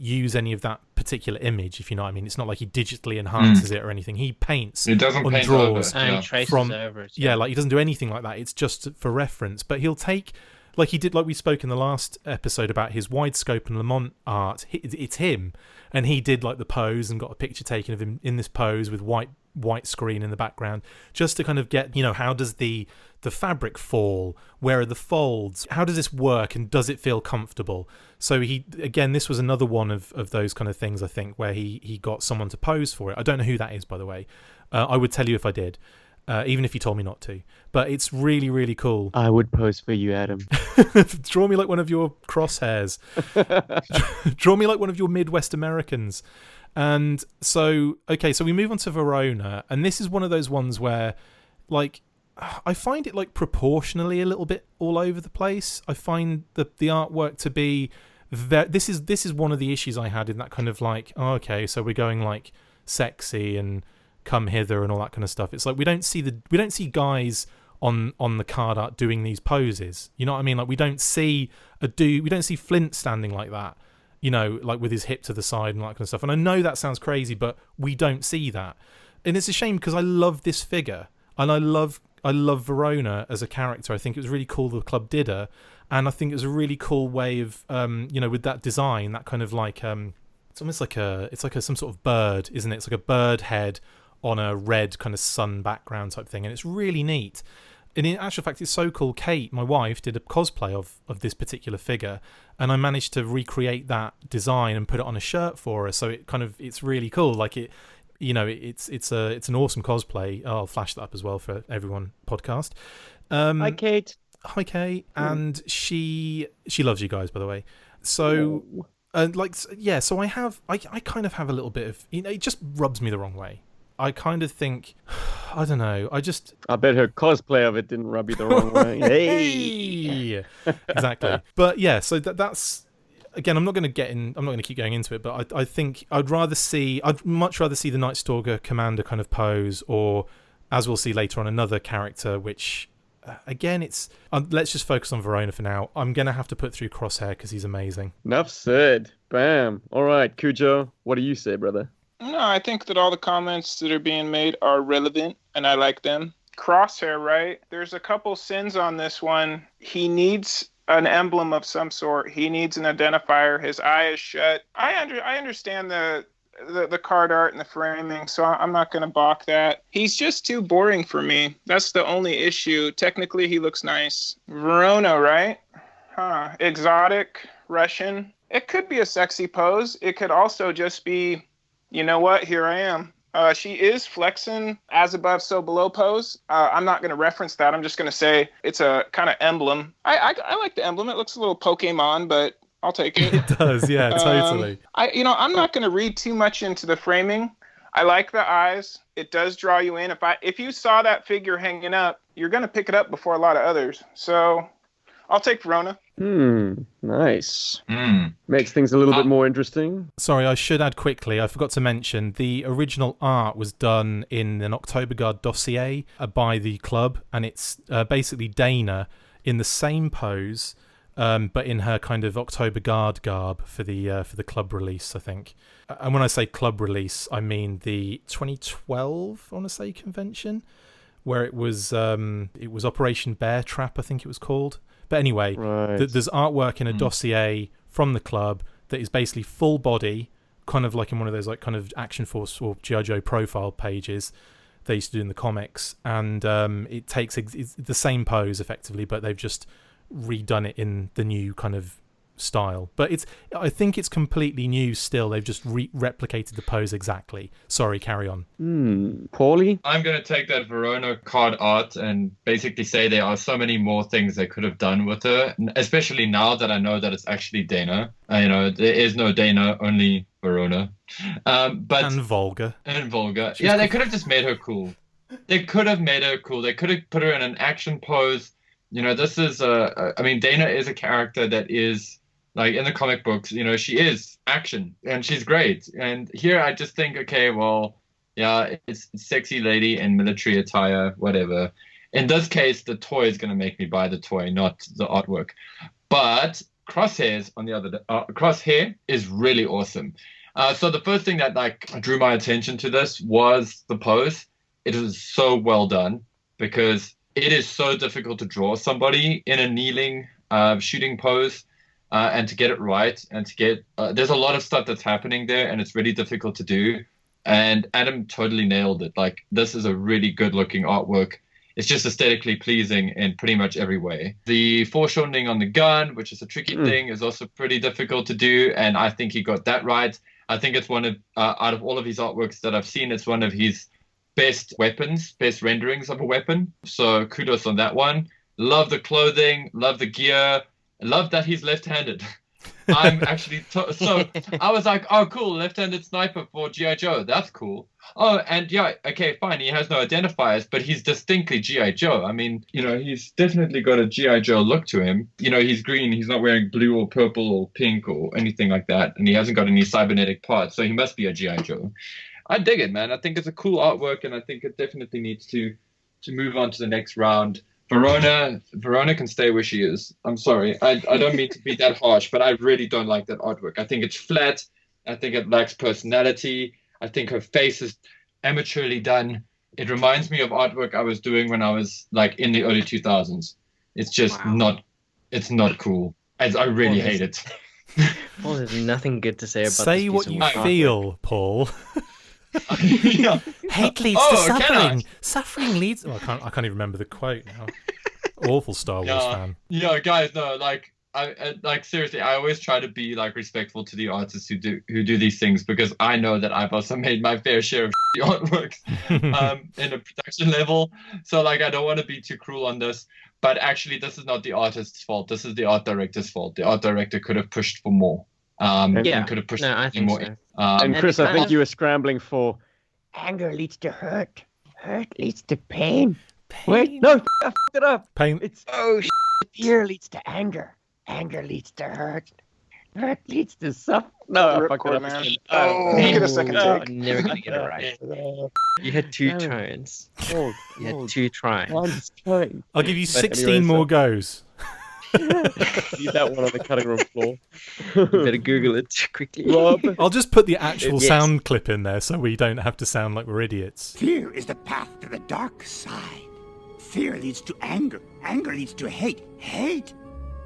use any of that particular image, if you know what I mean. It's not like he digitally enhances it or anything. He paints He doesn't on paint draws over it, and traces over it. yeah, like he doesn't do anything like that. It's just for reference. But he'll take, like he did, like we spoke in the last episode about his wide scope and Lamont art. It's him, and he did like the pose and got a picture taken of him in this pose with white screen in the background, just to kind of get, how does the fabric fall? Where are the folds? How does this work? And does it feel comfortable? So this was another one of those kind of things, I think, where he got someone to pose for it. I don't know who that is, by the way. I would tell you if I did. Even if you told me not to. But it's really, really cool. I would pose for you, Adam. Draw me like one of your crosshairs. Draw me like one of your Midwest Americans. And so we move on to Verona. And this is one of those ones where, like, I find it, like, proportionally a little bit all over the place. I find the artwork to be... This is one of the issues I had in that kind of, like, so we're going, like, sexy and... come hither and all that kind of stuff. It's like we don't see guys on the card art doing these poses. You know what I mean? Like we don't see Flint standing like that, like with his hip to the side and all that kind of stuff. And I know that sounds crazy, but we don't see that. And it's a shame because I love this figure and I love Verona as a character. I think it was really cool the club did her, and I think it was a really cool way of with that design, that kind of like it's almost like some sort of bird, isn't it? It's like a bird head on a red kind of sun background type thing, and it's really neat. And in actual fact, it's so cool. Kate, my wife, did a cosplay of this particular figure, and I managed to recreate that design and put it on a shirt for her. So it's really cool. Like it's an awesome cosplay. I'll flash that up as well for everyone podcast. Hi, Kate. Hi, Kate. And she loves you guys, by the way. So, so I kind of have a little bit of, it just rubs me the wrong way. I kind of think, I don't know, I bet her cosplay of it didn't rub you the wrong way. Hey! Exactly. But yeah, so that's, again, I'm not going to keep going into it, but I think I'd much rather see the Night Stalker commander kind of pose, or, as we'll see later on, another character, which... again, it's let's just focus on Verona for now. I'm gonna have to put through Crosshair because he's amazing. Enough said. Bam. All right, Cujo, what do you say, brother? No, I think that all the comments that are being made are relevant, and I like them. Crosshair, right? There's a couple sins on this one. He needs an emblem of some sort. He needs an identifier. His eye is shut. I understand the card art and the framing, so I'm not going to balk that. He's just too boring for me. That's the only issue. Technically, he looks nice. Verona, right? Exotic, Russian. It could be a sexy pose. It could also just be, you know what, here I am. She is flexing as above, so below pose. I'm not going to reference that. I'm just going to say it's a kind of emblem. I like the emblem. It looks a little Pokemon, but I'll take it. It does, yeah, totally. I'm not going to read too much into the framing. I like the eyes. It does draw you in. If you saw that figure hanging up, you're going to pick it up before a lot of others. So I'll take Verona. Nice. Makes things a little bit more interesting. Sorry, I should add quickly, I forgot to mention, the original art was done in an October Guard dossier by the club, and it's basically Dana in the same pose, but in her kind of October Guard garb for the club release, I think. And when I say club release, I mean the 2012, I want to say, convention, where it was Operation Bear Trap, I think it was called. But anyway, right. There's artwork in a dossier from the club that is basically full body, kind of like in one of those like kind of Action Force or GI Joe profile pages they used to do in the comics, and it takes it's the same pose effectively, but they've just redone it in the new kind of style. But I think it's completely new still. They've just replicated the pose exactly. Sorry, carry on. Paulie? I'm going to take that Verona card art and basically say there are so many more things they could have done with her, especially now that I know that it's actually Dana. There is no Dana, only Verona. And Vulgar. Yeah, they could have just made her cool. They could have put her in an action pose. This is Dana is a character that is, like, in the comic books, she is action, and she's great. And here I just think, okay, well, yeah, it's sexy lady in military attire, whatever. In this case, the toy is going to make me buy the toy, not the artwork. But Crosshair is really awesome. So the first thing that drew my attention to this was the pose. It was so well done, because it is so difficult to draw somebody in a kneeling shooting pose, and to get it right, and to get there's a lot of stuff that's happening there, and it's really difficult to do. And Adam totally nailed it. Like, this is a really good looking artwork. It's just aesthetically pleasing in pretty much every way. The foreshortening on the gun, which is a tricky thing, is also pretty difficult to do, and I think he got that right. I think it's one of out of all of his artworks that I've seen, it's one of his best renderings of a weapon. So kudos on that one. Love the clothing, love the gear, love that he's left-handed. I'm actually so I was like, oh cool, left-handed sniper for GI Joe, that's cool. Oh, and yeah, okay, fine, he has no identifiers, but he's distinctly GI Joe. I mean, he's definitely got a GI Joe look to him. He's green, he's not wearing blue or purple or pink or anything like that, and he hasn't got any cybernetic parts, so he must be a GI Joe. I dig it, man. I think it's a cool artwork, and I think it definitely needs to move on to the next round. Verona can stay where she is. I'm sorry. I don't mean to be that harsh, but I really don't like that artwork. I think it's flat. I think it lacks personality. I think her face is amateurly done. It reminds me of artwork I was doing when I was like in the early 2000s. It's just not cool. I really hate it. Well, there's nothing good to say about Say this what piece you of feel, Paul. Yeah. Hate leads to suffering. Suffering leads. Oh, I can't even remember the quote now. Awful Star Wars fan. Yeah, guys, no, like like seriously, I always try to be like respectful to the artists who do these things, because I know that I've also made my fair share of artworks in a production level. So like I don't want to be too cruel on this, but actually this is not the artist's fault. This is the art director's fault. The art director could have pushed for more. And could have pushed I think more. so. And Chris, I think you were scrambling for Anger leads to hurt. Hurt leads to pain. Wait, no, I fucked it up. Pain. It's fear leads to anger. Anger leads to hurt. Hurt leads to suffering. no, I Rip fucked it up. man. again. Oh, get a second take. I'm never gonna get it right. You had 2 turns. You had 2 tries. I'm trying. I'll give you But 16 anyway, more goes. Leave that one on the cutting room floor. You better Google it quickly. Rob, I'll just put the actual Yes. sound clip in there so we don't have to sound like we're idiots. Fear is the path to the dark side. Fear leads to anger. Anger leads to hate. Hate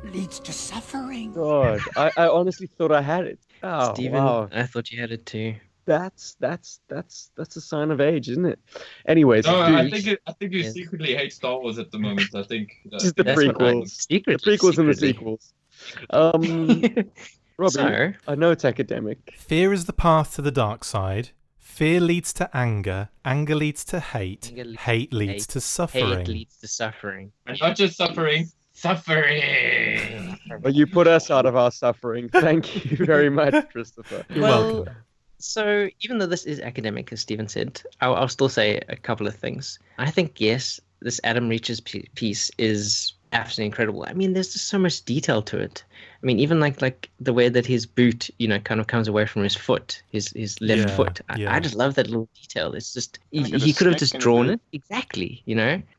leads to suffering. God, I honestly thought I had it. Oh, Steven, wow. I thought you had it too. That's a sign of age, isn't it? Anyways, No, I dude, think you Yes. secretly hate Star Wars at the moment. I think just the That's what I- prequels. The secretly, prequels and the secretly. sequels. Robbie, So, I know it's academic. Fear is the path to the dark side. Fear leads to anger. Anger leads to hate. Anger leads Hate to leads hate. to suffering. hate leads to suffering. and not just suffering. Well, you put us out of our suffering. Thank you very much, Christopher. You're Well, welcome. So, even though this is academic, as Stephen said, I'll still say a couple of things. I think, yes, this Adam Reaches piece is absolutely incredible. I mean, there's just so much detail to it. I mean, even like the way that his boot, kind of comes away from his foot, his left Yeah, foot. yeah. I just love that little detail. It's just Like a he could have snake just in a drawn boot. it exactly,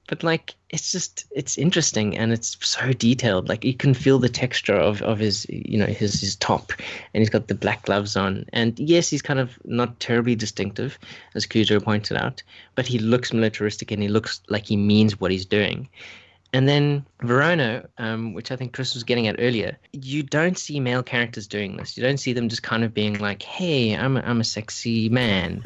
But like, it's interesting and it's so detailed. Like you can feel the texture of his, his top, and he's got the black gloves on. And yes, he's kind of not terribly distinctive, as Cujo pointed out, but he looks militaristic and he looks like he means what he's doing. And then Verona, which I think Chris was getting at earlier, you don't see male characters doing this. You don't see them just kind of being like, "Hey, I'm a sexy man.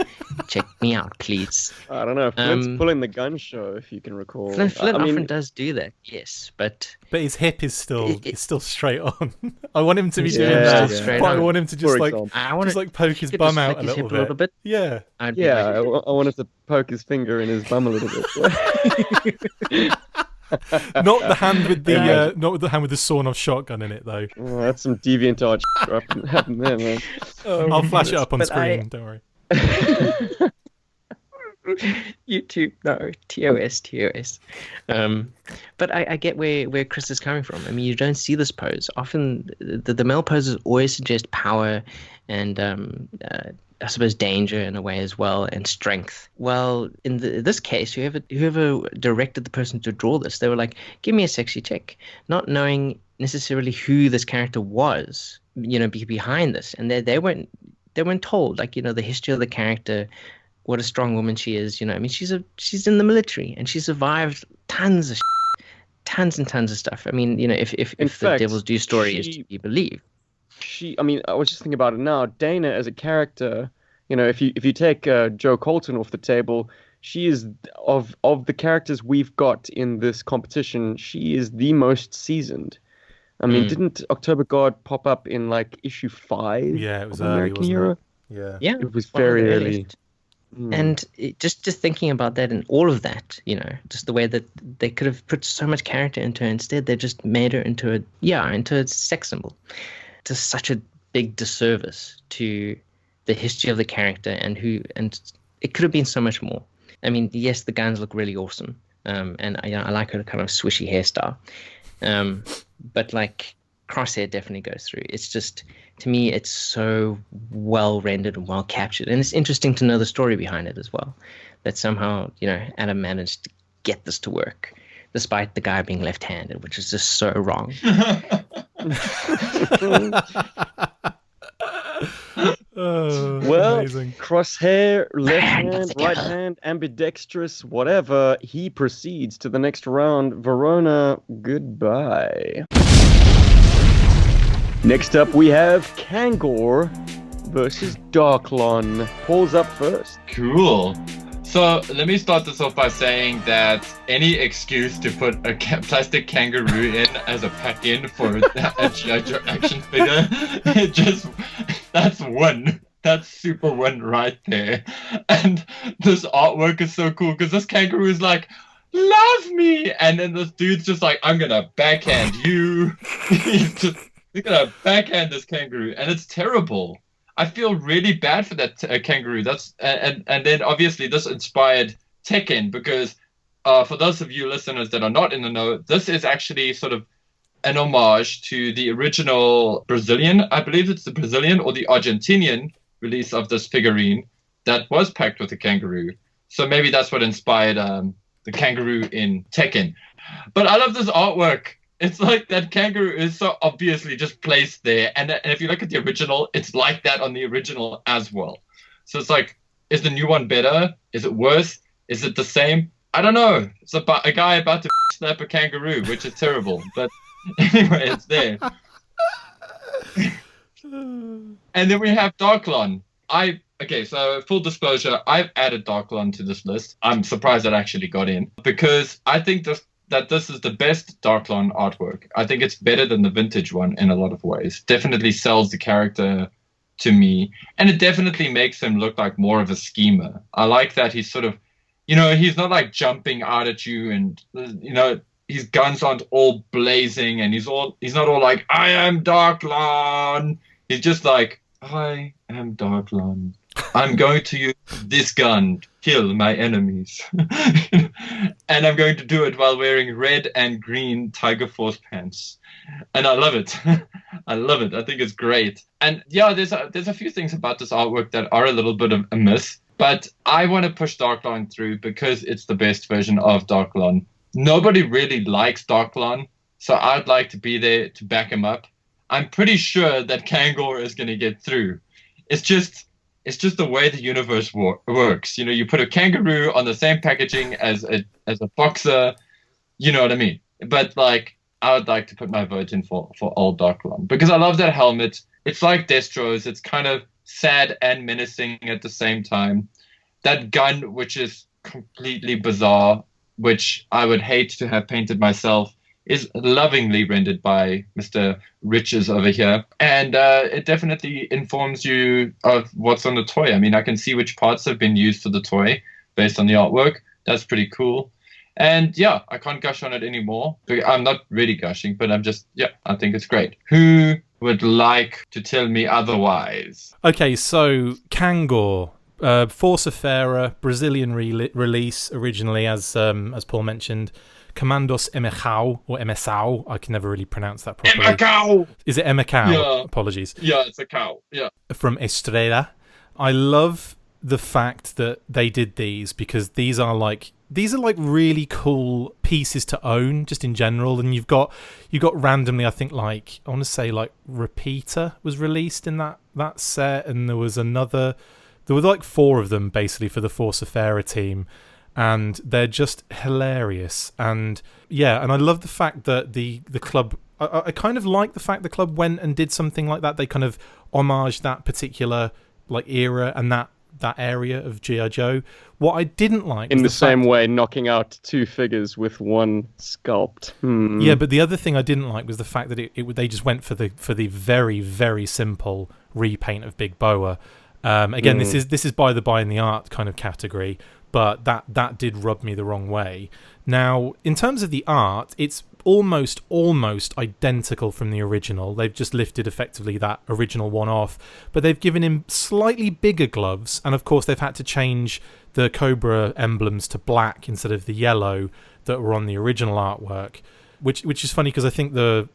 Check me out, please." I don't know. Flint's Um, pulling the gun show, if you can recall. Flint I mean, often does do that, yes, but But his hip is still It- it's still straight on. I want him to be Yeah, doing yeah. that, Straight but I on. want him to for just like example. I want just to like poke his bum out a little bit. Yeah. I'd be Yeah, like, I wanted to poke his finger in his bum a little bit. Not the hand with the not with the hand with the sawn off shotgun in it though. Oh, that's some deviant art happened there, man. I'll flash it up on But screen. Don't worry. YouTube, no, TOS. But I get where Chris is coming from. I mean, you don't see this pose. Often the male poses always suggest power and I suppose danger in a way as well, and strength. Well, in this case, whoever directed the person to draw this, they were like, give me a sexy chick, not knowing necessarily who this character was, behind this. And they weren't told, like, the history of the character, what a strong woman she is. I mean, she's in the military and she survived tons of tons and tons of stuff. I mean, if In the fact, Devil's Due story is to be believed. I was just thinking about it now. Dana as a character, if you take Joe Colton off the table, she is of the characters we've got in this competition, she is the most seasoned. I mean, didn't October God pop up in like issue 5? Yeah, it was of early, American wasn't Hero? it? Yeah. Yeah, It was one of the very early. earliest. And just thinking about that and all of that, just the way that they could have put so much character into her, instead they just made her into a sex symbol. It's such a big disservice to the history of the character and it could have been so much more. I mean, yes, the guns look really awesome, and I like her kind of swishy hairstyle, but like Crosshair definitely goes through. It's just, to me, it's so well rendered and well captured, and it's interesting to know the story behind it as well. That somehow Adam managed to get this to work, despite the guy being left-handed, which is just so wrong. Oh, Well, amazing. Crosshair, left hand, Together. right hand, ambidextrous, whatever. He proceeds to the next round. Verona, goodbye. Next up, we have Kangor versus Darklon. Paul's up first. Cool. So let me start this off by saying that any excuse to put a plastic kangaroo in as a pack-in for a GI Joe action figure, that's one. That's super one right there. And this artwork is so cool because this kangaroo is like, love me, and then this dude's just like, I'm gonna backhand you. He's gonna backhand this kangaroo, and it's terrible. I feel really bad for that kangaroo. That's and then obviously this inspired Tekken because for those of you listeners that are not in the know, this is actually sort of an homage to the original Brazilian, I believe it's the Brazilian or the Argentinian release of this figurine that was packed with a kangaroo. So maybe that's what inspired the kangaroo in Tekken. But I love this artwork. It's like that kangaroo is so obviously just placed there. And if you look at the original, it's like that on the original as well. So it's like, is the new one better? Is it worse? Is it the same? I don't know. It's about a guy about to slap a kangaroo, which is terrible. But anyway, it's there. And then we have Darklon. Okay, so full disclosure, I've added Darklon to this list. I'm surprised that actually got in because I think that this is the best Darklon artwork. I think it's better than the vintage one in a lot of ways. Definitely sells the character to me, and it definitely makes him look like more of a schemer. I like that he's sort of, he's not like jumping out at you, and his guns aren't all blazing, and he's not all like, I am Darklon. He's just like, I am Darklon. I'm going to use this gun to kill my enemies. And I'm going to do it while wearing red and green Tiger Force pants. And I love it. I love it. I think it's great. And yeah, there's a few things about this artwork that are a little bit of a miss. But I want to push Darklon through because it's the best version of Darklon. Nobody really likes Darklon, so I'd like to be there to back him up. I'm pretty sure that Kangor is going to get through. It's just the way the universe works. You put a kangaroo on the same packaging as a boxer. You know what I mean? But like, I would like to put my vote in for old Darklon because I love that helmet. It's like Destro's. It's kind of sad and menacing at the same time. That gun, which is completely bizarre, which I would hate to have painted myself, is lovingly rendered by Mr. Riches over here. And it definitely informs you of what's on the toy. I mean, I can see which parts have been used for the toy based on the artwork. That's pretty cool. And yeah, I can't gush on it anymore. I'm not really gushing, but I think it's great. Who would like to tell me otherwise? Okay, so Kangor, Força Fera, Brazilian release originally, as Paul mentioned. Commandos Emechao or Emesao. I can never really pronounce that properly. Emechao! Is it Emechao? Yeah. Apologies. Yeah, it's a cow. Yeah. From Estrela. I love the fact that they did these because these are like really cool pieces to own just in general. And you got randomly, I think, like, I want to say like Repeater was released in that set, and there were like 4 of them basically for the Força Fera team. And they're just hilarious. And yeah, and I love the fact that the club, I kind of like the fact the club went and did something like that. They kind of homaged that particular like era and that area of GI Joe. What I didn't like in the same way, knocking out 2 figures with one sculpt. Yeah, but the other thing I didn't like was the fact that they just went for the very, very simple repaint of Big Boa. Again, this is by the by in the art kind of category. But that did rub me the wrong way. Now, in terms of the art, it's almost identical from the original. They've just lifted effectively that original one off, but they've given him slightly bigger gloves, and of course they've had to change the Cobra emblems to black instead of the yellow that were on the original artwork. Which is funny because I think the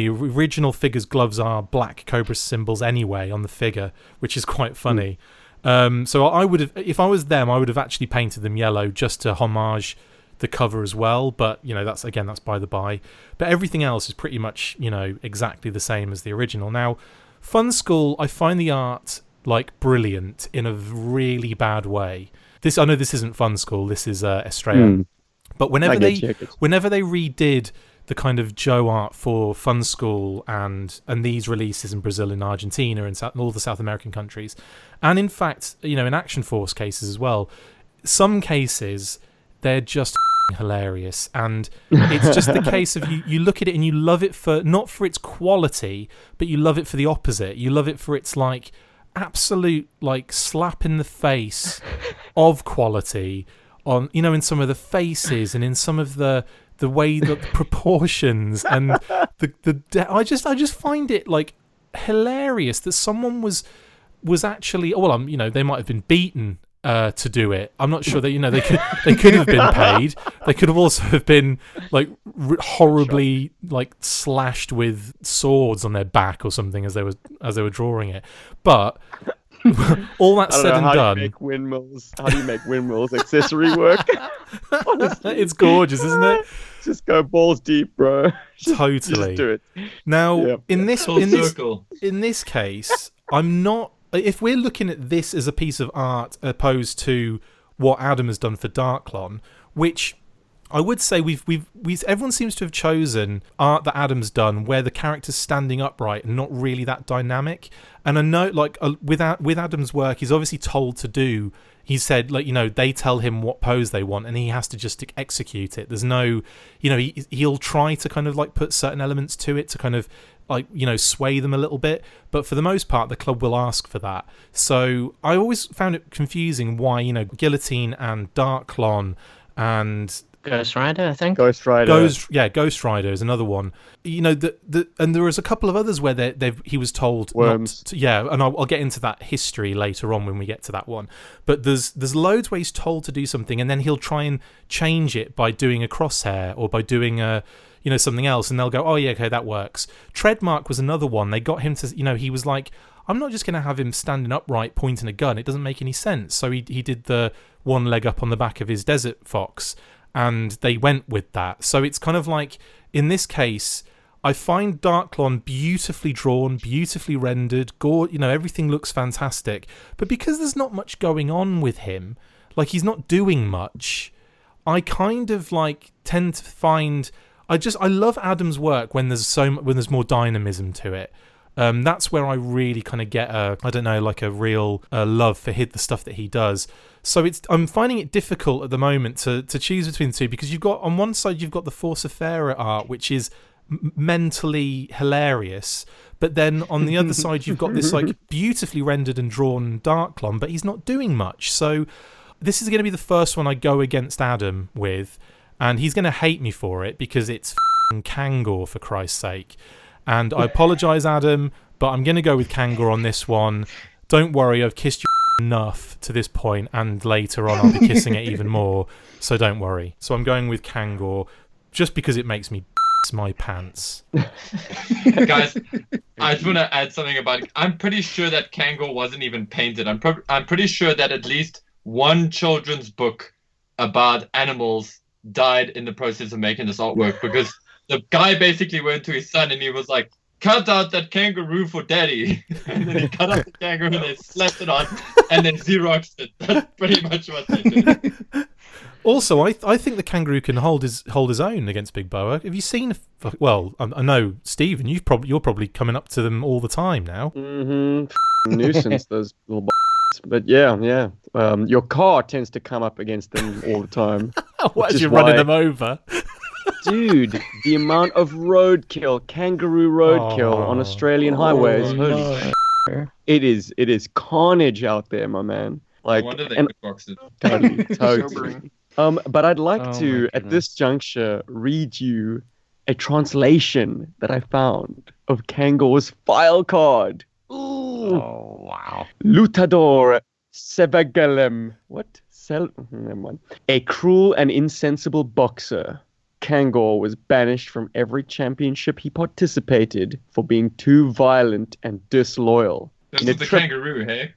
original figure's gloves are black Cobra symbols anyway on the figure, which is quite funny. So I would have, if I was them, I would have actually painted them yellow just to homage the cover as well. But that's by the by. But everything else is pretty much exactly the same as the original. Now, Fun School, I find the art like brilliant in a really bad way. I know this isn't Fun School. This is Estrella. But whenever they redid the kind of Joe art for Fun School and these releases in Brazil and Argentina and all the South American countries, and in fact, in Action Force cases as well, some cases they're just hilarious, and it's just the case of you look at it and you love it for not for its quality, but you love it for the opposite. You love it for its like absolute like slap in the face of quality on, you know, in some of the faces and in some of the way, the proportions, and I just find it like hilarious that someone was actually, well, you know, they might have been beaten to do it. I'm not sure that, you know, they could have been paid. They could have also have been like horribly like slashed with swords on their back or something as they were drawing it. But all that said and done, how do you make windmills accessory work? Honestly. It's gorgeous, isn't it? Just go balls deep, bro. Totally. Just do it. Now, in this case, I'm not. If we're looking at this as a piece of art opposed to what Adam has done for Darklon, which I would say everyone seems to have chosen art that Adam's done where the character's standing upright and not really that dynamic. And I know, like, with Adam's work, he's obviously told to do. He said, like, you know, they tell him what pose they want, and he has to just execute it. There's no, you know, he'll try to kind of like put certain elements to it to kind of like, you know, sway them a little bit, but for the most part the club will ask for that. So I always found it confusing why, you know, Guillotine and Darklon and Ghost Rider, I think. Ghost Rider is another one. You know, and there was a couple of others where he was told Worms. not to, and I'll get into that history later on when we get to that one. But there's loads where he's told to do something, and then he'll try and change it by doing a crosshair or by doing something else, and they'll go, oh yeah, okay, that works. Treadmark was another one. They got him to, you know, he was like, I'm not just going to have him standing upright pointing a gun. It doesn't make any sense. So he did the one leg up on the back of his Desert Fox, and they went with that. So it's kind of like, in this case, I find Darklon beautifully drawn, beautifully rendered, you know, everything looks fantastic. But because there's not much going on with him, like he's not doing much, I kind of like tend to find, I love Adam's work when there's more dynamism to it. That's where I really kind of get a real love for the stuff that he does. So I'm finding it difficult at the moment to choose between the two, because you've got, on one side, you've got the Forza Fera art, which is mentally hilarious, but then on the other side, you've got this like beautifully rendered and drawn Darklon, but he's not doing much. So this is going to be the first one I go against Adam with, and he's going to hate me for it because it's Kangor, for Christ's sake. And I apologise, Adam, but I'm going to go with Kangor on this one. Don't worry, I've kissed you enough to this point, and later on I'll be kissing it even more, so don't worry. So I'm going with Kangor, just because it makes me my pants. Guys, I just want to add something about it. I'm pretty sure that Kangor wasn't even painted. I'm pretty sure that at least one children's book about animals died in the process of making this artwork, because the guy basically went to his son and he was like, cut out that kangaroo for daddy. And then he cut out the kangaroo and they slapped it on and then Xeroxed it. That's pretty much what they did. Also, I think the kangaroo can hold his own against Big Boa. Have you seen? Well, I know, Stephen, you're probably coming up to them all the time now. Mm-hmm. Nuisance, those little but yeah. Your car tends to come up against them all the time. What, as you're running them over? Dude, the amount of kangaroo roadkill on Australian highways. It is carnage out there, my man. Like, no wonder they kickboxed it. Totally. But I'd like to, at this juncture, read you a translation that I found of Kangor's file card. Ooh. Oh, wow. Lutador Sevagalem. What? Never mind. A cruel and insensible boxer. Kangor was banished from every championship he participated for being too violent and disloyal. This is the kangaroo, hey?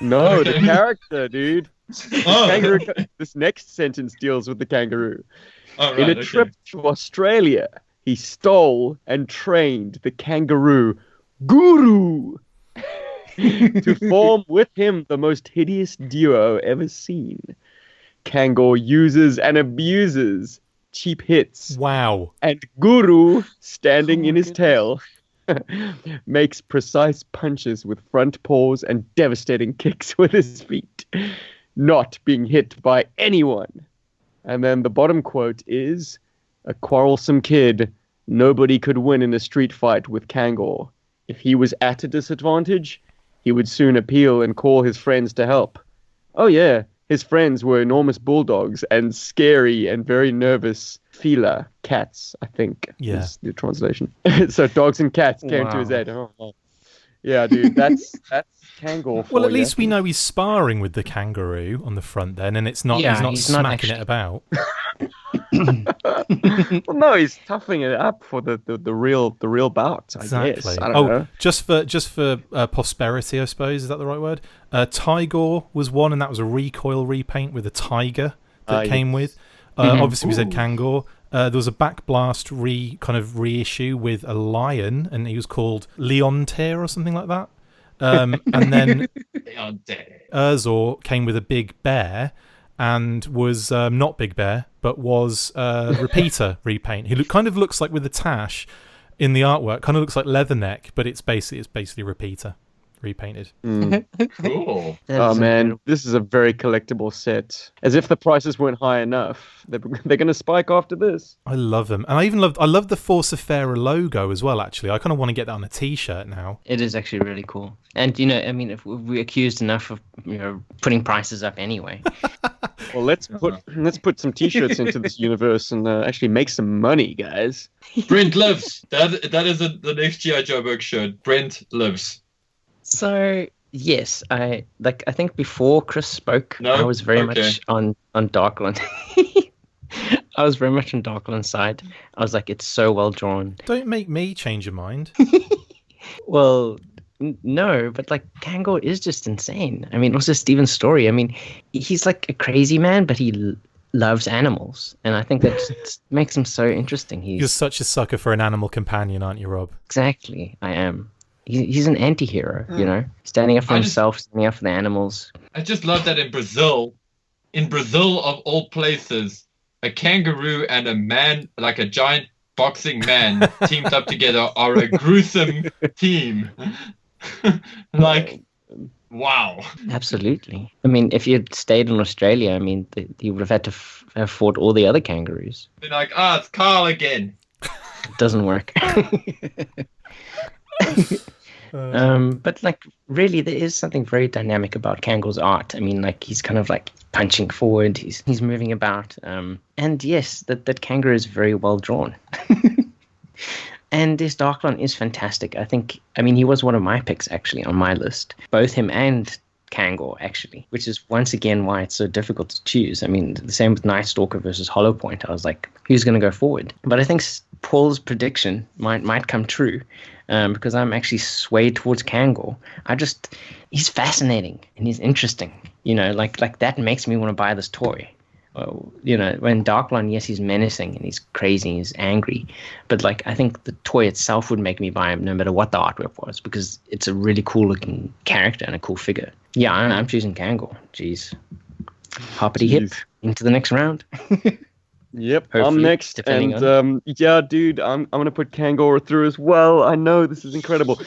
No, the character, dude. Kangaroo, this next sentence deals with the kangaroo. In a trip to Australia, he stole and trained the kangaroo Guru to form with him the most hideous duo ever seen. Kangor uses and abuses cheap hits. Wow. And Guru, standing in his tail, makes precise punches with front paws and devastating kicks with his feet. not being hit by anyone. And then the bottom quote is, "A quarrelsome kid. Nobody could win in a street fight with Kangor. If he was at a disadvantage, he would soon appeal and call his friends to help." Oh yeah, his friends were enormous bulldogs and scary and very nervous feline cats, I think is the translation. So dogs and cats came to his aid. Oh. Yeah, dude, that's Kangor. Well, at least we know he's sparring with the kangaroo on the front then, and he's not smacking it about. Well, no, he's toughing it up for the real bout. I guess. I don't know. just for prosperity, I suppose, is that the right word? Tigor was one, and that was a recoil repaint with a tiger that came with. Obviously, we said Kangor. There was a backblast reissue with a lion, and he was called Leontair or something like that. And then Urzor came with a big bear, and was not Big Bear, but was Repeater repaint. He kind of looks like, with the tash in the artwork, kind of looks like Leatherneck, but it's basically Repeater repainted. Cool. Oh man, this is a very collectible set. As if the prices weren't high enough, they're going to spike after this. I love them, and I love the Force of Fairer logo as well. Actually, I kind of want to get that on a T-shirt now. It is actually really cool, and I mean, if we're accused enough of putting prices up anyway. Well, let's put some T-shirts into this universe and actually make some money, guys. Brent lives. That is the next GI Joburg shirt. Brent lives. So yes, I think before Chris spoke, I was very much on Darkland. I was very much on Darkland's side. I was like, it's so well drawn. Don't make me change your mind. Well, no, but like Kangor is just insane. I mean, also Steven's story. I mean, he's like a crazy man, but he loves animals, and I think that makes him so interesting. You're such a sucker for an animal companion, aren't you, Rob? Exactly, I am. He's an anti-hero, standing up for himself, standing up for the animals. I just love that in Brazil of all places, a kangaroo and a man, like a giant boxing man, teamed up together are a gruesome team. Like, wow. Absolutely. I mean, if you had stayed in Australia, I mean, you would have had to have fought all the other kangaroos. Be like, it's Carl again. It doesn't work. But like, really, there is something very dynamic about Kangor's art. I mean, like, he's kind of like punching forward, he's moving about, and yes, that kangaroo is very well drawn. And this Darkland is fantastic. I mean, he was one of my picks actually on my list, both him and Kangor actually, which is once again why it's so difficult to choose. I mean, the same with Night Stalker versus Hollow Point. I was like, who's going to go forward? But I think Paul's prediction might come true, because I'm actually swayed towards Kangor. He's fascinating and he's interesting. Like that makes me want to buy this toy. When Darkland, yes, he's menacing and he's crazy, he's angry, but like I think the toy itself would make me buy him no matter what the artwork was, because it's a really cool looking character and a cool figure. Yeah, I'm choosing Kangor. Jeez, hoppity hip into the next round. Yep, Hopefully, I'm next, and yeah, dude, I'm gonna put Kangor through as well. I know this is incredible.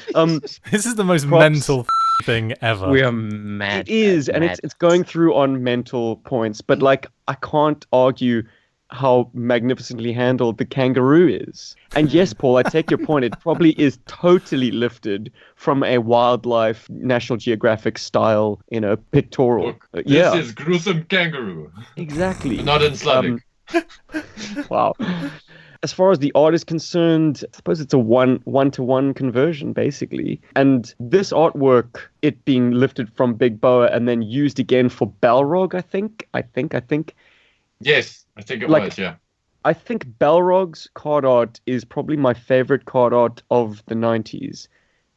This is the most mental thing ever. We are mad. It is, and it's going through on mental points, but like I can't argue how magnificently handled the kangaroo is. And yes, Paul, I take your point. It probably is totally lifted from a wildlife National Geographic style, pictorial. Look, this is gruesome kangaroo. Exactly. Not in Slavic. Wow. As far as the art is concerned, I suppose it's a one-to-one conversion, basically. And this artwork, it being lifted from Big Boa and then used again for Balrog, I think. Yes, I think it was, yeah. I think Balrog's card art is probably my favorite card art of the 90s.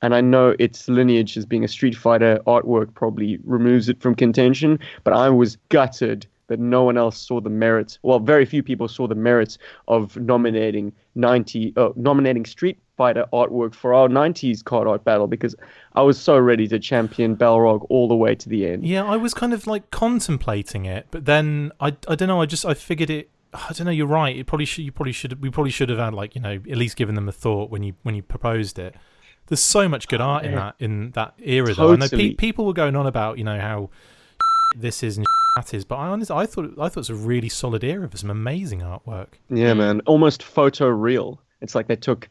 And I know its lineage as being a Street Fighter artwork probably removes it from contention, but I was gutted that no one else saw the merits. Well, very few people saw the merits of nominating Street Fighter artwork for our 90s card art battle, because I was so ready to champion Balrog all the way to the end. Yeah, I was kind of like contemplating it, but then I don't know. I figured it. I don't know. You're right. We probably should have had at least given them a thought when you proposed it. There's so much good art in that era. Though I know people were going on about how this is and that is. But I thought it was a really solid era for some amazing artwork. Yeah, man. Almost photo real. It's like they took,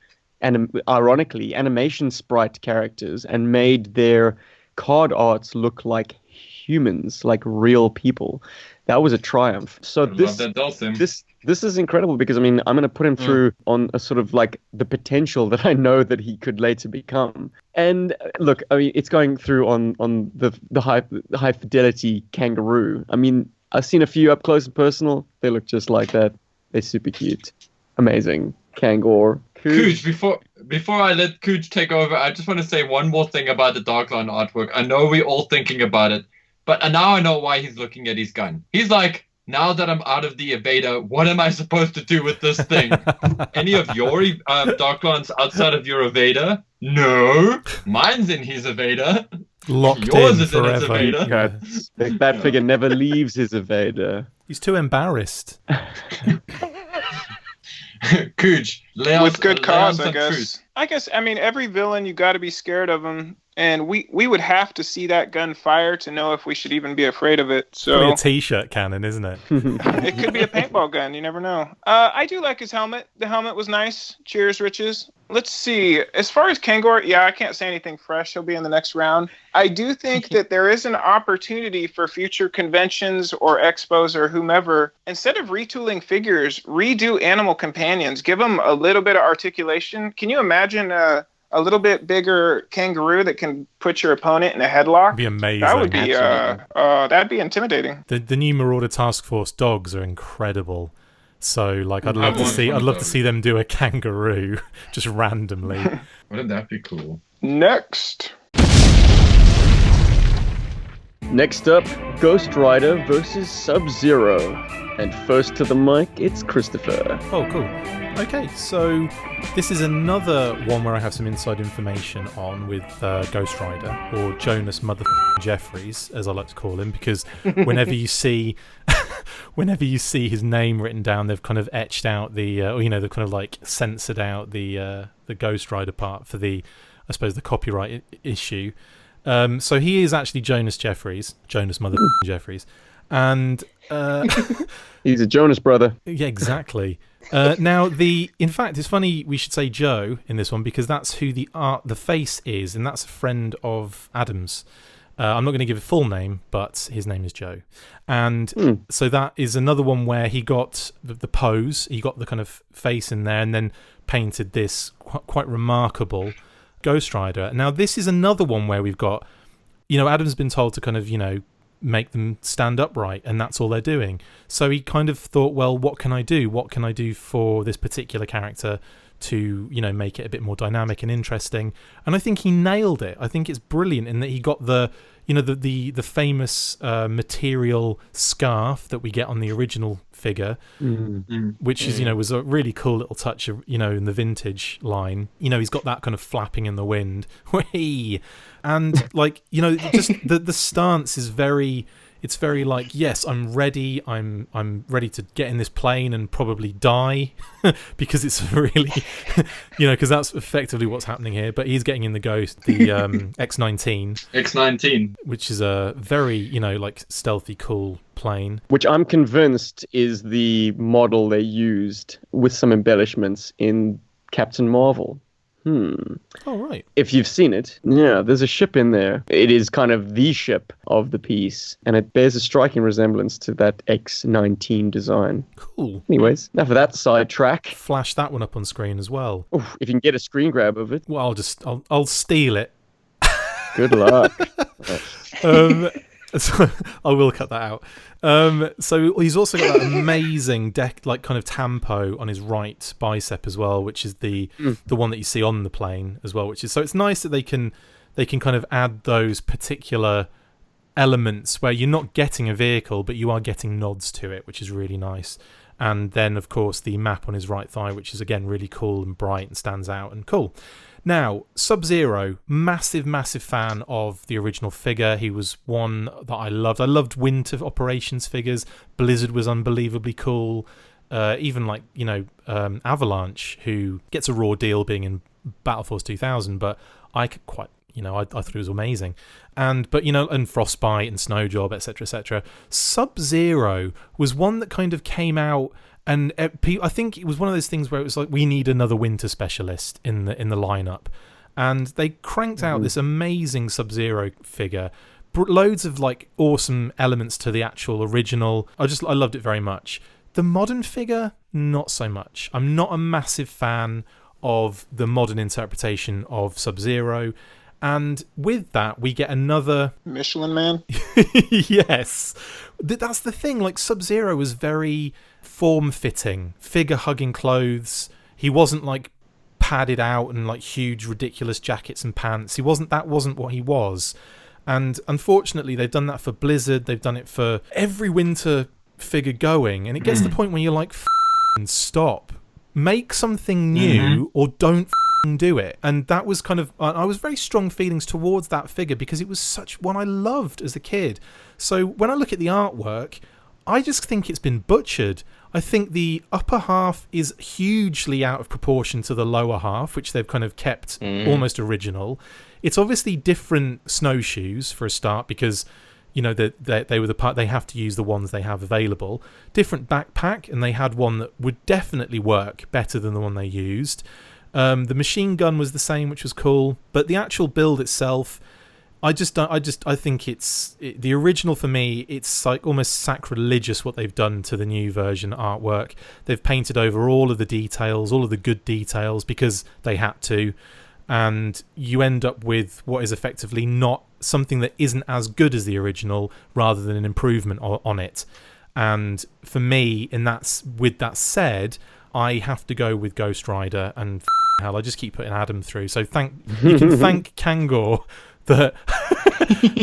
ironically, animation sprite characters and made their card arts look like humans, like real people. That was a triumph. So this is incredible because, I mean, I'm going to put him through on a sort of like the potential that I know that he could later become. And look, I mean, it's going through on the high fidelity kangaroo. I mean, I've seen a few up close and personal. They look just like that. They're super cute. Amazing. Kangor. Cooch, before I let Cooch take over, I just want to say one more thing about the Darkline artwork. I know we're all thinking about it, but now I know why he's looking at his gun. He's like, now that I'm out of the evader, what am I supposed to do with this thing? Any of your Darklines outside of your evader? No. Mine's in his evader. Yours is in his evader. God, that figure never leaves his evader. He's too embarrassed. Cooch, with good cause, I guess. I guess, I mean, every villain, you got to be scared of him. And we would have to see that gun fire to know if we should even be afraid of it. So probably a T-shirt cannon, isn't it? It could be a paintball gun. You never know. I do like his helmet. The helmet was nice. Cheers, Riches. Let's see. As far as Kangor, yeah, I can't say anything fresh. He'll be in the next round. I do think that there is an opportunity for future conventions or expos or whomever. Instead of retooling figures, redo animal companions. Give them a little bit of articulation. Can you imagine a little bit bigger kangaroo that can put your opponent in a headlock? Be amazing. That would be that'd be intimidating. The new Marauder Task Force dogs are incredible. So like I'd love to see them do a kangaroo just randomly. Wouldn't that be cool? Next up, Ghost Rider versus Sub-Zero. And first to the mic, it's Christopher. Oh, cool. Okay, so this is another one where I have some inside information on with Ghost Rider, or Jonas Mother Jeffries, as I like to call him, because whenever you see his name written down, they've kind of etched out the, they've kind of like censored out the Ghost Rider part for the copyright issue. So he is actually Jonas Mother Jeffries. And he's a Jonas brother. Yeah, exactly. Now, in fact, it's funny we should say Joe in this one because that's who the face is, and that's a friend of Adam's. I'm not going to give a full name, but his name is Joe. And so that is another one where he got the pose, he got the kind of face in there, and then painted this quite remarkable Ghost Rider. Now, this is another one where we've got, Adam's been told to kind of, make them stand upright, and that's all they're doing. So he kind of thought, well, what can I do? What can I do for this particular character to, make it a bit more dynamic and interesting? And I think he nailed it. I think it's brilliant in that he got the famous material scarf that we get on the original figure, which is, was a really cool little touch of, in the vintage line. He's got that kind of flapping in the wind. And like, just the stance is very like, yes, I'm ready. I'm ready to get in this plane and probably die because it's really, because that's effectively what's happening here. But he's getting in the Ghost, the X-19, which is a very, like stealthy, cool plane. Which I'm convinced is the model they used with some embellishments in Captain Marvel. Oh, right. If you've seen it, yeah, there's a ship in there. It is kind of the ship of the piece, and it bears a striking resemblance to that X-19 design. Cool. Anyways, enough of that sidetrack. Flash that one up on screen as well. Oof, if you can get a screen grab of it. Well, I'll steal it. Good luck. So I will cut that out. So he's also got that amazing kind of tampo on his right bicep as well, which is the one that you see on the plane as well. So it's nice that they can kind of add those particular elements where you're not getting a vehicle, but you are getting nods to it, which is really nice. And then of course the map on his right thigh, which is again really cool and bright and stands out and cool. Now, Sub-Zero, massive fan of the original figure. He was one that I loved. I loved Winter Operations figures. Blizzard was unbelievably cool. Even like, Avalanche, who gets a raw deal being in Battle Force 2000, but I quite I thought it was amazing. And Frostbite and Snowjob, etc., etc. Sub-Zero was one that kind of came out, and I think it was one of those things where it was like, we need another winter specialist in the lineup, and they cranked out this amazing Sub-Zero figure. Loads of like awesome elements to the actual original. I loved it very much. The modern figure, not so much. I'm not a massive fan of the modern interpretation of Sub-Zero, and with that we get another Michelin Man. Yes, that's the thing. Like, Sub-Zero was very form-fitting, figure-hugging clothes. He wasn't like padded out and like huge ridiculous jackets and pants. That wasn't what he was. And unfortunately, they've done that for Blizzard. They've done it for every winter figure going. And it gets to the point where you're like, stop. Make something new or don't do it. And that was kind of... I was very strong feelings towards that figure because it was such one I loved as a kid. So when I look at the artwork, I just think it's been butchered. I think the upper half is hugely out of proportion to the lower half, which they've kind of kept almost original. It's obviously different snowshoes for a start because, they were the part, they have to use the ones they have available. Different backpack, and they had one that would definitely work better than the one they used. The machine gun was the same, which was cool, but the actual build itself, I think the original for me. It's like almost sacrilegious what they've done to the new version artwork. They've painted over all of the details, all of the good details, because they had to. And you end up with what is effectively not something that isn't as good as the original, rather than an improvement on it. And for me, with that said, I have to go with Ghost Rider, and hell, I just keep putting Adam through. So you can thank Kangor that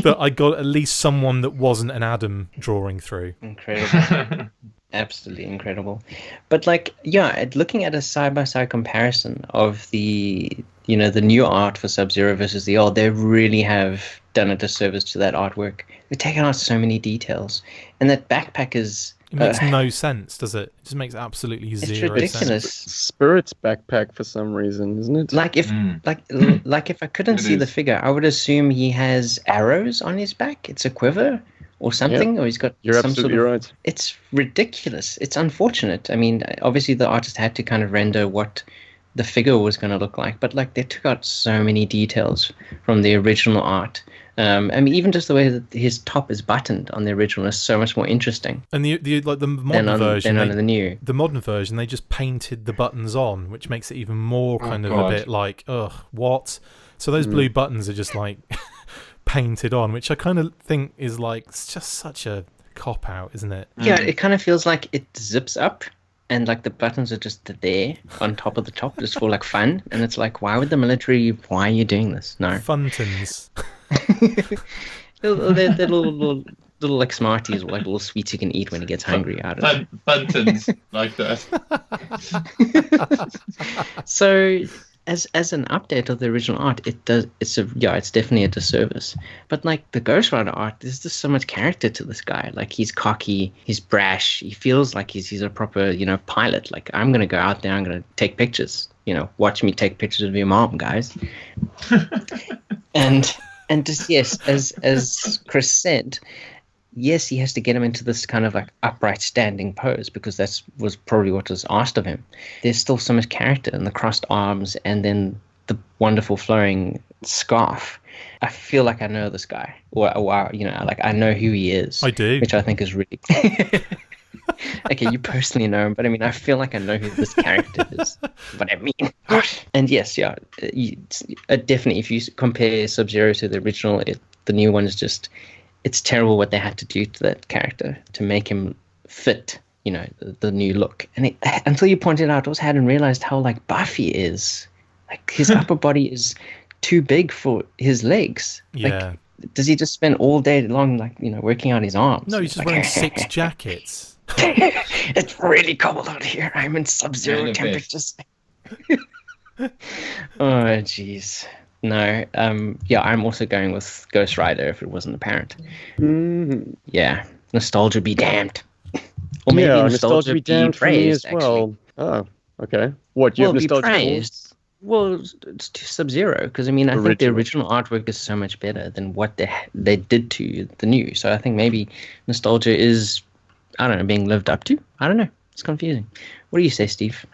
that I got at least someone that wasn't an Adam drawing through. Incredible. Absolutely incredible. But looking at a side-by-side comparison of the new art for Sub-Zero versus the old, they really have done a disservice to that artwork. They've taken out so many details, and that backpack is... It makes no sense, does it? It just makes absolutely zero sense. It's ridiculous. Spirit's backpack for some reason, isn't it? Like if I couldn't see the figure, I would assume he has arrows on his back. It's a quiver or something, Yeah. or he's got You're some absolutely sort of... right. It's ridiculous. It's unfortunate. I mean, obviously the artist had to kind of render what the figure was going to look like, but they took out so many details from the original art. Even just the way that his top is buttoned on the original is so much more interesting. And the modern version, than on the new. The modern version, they just painted the buttons on, which makes it even more a bit like, ugh, what? So those blue buttons are just like painted on, which I kind of think is like, it's just such a cop out, isn't it? Yeah, it kind of feels like it zips up. And the buttons are just there on top of the top, just for fun. And it's like, why are you doing this? No. Funtons. they're little Smarties, or little sweets you can eat when he gets hungry. I don't know. Funtons, like that. So, as an update of the original art, it's definitely a disservice. But the Ghost Rider art, there's just so much character to this guy. He's cocky, he's brash, he feels like he's a proper pilot. I'm gonna go out there, I'm gonna take pictures. Watch me take pictures of your mom, guys. and just, yes, as Chris said, yes, he has to get him into this kind of upright standing pose, because that was probably what was asked of him. There's still so much character in the crossed arms, and then the wonderful flowing scarf. I feel like I know this guy, or I know who he is. I do, which I think is really... Okay, you personally know him, but I feel like I know who this character is. But and yes, definitely, if you compare Sub-Zero to the original, the new one is just... It's terrible what they had to do to that character to make him fit, the new look. And until you pointed out, I also hadn't realized how buff he is. His upper body is too big for his legs. Yeah. Does he just spend all day long, working out his arms? No, he's just wearing 6 jackets. It's really cold out here. I'm in Sub-Zero temperatures. Oh, jeez. No, I'm also going with Ghost Rider if it wasn't apparent. Mm-hmm. Yeah, nostalgia be damned. Or maybe nostalgia be damned for me praised, as well. actually. Oh, okay. What, you have nostalgia? Be praised. Well, it's to Sub-Zero, because I mean, I think the original artwork is so much better than what they did to the new. So I think maybe nostalgia is, I don't know, being lived up to. I don't know. It's confusing. What do you say, Steve?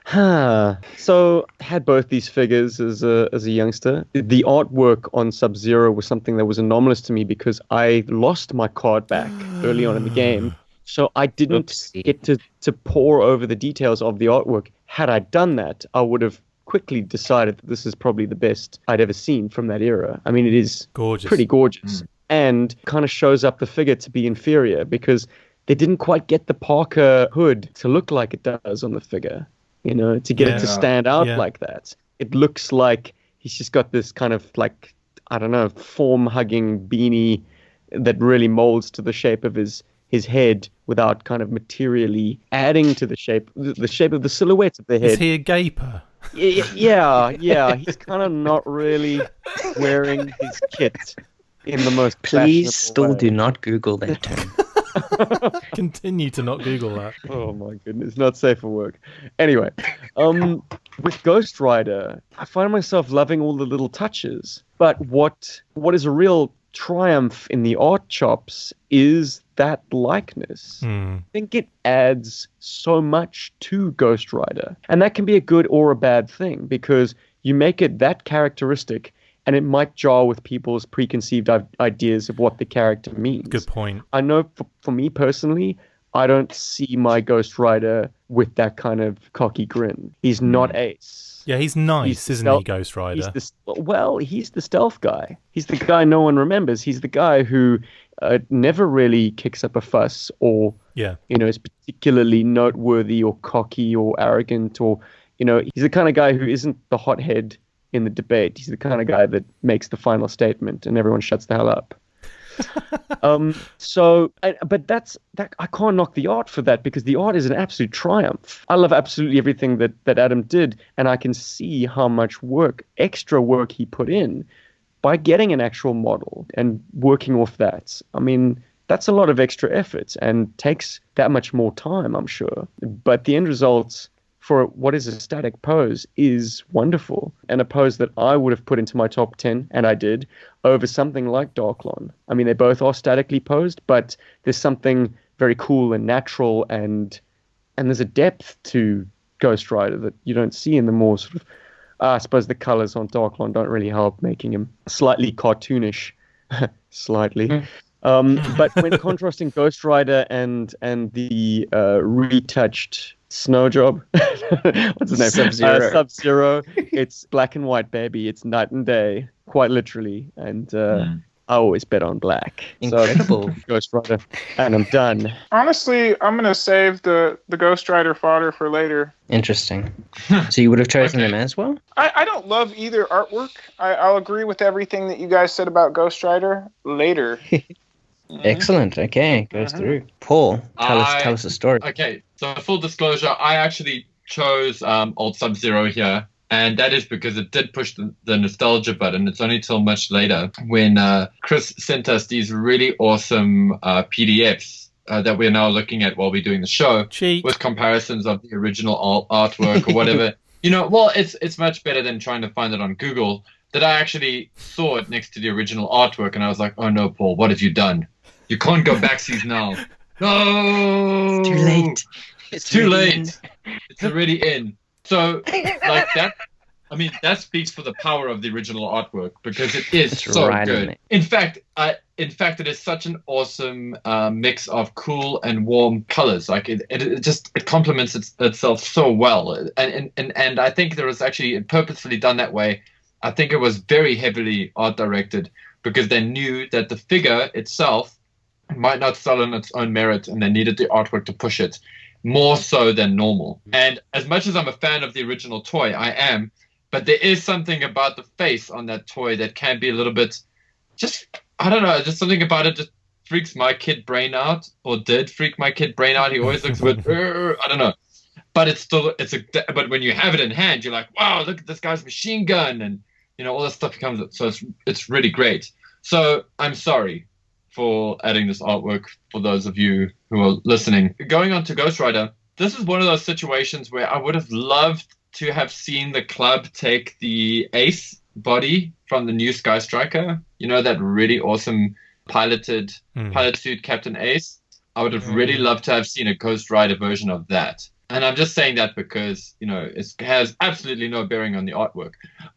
So I had both these figures as a youngster. The artwork on Sub-Zero was something that was anomalous to me because I lost my card back early on in the game. So I didn't get to pore over the details of the artwork. Had I done that, I would have quickly decided that this is probably the best I'd ever seen from that era. I mean, it is gorgeous, pretty gorgeous, and kind of shows up the figure to be inferior because they didn't quite get the Parker hood to look like it does on the figure, you know, to get it to stand out like that. It looks like he's just got this kind of like, I don't know, form-hugging beanie that really molds to the shape of his head without kind of materially adding to the shape of the silhouette of the head. Is he a gaper? Yeah. He's kind of not really wearing his kit in the most Please still way. Do not Google that term. Continue to not Google that. Oh my goodness, not safe for work. Anyway, with Ghost Rider, I find myself loving all the little touches. But what is a real triumph in the art chops is that likeness. I think it adds so much to Ghost Rider. And that can be a good or a bad thing because you make it that characteristic and it might jar with people's preconceived ideas of what the character means. Good point. I know for me personally, I don't see my Ghost Rider with that kind of cocky grin. He's not Ace. Yeah, he's nice, isn't he, Ghost Rider? He's the stealth guy. He's the guy no one remembers. He's the guy who never really kicks up a fuss or, is particularly noteworthy or cocky or arrogant or, he's the kind of guy who isn't the hothead in the debate. He's the kind of guy that makes the final statement and everyone shuts the hell up. But I can't knock the art for that because the art is an absolute triumph. I love absolutely everything that Adam did, and I can see how much extra work he put in by getting an actual model and working off that. I mean, that's a lot of extra effort and takes that much more time, I'm sure. But the end result for what is a static pose is wonderful, and a pose that I would have put into my top 10, and I did, over something like Darklon. I mean, they both are statically posed, but there's something very cool and natural, and there's a depth to Ghost Rider that you don't see in the more sort of, I suppose the colors on Darklon don't really help making him slightly cartoonish, slightly. But when contrasting Ghost Rider and the retouched Snow Job, what's his name? Sub-Zero. Sub-Zero. It's black and white, baby. It's night and day, quite literally. And I always bet on black. Incredible. So, Ghost Rider, and I'm done. Honestly, I'm gonna save the Ghost Rider fodder for later. Interesting. So you would have chosen them as well? I don't love either artwork. I'll agree with everything that you guys said about Ghost Rider later. Excellent. Okay, goes through. Paul, tell us a story. Okay, so full disclosure, I actually chose old Sub-Zero here, and that is because it did push the nostalgia button. It's only till much later when Chris sent us these really awesome PDFs that we're now looking at while we're doing the show. Cheat. With comparisons of the original artwork or whatever. It's much better than trying to find it on Google. That I actually saw it next to the original artwork, and I was like, oh no, Paul, what have you done? You can't go backsies now. No! It's too late. It's too late. It's already in. So, like that, I mean, that speaks for the power of the original artwork because it is so right good. In fact, it is such an awesome mix of cool and warm colors. Like it complements itself so well. And I think there was actually purposefully done that way. I think it was very heavily art directed because they knew that the figure itself might not sell on its own merit and they needed the artwork to push it more so than normal. And as much as I'm a fan of the original toy, I am, but there is something about the face on that toy that can be a little bit I don't know, just something about it just freaks my kid brain out, or did freak my kid brain out. He always looks a bit, I don't know. But but when you have it in hand, you're like, wow, look at this guy's machine gun, and all this stuff comes. So it's really great. So I'm sorry for adding this artwork for those of you who are listening. Going on to Ghost Rider, this is one of those situations where I would have loved to have seen the club take the Ace body from the new Sky Striker. You know, that really awesome pilot suit Captain Ace. I would have really loved to have seen a Ghost Rider version of that. And I'm just saying that because, you know, it has absolutely no bearing on the artwork.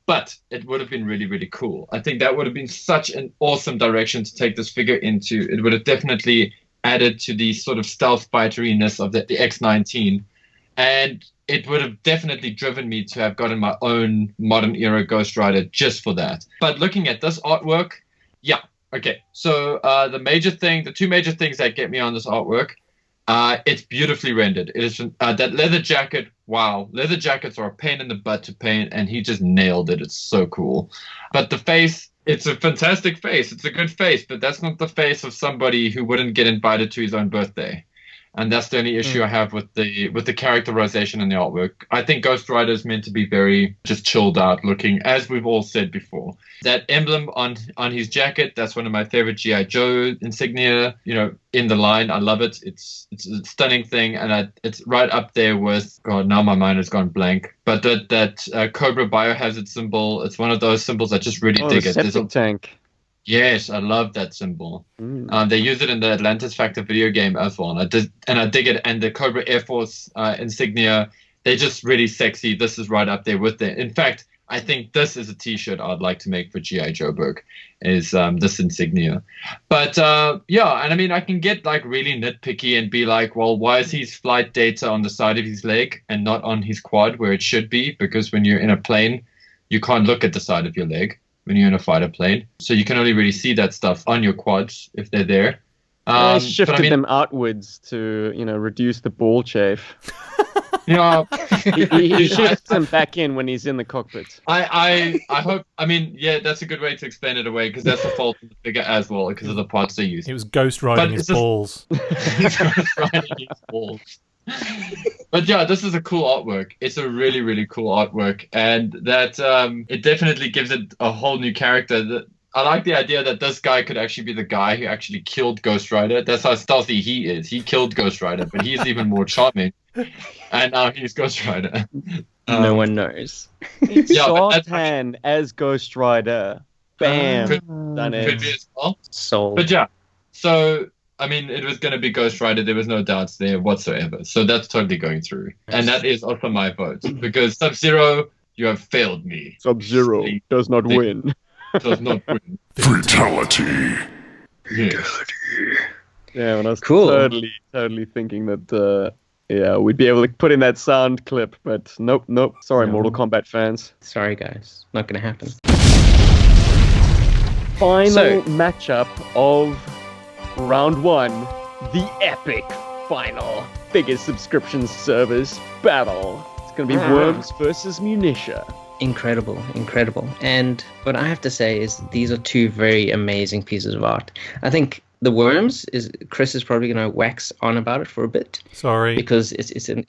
But it would have been really, really cool. I think that would have been such an awesome direction to take this figure into. It would have definitely added to the sort of stealth fighteriness of the X-19. And it would have definitely driven me to have gotten my own modern era Ghost Rider just for that. But looking at this artwork, yeah. Okay, so the two major things that get me on this artwork, it's beautifully rendered. It is that leather jacket. Wow, leather jackets are a pain in the butt to paint, and he just nailed it. It's so cool. But the face, it's a fantastic face. It's a good face, but that's not the face of somebody who wouldn't get invited to his own birthday. And that's the only issue I have with the characterization and the artwork. I think Ghost Rider is meant to be very just chilled out looking, as we've all said before. That emblem on his jacket, that's one of my favorite GI Joe insignia, you know, in the line. I love it. It's a stunning thing, and it's right up there with, God, now my mind has gone blank. But that Cobra Biohazard symbol, it's one of those symbols I just really dig it. Septic tank. Yes, I love that symbol. They use it in the Atlantis Factor video game as well, and I dig it. And the Cobra Air Force insignia, they're just really sexy. This is right up there with it. In fact, I think this is a T-shirt I'd like to make for GI Joburg, is this insignia. But yeah, and I mean, I can get like really nitpicky and be like, well, why is his flight data on the side of his leg and not on his quad where it should be? Because when you're in a plane, you can't look at the side of your leg when you're in a fighter plane. So you can only really see that stuff on your quads if they're there. I shifted them outwards to, you know, reduce the ball chafe. Yeah, he shifts them back in when he's in the cockpit. I hope, I mean, yeah, that's a good way to explain it away, because that's the fault of the figure as well, because of the parts they use. It was Ghost riding his balls. He's Ghost riding his balls. But yeah, this is a cool artwork. It's a really, really cool artwork, and that it definitely gives it a whole new character. I like the idea that this guy could actually be the guy who actually killed Ghost Rider. That's how stealthy he is. He killed Ghost Rider, but he's even more charming. And now he's Ghost Rider. No one knows. Shorthand as Ghost Rider. Bam. Done it. Could be as well. Sold. But yeah, so I mean, it was going to be Ghost Rider. There was no doubts there whatsoever. So that's totally going through. And that is also my vote. Because Sub-Zero, you have failed me. Sub-Zero does not win. Does not win. Fatality. Yes. Yeah, when I was Cool. totally thinking that, we'd be able to put in that sound clip. But nope. Sorry, No. Mortal Kombat fans. Sorry, guys. Not going to happen. Final matchup of Round 1, the epic final biggest subscription service battle. It's going to be Worms versus Munitia. Incredible. And what I have to say is these are two very amazing pieces of art. I think the Worms Chris is probably going to wax on about it for a bit. Sorry. Because it's an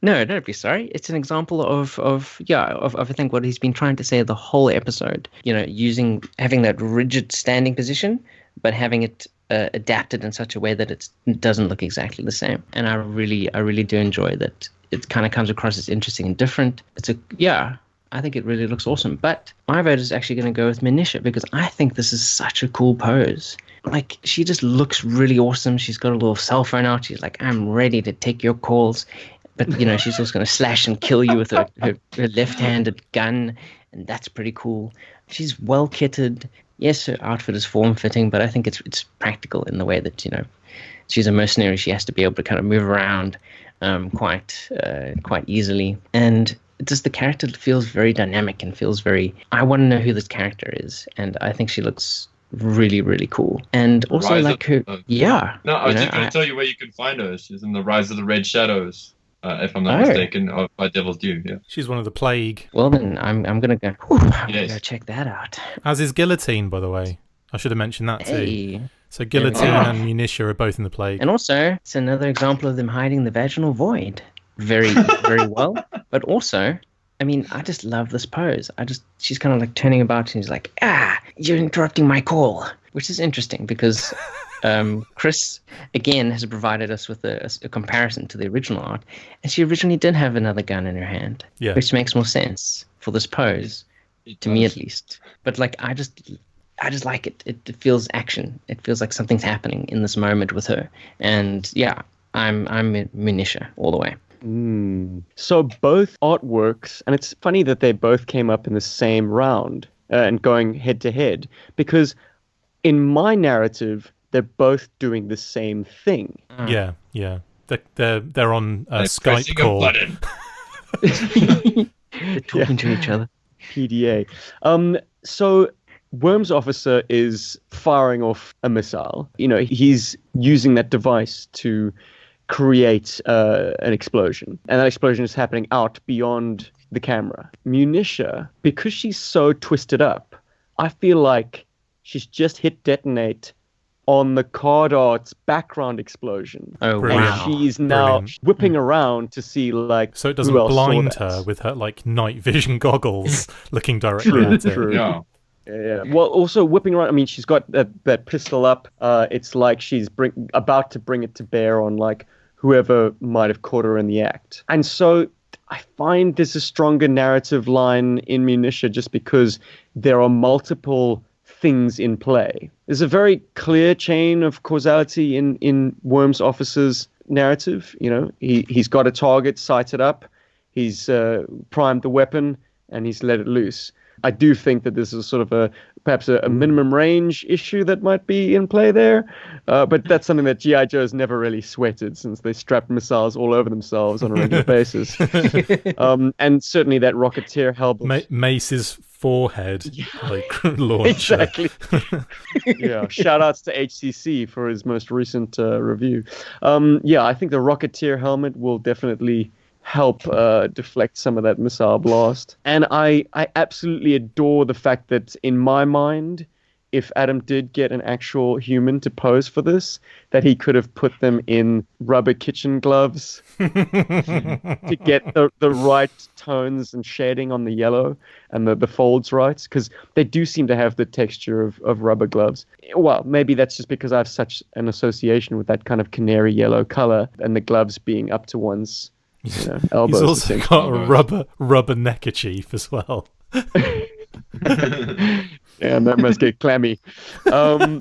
no, don't be sorry. It's an example of I think what he's been trying to say the whole episode. You know, having that rigid standing position, but having it adapted in such a way that it doesn't look exactly the same. And I really do enjoy that. It kind of comes across as interesting and different. I think it really looks awesome. But my vote is actually going to go with Munitia because I think this is such a cool pose. Like, she just looks really awesome. She's got a little cell phone out. She's like, I'm ready to take your calls. But, you know, she's also going to slash and kill you with her left-handed gun. And that's pretty cool. She's well kitted. Yes, her outfit is form-fitting, but I think it's practical in the way that, you know, she's a mercenary. She has to be able to kind of move around quite easily. And just the character feels very dynamic and feels very... I want to know who this character is. And I think she looks really, really cool. And also like her... Yeah. No, I was just going to tell you where you can find her. She's in the Rise of the Red Shadows, if I'm not mistaken, by Devil's Due. Yeah. She's one of the Plague. Well, then I'm going to go... I'm going to go check that out. As is Guillotine, by the way. I should have mentioned that too. Hey. So Guillotine and Munitia are both in the Plague. And also, it's another example of them hiding the vaginal void very, very well. But also, I mean, I just love this pose. She's kind of like turning about and she's like, you're interrupting my call. Which is interesting because Chris, again, has provided us with a comparison to the original art, and she originally did have another gun in her hand, Yeah. which makes more sense for this pose, to me at least. But like, I just like it. It feels action. It feels like something's happening in this moment with her, and yeah, I'm Munisha all the way. So both artworks, and it's funny that they both came up in the same round and going head to head, because in my narrative, they're both doing the same thing. Yeah. They're on a They're Skype pressing a call. button. They're talking to each other. PDA. So Worm's officer is firing off a missile. You know, he's using that device to create an explosion. And that explosion is happening out beyond the camera. Munisha, because she's so twisted up, I feel like she's just hit detonate on the card art's background explosion. Oh, Brilliant. wow. And she's now Brilliant. whipping around to see, like, So it doesn't who else saw blind that. her with her like night vision goggles looking directly at it. True. Yeah. Yeah. Well, also whipping around. I mean, she's got that pistol up. It's like she's about to bring it to bear on like whoever might have caught her in the act. And so I find there's a stronger narrative line in Munisha just because there are multiple things in play. There's a very clear chain of causality in Worm's officer's narrative. You know, he's got a target sighted up, he's primed the weapon, and he's let it loose. I do think that this is sort of perhaps a minimum range issue that might be in play there, but that's something that GI Joe's never really sweated since they strapped missiles all over themselves on a regular basis. And certainly that Rocketeer helmet. Mace's forehead like launcher. Exactly. Yeah. Shout outs to HCC for his most recent review. Yeah, I think the Rocketeer helmet will definitely help deflect some of that missile blast. And I absolutely adore the fact that in my mind, if Adam did get an actual human to pose for this, that he could have put them in rubber kitchen gloves to get the right tones and shading on the yellow and the folds right, because they do seem to have the texture of rubber gloves. Well, maybe that's just because I have such an association with that kind of canary yellow color and the gloves being up to one's elbows. He's also got a rubber neckerchief as well. And that must get clammy. I'm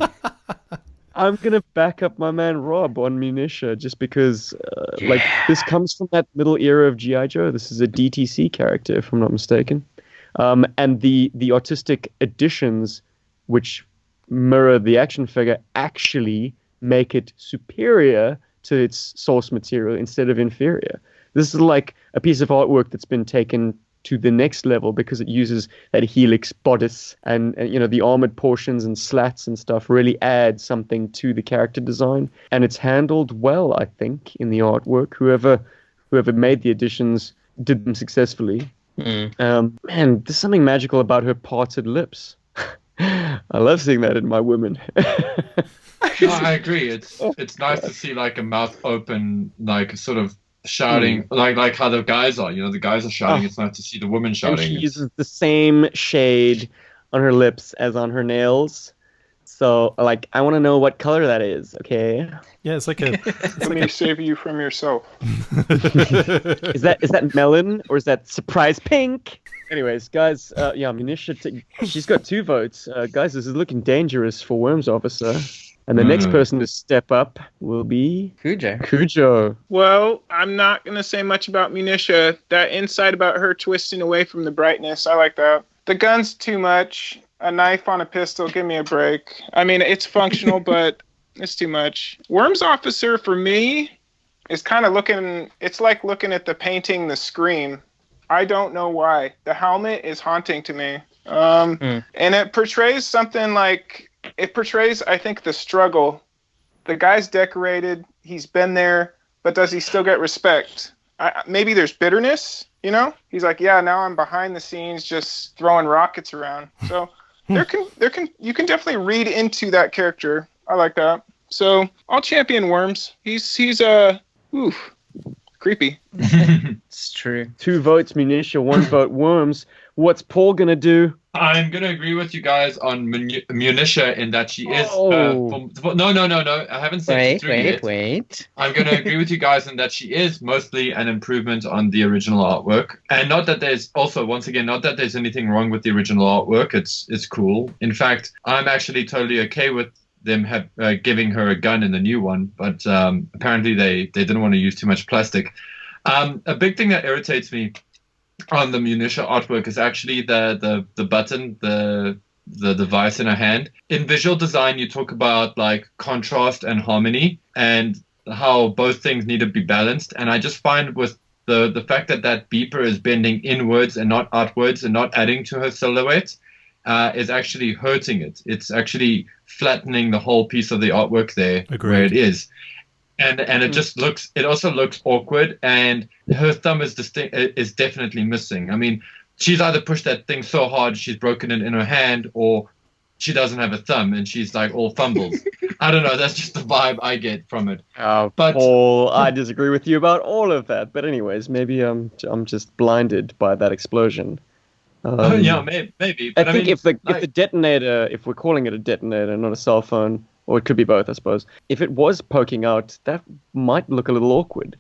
going to back up my man Rob on Munisha just because like this comes from that middle era of G.I. Joe. This is a DTC character, if I'm not mistaken. And the artistic additions, which mirror the action figure, actually make it superior to its source material instead of inferior. This is like a piece of artwork that's been taken to the next level because it uses that helix bodice and the armored portions and slats and stuff really add something to the character design, and it's handled well, I think, in the artwork. Whoever made the additions did them successfully. Man, there's something magical about her parted lips. I love seeing that in my women. No, I agree. It's nice to see like a mouth open, like sort of shouting, like how the guys are. The guys are shouting. It's nice to see the woman shouting. And she uses the same shade on her lips as on her nails. So, like, I want to know what color that is. Okay. Yeah, it's like a. Let me save you from yourself. Is that melon or is that surprise pink? Anyways, guys, Munisha, she's got 2 votes. Guys, this is looking dangerous for Worm's officer. And the next person to step up will be Cujo. Well, I'm not going to say much about Munisha. That insight about her twisting away from the brightness, I like that. The gun's too much. A knife on a pistol, give me a break. I mean, it's functional, but it's too much. Worm's officer, for me, is kind of it's like looking at the painting The Scream. I don't know why. The helmet is haunting to me. And it portrays something like... It portrays, I think, the struggle. The guy's decorated. He's been there, but does he still get respect? Maybe there's bitterness, He's like, yeah, now I'm behind the scenes just throwing rockets around. So you can definitely read into that character. I like that. So I'll champion Worms. He's creepy. It's true. 2 votes Munisha, 1 vote Worms. What's Paul gonna do? I'm going to agree with you guys on Munitia in that she is. Oh. No. I haven't said she's through yet. Wait. I'm going to agree with you guys in that she is mostly an improvement on the original artwork. And not that there's also, once again, not that there's anything wrong with the original artwork. It's cool. In fact, I'm actually totally okay with them giving her a gun in the new one. But apparently they didn't want to use too much plastic. A big thing that irritates me on the Munitia artwork is actually the button, the device in her hand. In visual design, you talk about like contrast and harmony and how both things need to be balanced. And I just find with the fact that beeper is bending inwards and not outwards and not adding to her silhouette is actually hurting it. It's actually flattening the whole piece of the artwork there. Agreed. Where it is. And it also looks awkward, and her thumb is definitely missing. I mean, she's either pushed that thing so hard she's broken it in her hand, or she doesn't have a thumb and she's like all fumbles. I don't know. That's just the vibe I get from it. But Paul, I disagree with you about all of that. But anyways, maybe I'm just blinded by that explosion. Yeah, maybe. But I think if the detonator, if we're calling it a detonator, not a cell phone. Or it could be both, I suppose. If it was poking out, that might look a little awkward.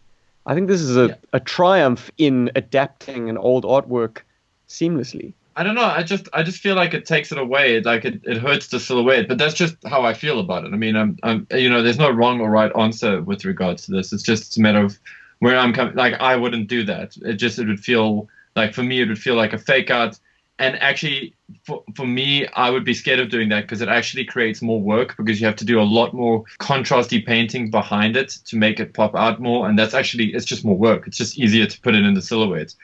I think this is a triumph in adapting an old artwork seamlessly. I don't know. I just feel like it takes it away. Like it hurts the silhouette. But that's just how I feel about it. I mean, I'm there's no wrong or right answer with regards to this. It's a matter of where I'm coming. Like I wouldn't do that. It would feel like, for me, it would feel like a fake out. And actually, for me, I would be scared of doing that because it actually creates more work because you have to do a lot more contrasty painting behind it to make it pop out more. And it's just more work. It's just easier to put it in the silhouette.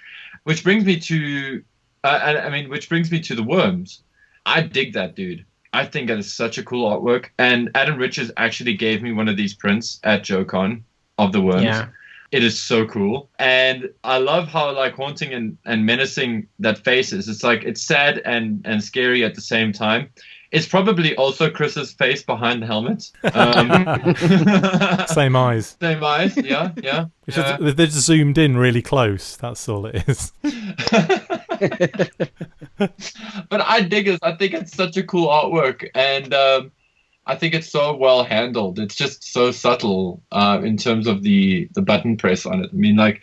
Which brings me to, the worms. I dig that, dude. I think that is such a cool artwork. And Adam Richards actually gave me one of these prints at JoeCon of the worms. Yeah. It is so cool. And I love how like haunting and menacing that face is. It's like it's sad and scary at the same time. It's probably also Chris's face behind the helmet. Same eyes. Same eyes, yeah. They're just zoomed in really close. That's all it is. But I dig it. I think it's such a cool artwork. And I think it's so well handled. It's just so subtle in terms of the button press on it. I mean, like,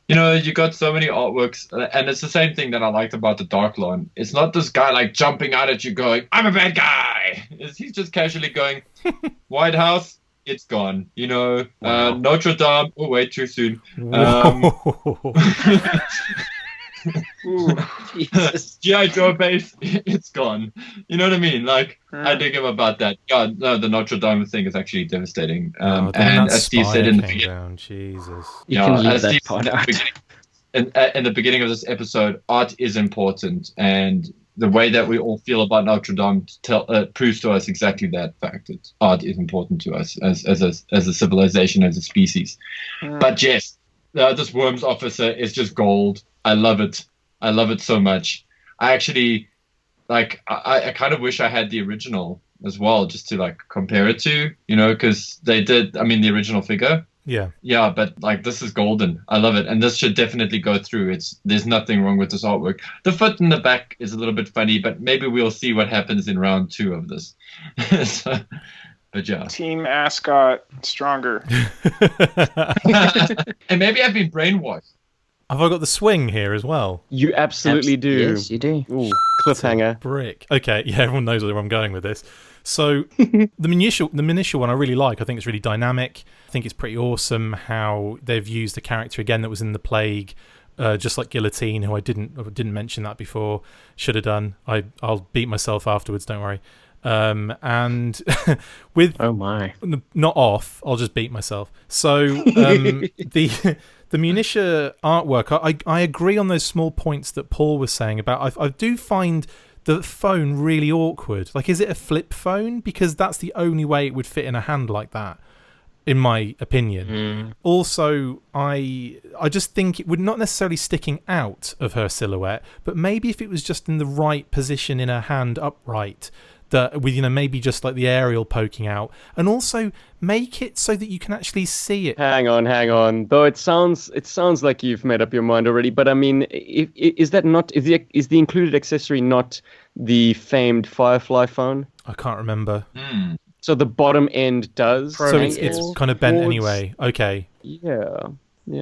you got so many artworks, and it's the same thing that I liked about the Dark Lawn. It's not this guy like jumping out at you going, "I'm a bad guy." He's just casually going, "White House, it's gone." Wow. Notre Dame. Oh wait, too soon. Jesus. GI Joe base, it's gone. You know what I mean? Like, I dig him about that. God, no, the Notre Dame thing is actually devastating. And as Steve said in the beginning, Jesus. You can leave that part out. In the beginning of this episode, art is important, and the way that we all feel about Notre Dame proves to us exactly that fact. That art is important to us as a civilization, as a species. But yes, this Worms officer is just gold. I love it. I love it so much. I actually, like, I kind of wish I had the original as well, just to, like, compare it to, because they did, the original figure. Yeah. Yeah, but, like, this is golden. I love it. And this should definitely go through. There's nothing wrong with this artwork. The foot in the back is a little bit funny, but maybe we'll see what happens in round 2 of this. But yeah. Team Ascot stronger. And maybe I've been brainwashed. Have I got the swing here as well? You absolutely do. Yes, you do. Ooh, cliffhanger. Brick. Okay, yeah, everyone knows where I'm going with this. So the Munitia one I really like. I think it's really dynamic. I think it's pretty awesome how they've used the character again that was in the Plague, just like Guillotine, who I didn't mention that before. Should have done. I'll beat myself afterwards. Don't worry. And with not off, I'll just beat myself. So the Munitia artwork, I agree on those small points that Paul was saying about. I do find the phone really awkward. Like, is it a flip phone? Because that's the only way it would fit in a hand like that, in my opinion. Also, I just think it would not necessarily sticking out of her silhouette, but maybe if it was just in the right position in her hand upright, that with maybe just like the aerial poking out, and also make it so that you can actually see it. Hang on. Though it sounds like you've made up your mind already. But I mean, is the included accessory not the famed Firefly phone? I can't remember. So the bottom end does. So it's kind of bent anyway. Okay. Yeah.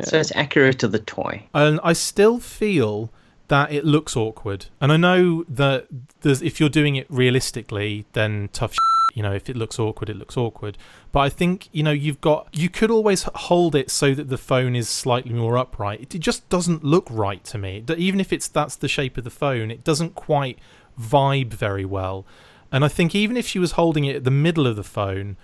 So it's accurate to the toy. And I still feel that it looks awkward. And I know that if you're doing it realistically, then tough shit, if it looks awkward, it looks awkward. But I think, you could always hold it so that the phone is slightly more upright. It just doesn't look right to me. Even if that's the shape of the phone, it doesn't quite vibe very well. And I think even if she was holding it at the middle of the phone,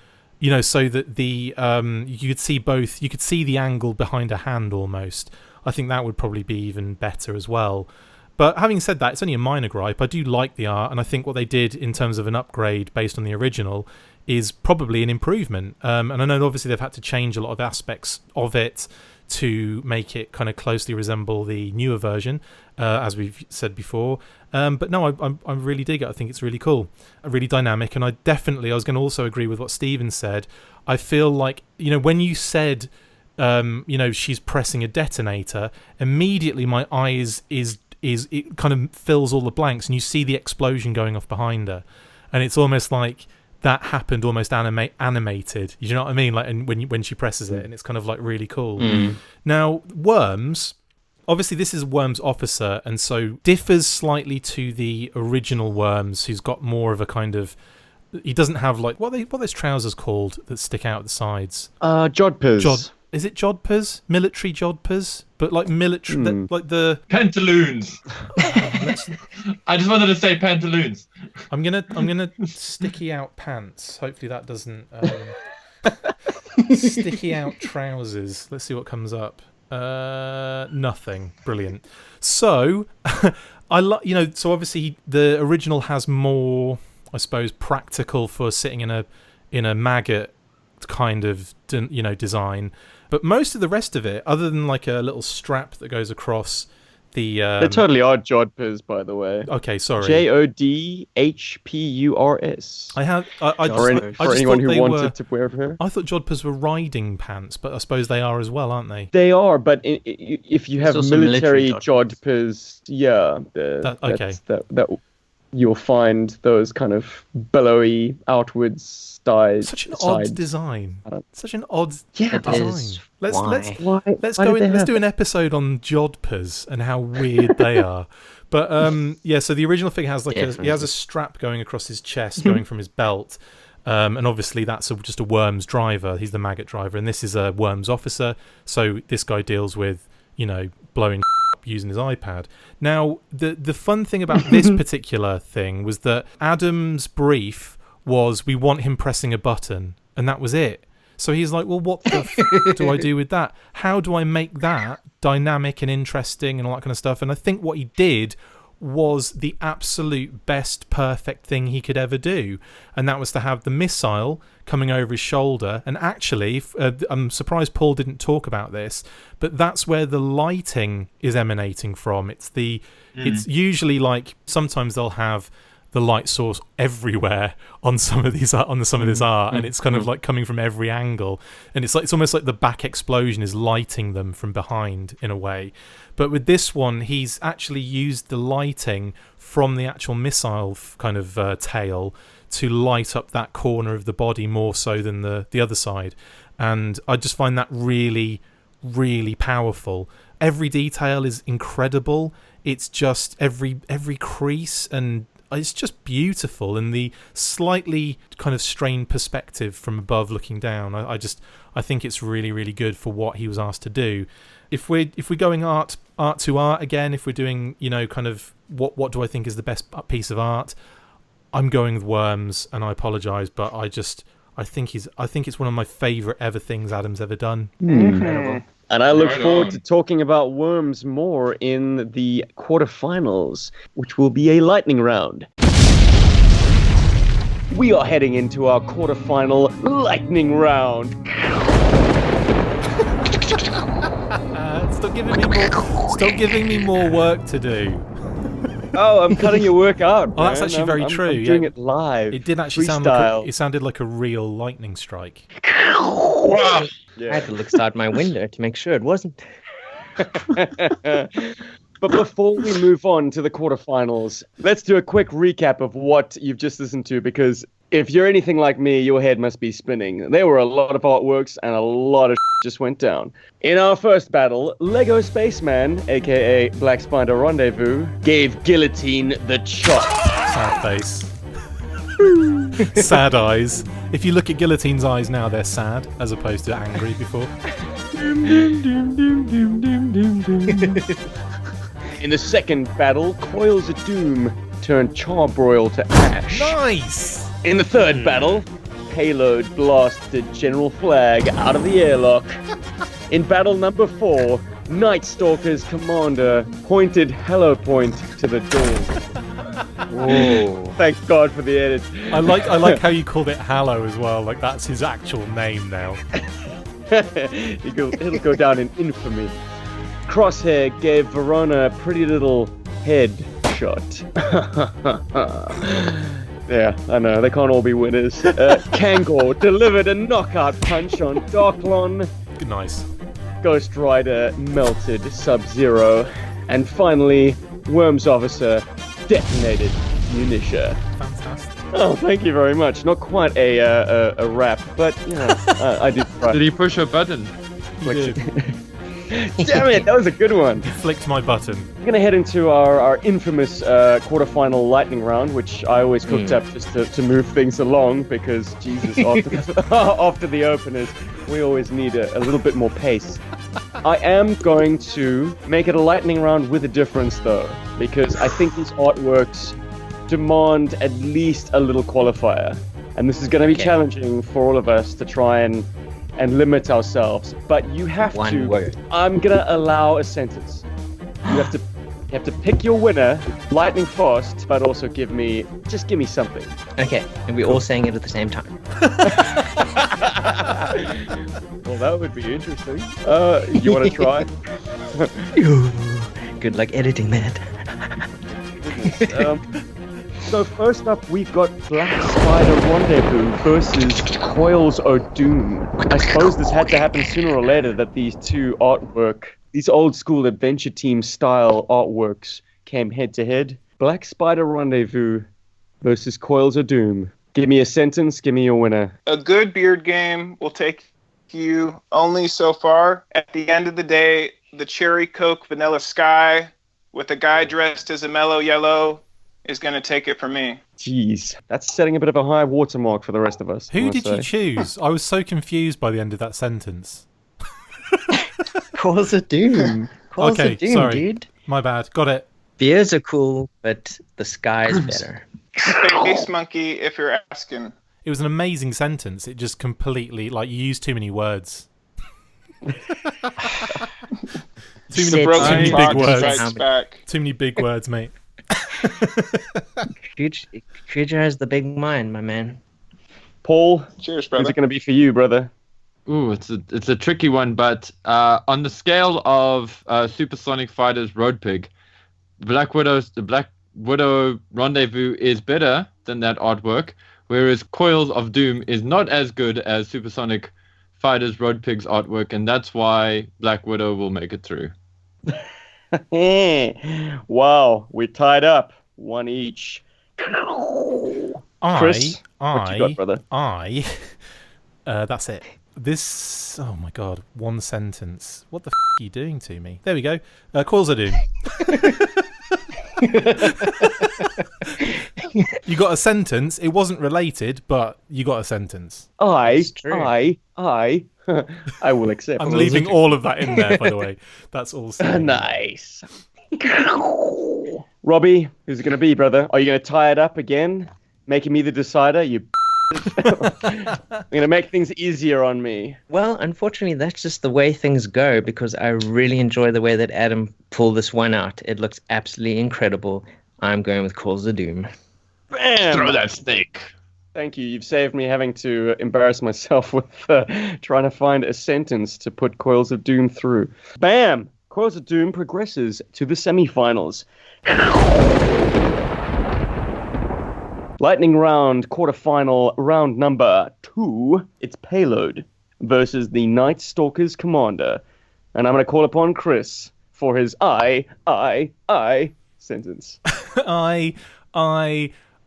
so that you could see both, you could see the angle behind her hand almost, I think that would probably be even better as well. But having said that, it's only a minor gripe. I do like the art, and I think what they did in terms of an upgrade based on the original is probably an improvement. And I know obviously they've had to change a lot of aspects of it to make it kind of closely resemble the newer version, as we've said before. But no, I really dig it. I think it's really cool, really dynamic. And I was going to also agree with what Steven said. I feel like, when you said, she's pressing a detonator, immediately my eyes it kind of fills all the blanks, and you see the explosion going off behind her. And it's almost like that happened almost animated. You know what I mean? Like, and when she presses it, and it's kind of like really cool. Now, Worms, obviously this is Worms Officer, and so differs slightly to the original Worms, who's got more of a kind of, he doesn't have like what are those trousers called that stick out at the sides? Jodhpurs. Is it jodhpurs? Military jodhpurs? But like military, like the pantaloons. I just wanted to say pantaloons. I'm gonna sticky out pants. Hopefully that doesn't sticky out trousers. Let's see what comes up. Nothing. Brilliant. So so obviously the original has more, I suppose, practical for sitting in a maggot kind of design. But most of the rest of it, other than like a little strap that goes across the... They totally are jodhpurs, by the way. Okay, sorry. Jodhpurs. For anyone who wanted to wear her. I thought jodhpurs were riding pants, but I suppose they are as well, aren't they? They are, but if you have military jodhpurs, that you'll find those kind of billowy outwards styles. Such an odd design. Such an odd design. Let's do an episode on jodhpurs and how weird they are. But so the original figure has he has a strap going across his chest, going from his belt. And obviously that's just a Worms driver. He's the maggot driver, and this is a Worms officer. So this guy deals with, blowing using his iPad. Now, the fun thing about this particular thing was that Adam's brief was, we want him pressing a button, and that was it. So he's like, well, what the f*** do I do with that? How do I make that dynamic and interesting and all that kind of stuff? And I think what he did was the absolute best perfect thing he could ever do, and that was to have the missile coming over his shoulder. And actually, I'm surprised Paul didn't talk about this, but that's where the lighting is emanating from. It's usually like, sometimes they'll have the light source everywhere on some of this art, and it's kind of like coming from every angle, and it's almost like the back explosion is lighting them from behind in a way. But with this one, he's actually used the lighting from the actual missile kind of tail to light up that corner of the body more so than the other side, and I just find that really, really powerful. Every detail is incredible. It's just every crease, and it's just beautiful, and the slightly kind of strained perspective from above looking down. I think it's really, really good for what he was asked to do. If we're going art to art again, if we're doing kind of what do I think is the best piece of art, I'm going with Worms, and I apologise, but I think it's one of my favourite ever things Adam's ever done. Incredible. And I look forward to talking about Worms more in the quarterfinals, which will be a lightning round. We are heading into our quarterfinal lightning round. Stop giving me more work to do. Oh, I'm cutting your work out. Oh, that's man. actually very true. I'm doing it live. It did actually Freestyle. it sounded like a real lightning strike. Wow. I had to look outside my window to make sure it wasn't. But before we move on to the quarterfinals, let's do a quick recap of what you've just listened to, because if you're anything like me, your head must be spinning. There were a lot of artworks and a lot of just went down. In our first battle, Lego Spaceman, aka Black Spider Rendezvous, gave Guillotine the chop. Sad face. Sad eyes. If you look at Guillotine's eyes now, they're sad as opposed to angry before. In the second battle, Coils of Doom turned Charbroil to ash. Nice! In the third battle, Payload blasted General Flag out of the airlock. In battle number 4, Night Stalker's commander pointed Hello Point to the dawn. Whoa. Thank God for the edit. I like how you called it Hallow as well. Like, that's his actual name now. It'll go down in infamy. Crosshair gave Verona a pretty little head shot. Yeah, I know, they can't all be winners. Kangor delivered a knockout punch on Darklon. Nice. Ghost Rider melted Sub-Zero. And finally, Worms Officer detonated Munitia. Fantastic. Oh, thank you very much. Not quite a rap, but, you know, I did try. Did he push a button? Damn it, that was a good one. You flicked my button. We're gonna head into our infamous quarterfinal lightning round, which I always cooked up just to move things along, because Jesus, after the openers, we always need a little bit more pace. I am going to make it a lightning round with a difference, though, because I think these artworks demand at least a little qualifier, and this is going to be challenging for all of us to try and limit ourselves. But you have One word. I'm gonna allow a sentence. You have to pick your winner lightning fast, but also give me something. Okay, and we're all saying it at the same time. Well, that would be interesting. You want to try? Good luck editing that. So first up, we've got Black Spider Rendezvous versus Coils o' Doom. I suppose this had to happen sooner or later, that these two these old school adventure team style artworks came head to head. Black Spider Rendezvous versus Coils o' Doom. Give me a sentence, give me your winner. A good beard game will take you only so far. At the end of the day, the Cherry Coke Vanilla Sky with a guy dressed as a mellow yellow is going to take it from me. Jeez, that's setting a bit of a high watermark for the rest of us. Who did you choose? I was so confused by the end of that sentence. Coils of Doom. Coils Okay, of Doom, sorry. dude. My bad. Got it. Beers are cool, but the sky is better. Space Monkey, if you're asking. It was an amazing sentence. It just completely, like, you used too many words. Too many Broken big clock words. strikes back. Too many big words, mate. Creature has the big mind, my man. Paul, Cheers, who's brother. it going to be for you, brother? Ooh, it's a tricky one, but on the scale of Supersonic Fighters Road Pig, the Black Widow Rendezvous is better than that artwork, whereas Coils of Doom is not as good as Supersonic Fighters Road Pig's artwork, and that's why Black Widow will make it through. Wow, we're tied up. One each. Chris, what you got, brother? That's it. This, oh my god, one sentence. What the are you doing to me? There we go. Coils of Doom. You got a sentence. It wasn't related, but you got a sentence. I will accept. I'm leaving all of that in there, by the way. That's all. Nice. Robbie, who's it going to be, brother? Are you going to tie it up again? Making me the decider? You You're going to make things easier on me. Well, unfortunately, that's just the way things go, because I really enjoy the way that Adam pulled this one out. It looks absolutely incredible. I'm going with Coils of Doom. Bam! Throw that snake. Thank you. You've saved me having to embarrass myself with trying to find a sentence to put Coils of Doom through. Bam! Cause of Doom progresses to the semifinals. Lightning round, quarterfinal, round number 2. It's Payload versus the Night Stalker's Commander. And I'm going to call upon Chris for his I sentence. I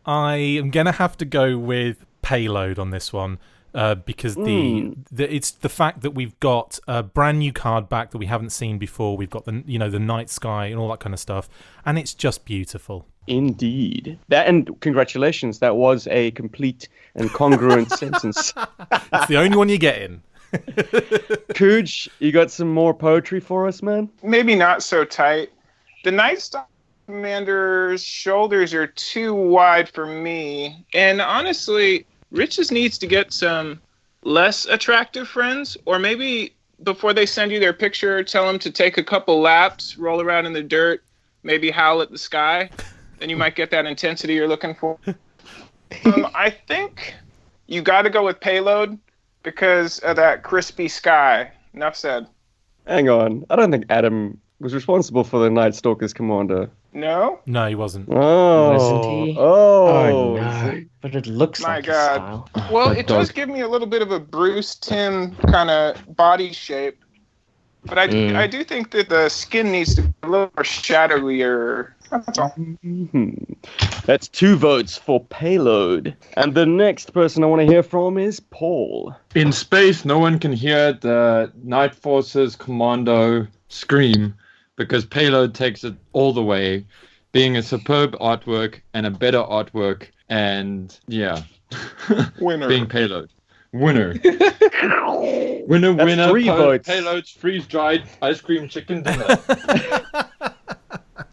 am gonna have to go with Payload on this one. Because it's the fact that we've got a brand new card back that we haven't seen before. We've got the night sky and all that kind of stuff, and it's just beautiful. Indeed. And congratulations, that was a complete and congruent sentence. It's the only one you're getting. Cooge, you got some more poetry for us, man? Maybe not so tight. The Night Stalker Commander's shoulders are too wide for me, and honestly, Rich just needs to get some less attractive friends, or maybe before they send you their picture, tell them to take a couple laps, roll around in the dirt, maybe howl at the sky. Then you might get that intensity you're looking for. I think you got to go with Payload because of that crispy sky. Enough said. Hang on. I don't think Adam was responsible for the Night Stalker's Commander. No? No, he wasn't. Oh. Wasn't he? Oh. No. But it looks My like God. his style. Well, it does give me a little bit of a Bruce Timm kind of body shape. But I do think that the skin needs to be a little more shadowier. That's all. That's 2 votes for Payload. And the next person I want to hear from is Paul. In space, no one can hear the Night Forces commando scream because Payload takes it all the way, being a superb artwork and a better artwork, and yeah, Winner. being Payload. Winner. Winner, That's winner, 3 votes. Payload's freeze-dried ice cream chicken dinner.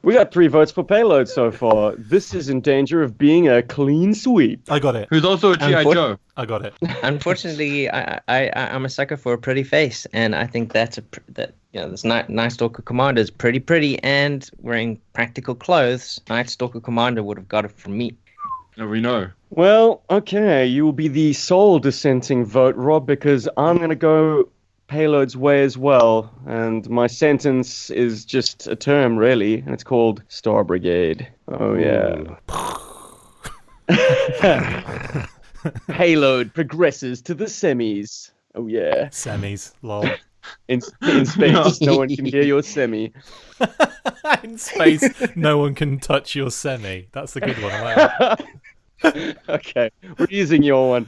We got 3 votes for Payload so far. This is in danger of being a clean sweep. I got it. Who's also a G.I. Joe. I got it. Unfortunately, I'm a sucker for a pretty face, and I think this Night Stalker Commander is pretty, and wearing practical clothes. Night Stalker Commander would have got it from me. No, we know. Well, okay, you will be the sole dissenting vote, Rob, because I'm going to go Payload's way as well. And my sentence is just a term, really, and it's called Star Brigade. Oh, yeah. Payload progresses to the semis. Oh, yeah. Semis, lol. In space, no one can hear your semi. In space, no one can touch your semi. That's a good one. I like that. Okay, we're using your one.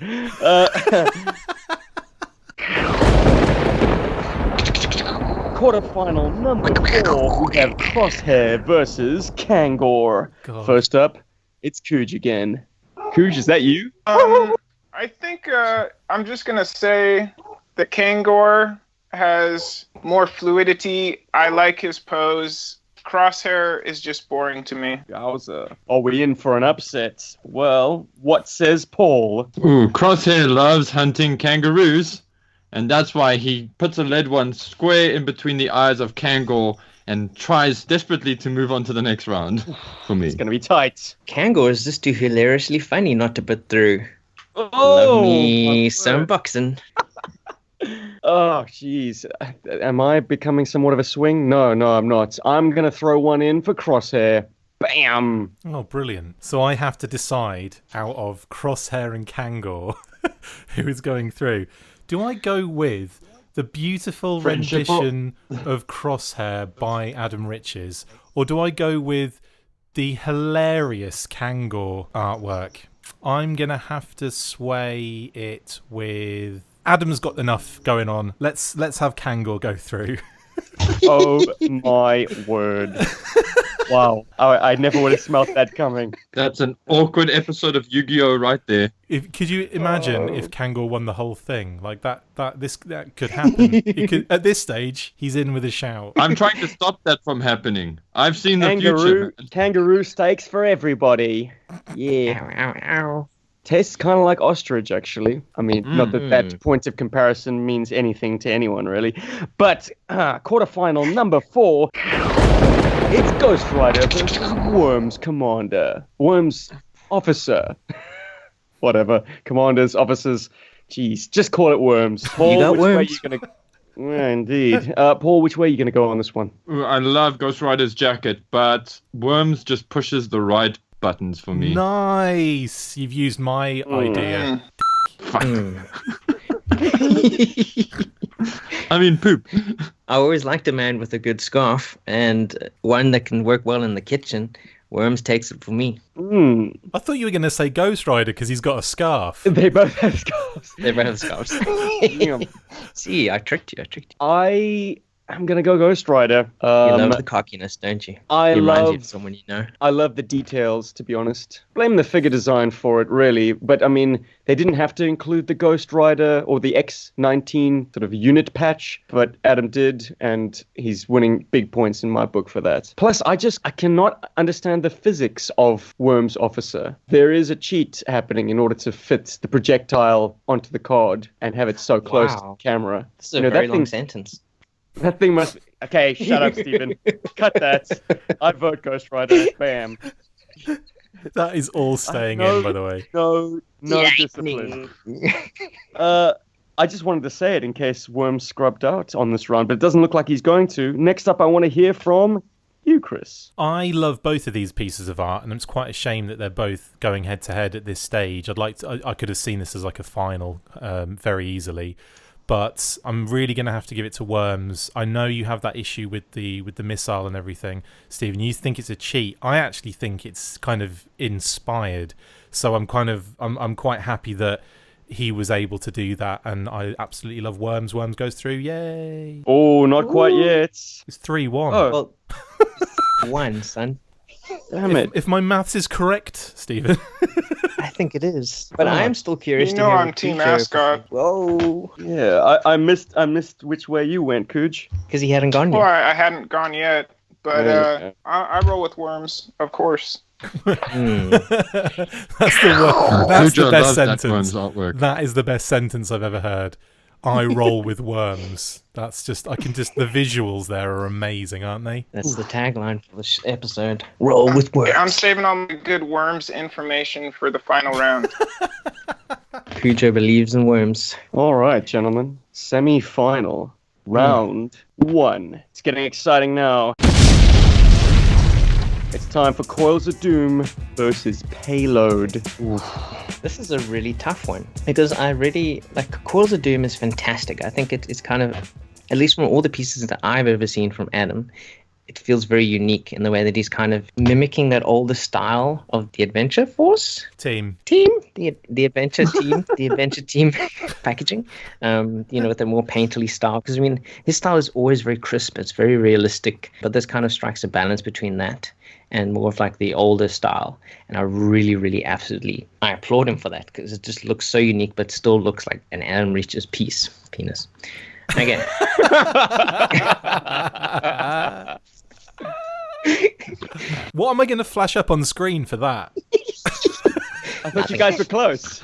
Quarterfinal number 4, we have Crosshair versus Kangor. God. First up, it's Cooge again. Cooge, is that you? I think I'm just going to say that Kangor has more fluidity. I like his pose. Crosshair is just boring to me. Yowza. Are we in for an upset? Well, what says Paul? Ooh, Crosshair loves hunting kangaroos, and that's why he puts a lead one square in between the eyes of Kangor and tries desperately to move on to the next round for me. It's going to be tight. Kangor is just too hilariously funny not to put through. Oh, Love me my some word. boxing. Oh, jeez. Am I becoming somewhat of a swing? No, I'm not. I'm going to throw one in for Crosshair. Bam! Oh, brilliant. So I have to decide out of Crosshair and Kangor who is going through. Do I go with the beautiful Friendship rendition of Crosshair by Adam Riches, or do I go with the hilarious Kangor artwork? I'm going to have to sway it with... Adam's got enough going on. Let's have Kangor go through. Oh, my word. Wow. I never would have smelt that coming. That's an awkward episode of Yu-Gi-Oh! Right there. Could you imagine if Kangor won the whole thing? Like that could happen. At this stage, he's in with a shout. I'm trying to stop that from happening. I've seen the future. Kangaroo steaks for everybody. Yeah. Ow, ow, ow. Tastes kind of like ostrich, actually. I mean, not that point of comparison means anything to anyone, really. But quarterfinal number 4, it's Ghost Rider versus Worms Commander. Worms Officer. Whatever. Commanders, officers. Jeez, just call it Worms. Paul, got which way Worms. you gonna... Yeah, indeed. Paul, which way are you going to go on this one? I love Ghost Rider's jacket, but Worms just pushes the right buttons for me. Nice. You've used my idea. Fuck. I mean, poop. I always liked a man with a good scarf and one that can work well in the kitchen. Worms takes it for me. I thought you were going to say Ghost Rider because he's got a scarf. They both have scarves. They both have scarves. Yeah. See, I tricked you. I am going to go Ghost Rider. You love the cockiness, don't you? I He reminds you of love someone you know. I love the details, to be honest. Blame the figure design for it, really. But, I mean, they didn't have to include the Ghost Rider or the X-19 sort of unit patch, but Adam did, and he's winning big points in my book for that. Plus, I cannot understand the physics of Worm's Officer. There is a cheat happening in order to fit the projectile onto the card and have it so close to the camera. This is a very long sentence. That thing must... Okay, shut up, Stephen. Cut that. I vote Ghost Rider. Bam. That is all staying in, by the way. No discipline. I just wanted to say it in case Worm scrubbed out on this round, but it doesn't look like he's going to. Next up, I want to hear from you, Chris. I love both of these pieces of art, and it's quite a shame that they're both going head to head at this stage. I could have seen this as like a final very easily. But I'm really going to have to give it to Worms. I know you have that issue with the missile and everything, Stephen. You think it's a cheat. I actually think it's kind of inspired. So I'm quite happy that he was able to do that, and I absolutely love Worms. Worms goes through, yay! Oh, not quite yet. It's 3-1. Oh. Well, 1, son. Damn it. If my maths is correct, Stephen. I think it is. But I am still curious to hear I'm what Team Cujo- Ascot. Whoa. Yeah, I missed which way you went, Cooge. Because he hadn't gone Well, yet. I hadn't gone yet, but I roll with Worms, of course. That's the best sentence. That is the best sentence I've ever heard. I roll with Worms. The visuals there are amazing, aren't they? That's the tagline for this episode. Roll with Worms. I'm saving all my good Worms information for the final round. Cujo believes in worms. All right, gentlemen. Semi-final. Round 1. It's getting exciting now. It's time for Coils of Doom versus Payload. Oof. This is a really tough one because I really like Coils of Doom is fantastic. I think it's kind of, at least from all the pieces that I've ever seen from Adam, it feels very unique in the way that he's kind of mimicking that older style of the Adventure Force team, the Adventure Team, the Adventure Team packaging. With a more painterly style. Because I mean, his style is always very crisp. It's very realistic, but this kind of strikes a balance between that and more of like the older style. And I really, really absolutely, I applaud him for that because it just looks so unique, but still looks like an Adam Reach's penis. Again. What am I going to flash up on the screen for that? I thought you guys were close.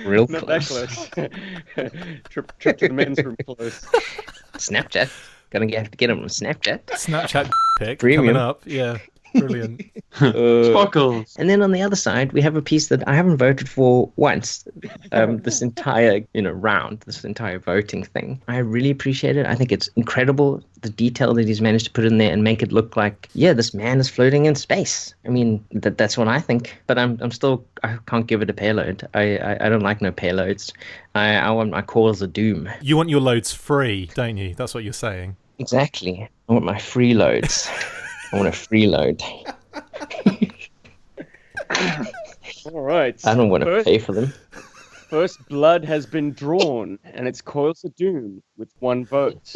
Real Not close. that close. Trip to the men's room close. Snapchat. Have to get him on Snapchat. Snapchat pic Premium. coming up. Yeah, brilliant. Sparkles. And then on the other side, we have a piece that I haven't voted for once. This entire round, this entire voting thing. I really appreciate it. I think it's incredible the detail that he's managed to put in there and make it look like, yeah, this man is floating in space. I mean, that's what I think. But I can't give it a payload. I don't like no payloads. I want my Coils of Doom. You want your loads free, don't you? That's what you're saying. Exactly. I want my free loads. I want a free load. All right. I don't want to pay for them. First blood has been drawn, and it's Coils of Doom with 1 vote.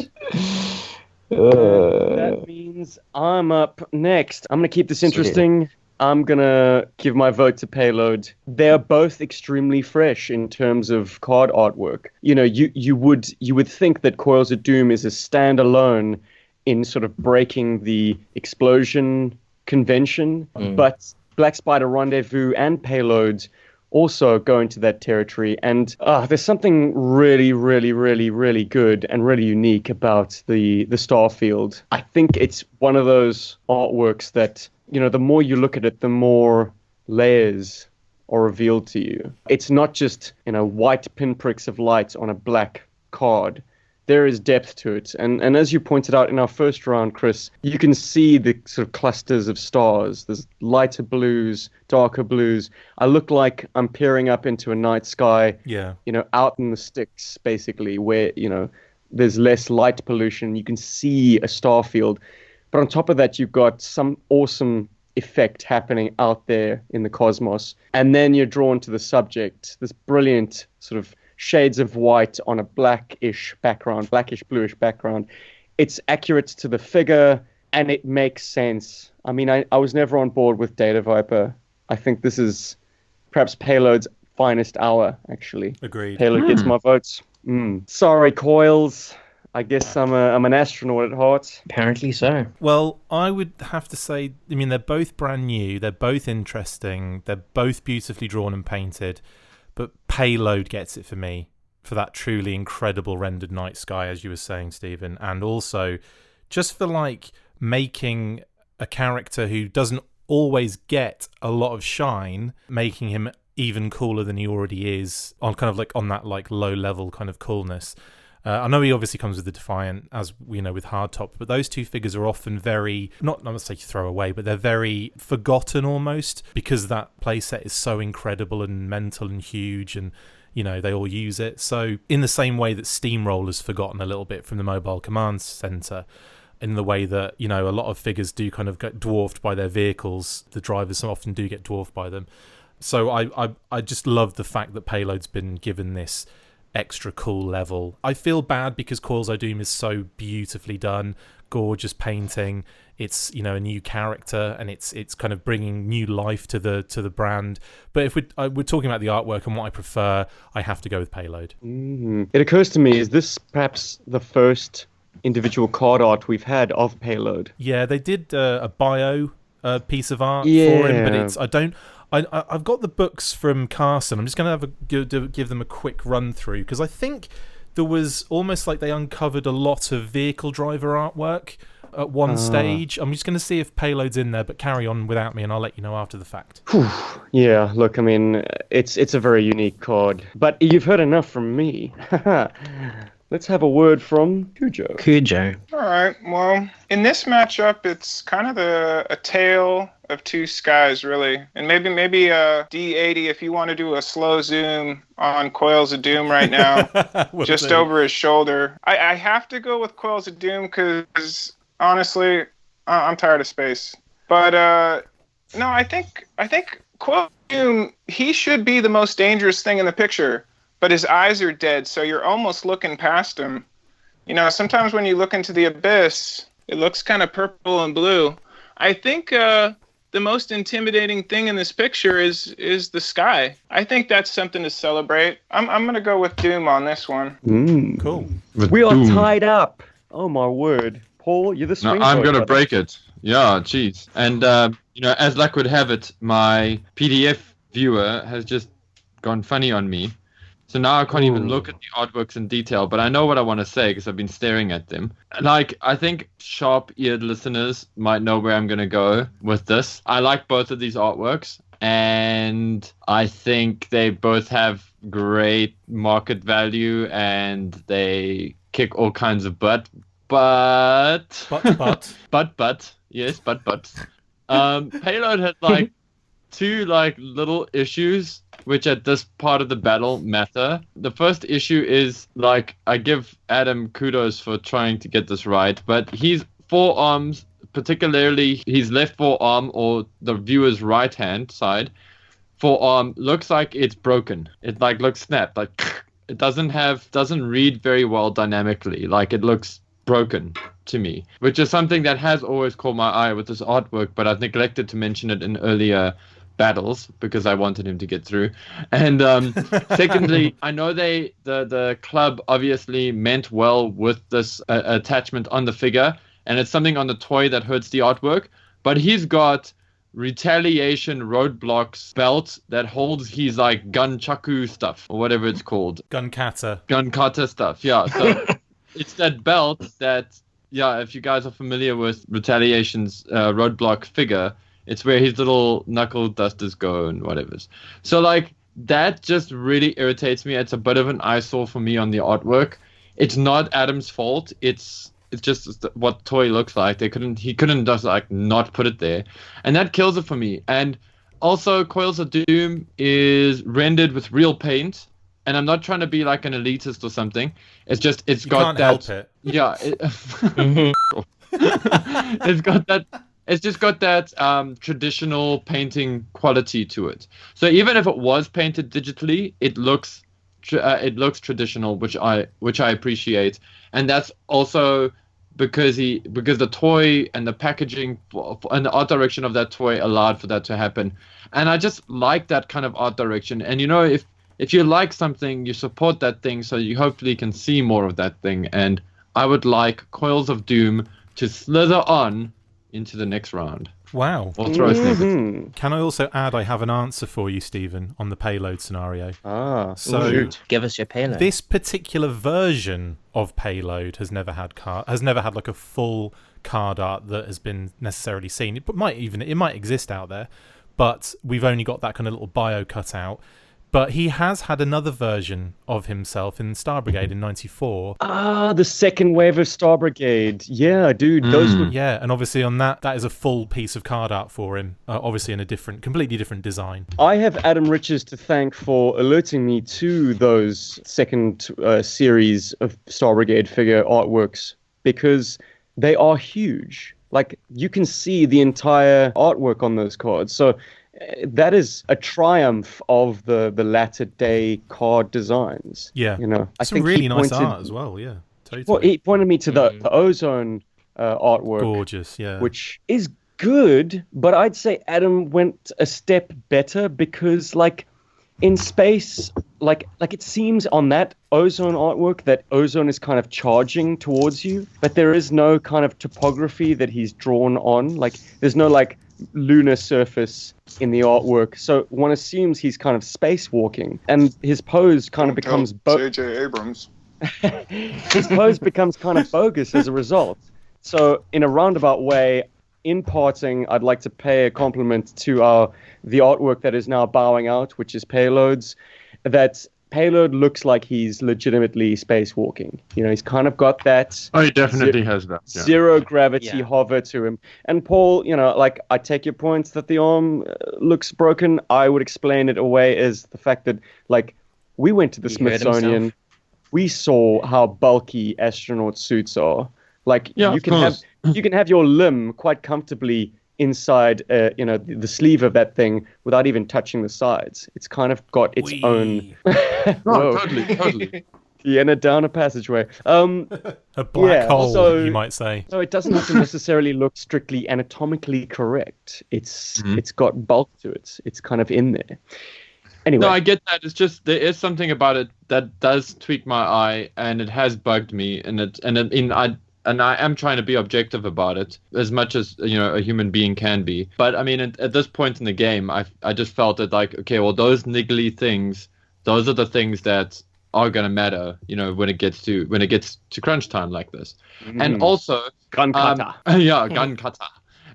That means I'm up next. I'm going to keep this interesting. I'm going to give my vote to Payload. They're both extremely fresh in terms of card artwork. You would think that Coils of Doom is a standalone in sort of breaking the explosion convention, but Black Spider Rendezvous and Payload also go into that territory. And there's something really, really, really, really good and really unique about the Starfield. I think it's one of those artworks that, the more you look at it, the more layers are revealed to you. It's not just, white pinpricks of light on a black card, there is depth to it. And as you pointed out in our first round, Chris, you can see the sort of clusters of stars. There's lighter blues, darker blues. I look like I'm peering up into a night sky, Yeah. Out in the sticks, basically, where, there's less light pollution. You can see a star field. But on top of that, you've got some awesome effect happening out there in the cosmos. And then you're drawn to the subject, this brilliant sort of shades of white on a blackish bluish background. It's accurate to the figure, and it makes sense. I mean, I was never on board with Data Viper. I think this is perhaps Payload's finest hour, actually. Agreed. Payload gets my votes. Sorry, Coils. I guess I'm an astronaut at heart. Apparently so. Well, I would have to say, I mean, they're both brand new. They're both interesting. They're both beautifully drawn and painted. But Payload gets it for me, for that truly incredible rendered night sky, as you were saying, Stephen. And also, just for, making a character who doesn't always get a lot of shine, making him even cooler than he already is, on kind of on that, low-level kind of coolness. I know he obviously comes with the Defiant, as we know with Hardtop, but those two figures are often very, not to say throw away, but they're very forgotten almost, because that playset is so incredible and mental and huge, and they all use it. So in the same way that Steamroller's forgotten a little bit from the Mobile Command Center, in the way that, a lot of figures do kind of get dwarfed by their vehicles, the drivers often do get dwarfed by them. So I just love the fact that Payload's been given this extra cool level. I feel bad because Coils of Doom is so beautifully done, gorgeous painting. It's a new character, and it's kind of bringing new life to the brand. But if we're talking about the artwork and what I prefer, I have to go with Payload. It occurs to me, is this perhaps the first individual card art we've had of Payload? Yeah, they did a bio piece of art for him, but I've got the books from Carson. I'm just going to give them a quick run through, because I think there was almost like they uncovered a lot of vehicle driver artwork at one stage. I'm just going to see if Payload's in there, but carry on without me and I'll let you know after the fact. Yeah, look, I mean, it's a very unique card, but you've heard enough from me. Let's have a word from Cujo. All right. Well, in this matchup, it's kind of a tale of two skies, really. And maybe D80, if you want to do a slow zoom on Coils of Doom right now, just over his shoulder. I have to go with Coils of Doom because, honestly, I'm tired of space. But, no, I think Coils of Doom, he should be the most dangerous thing in the picture. But his eyes are dead, so you're almost looking past him. Sometimes when you look into the abyss, it looks kind of purple and blue. I think the most intimidating thing in this picture is the sky. I think that's something to celebrate. I'm going to go with Doom on this one. Cool. We are tied up. Oh, my word. Paul, you're the swing. No, I'm going to break it. Yeah, jeez. And, as luck would have it, my PDF viewer has just gone funny on me. So now I can't even look at the artworks in detail, but I know what I want to say because I've been staring at them. I think sharp-eared listeners might know where I'm going to go with this. I like both of these artworks, and I think they both have great market value, and they kick all kinds of butt. But. Yes, but. Payload had, two, little issues which at this part of the battle matter. The first issue is, I give Adam kudos for trying to get this right, but his forearms, particularly his left forearm or the viewer's right-hand side forearm, looks like it's broken. It, looks snapped. It doesn't read very well dynamically. It looks broken to me, which is something that has always caught my eye with this artwork, but I've neglected to mention it in earlier battles because I wanted him to get through. And secondly, I know the club obviously meant well with this attachment on the figure, and it's something on the toy that hurts the artwork, but he's got retaliation roadblocks belt that holds his gunchaku stuff or whatever it's called. Gun kata stuff. Yeah. So it's that belt that, if you guys are familiar with Retaliation's roadblock figure, it's where his little knuckle dusters go and whatever. So that just really irritates me. It's a bit of an eyesore for me on the artwork. it's not Adam's fault. It's just what toy looks like. He couldn't just like not put it there, and that kills it for me. And also, Coils of Doom is rendered with real paint, and I'm not trying to be like an elitist or something. It's just it's You got can't that. help it. Yeah, it's got that. It's just got that traditional painting quality to it. So even if it was painted digitally, it looks traditional, which I appreciate, and that's also because the toy and the packaging and the art direction of that toy allowed for that to happen, and I just like that kind of art direction. And if you like something, you support that thing, so you hopefully can see more of that thing. And I would like Coils of Doom to slither on into the next round. Wow. Or throw snippets. Can I also add I have an answer for you, Stephen, on the payload scenario? So shoot. Give us your payload. This particular version of payload has never had like a full card art that has been necessarily seen. It might exist out there, but we've only got that kind of little bio cut out. But he has had another version of himself in Star Brigade in '94. The second wave of Star Brigade. Yeah, dude, those were... Yeah, and obviously on that is a full piece of card art for him, obviously in a completely different design. I have Adam Riches to thank for alerting me to those second series of Star Brigade figure artworks, because they are huge. Like, you can see the entire artwork on those cards. So that is a triumph of the latter day card designs. Yeah, I think really nice art as well. Yeah, totally. Well, he pointed me to the Ozone artwork. Gorgeous, yeah. Which is good, but I'd say Adam went a step better, because like in space, like it seems on that Ozone artwork that Ozone is kind of charging towards you, but there is no kind of topography that he's drawn on. Like there's no like lunar surface in the artwork, so one assumes he's kind of spacewalking, and his pose kind of becomes J.J. Abrams. His pose becomes kind of bogus as a result. So in a roundabout way, in parting, I'd like to pay a compliment to the artwork that is now bowing out, which is Payload's. That Payload looks like he's legitimately spacewalking. He's kind of got that. Oh, he definitely has that. Yeah. Zero gravity hover to him. And Paul, like, I take your points that the arm looks broken. I would explain it away as the fact that, like, we went to the Smithsonian. We saw how bulky astronaut suits are. Like, you can have your limb quite comfortably inside, the sleeve of that thing without even touching the sides. It's kind of got its own. Oh, totally. Yeah, down a passageway. A black hole, so, you might say. So it doesn't have to necessarily look strictly anatomically correct. It's got bulk to it. It's kind of in there. Anyway. No, I get that. It's just there is something about it that does tweak my eye, and it has bugged me. And I am trying to be objective about it as much as a human being can be. But I mean, at this point in the game, I just felt that, like, okay, well, those niggly things, those are the things that are gonna matter, when it gets to crunch time like this. And also gun cutter. Gun cutter.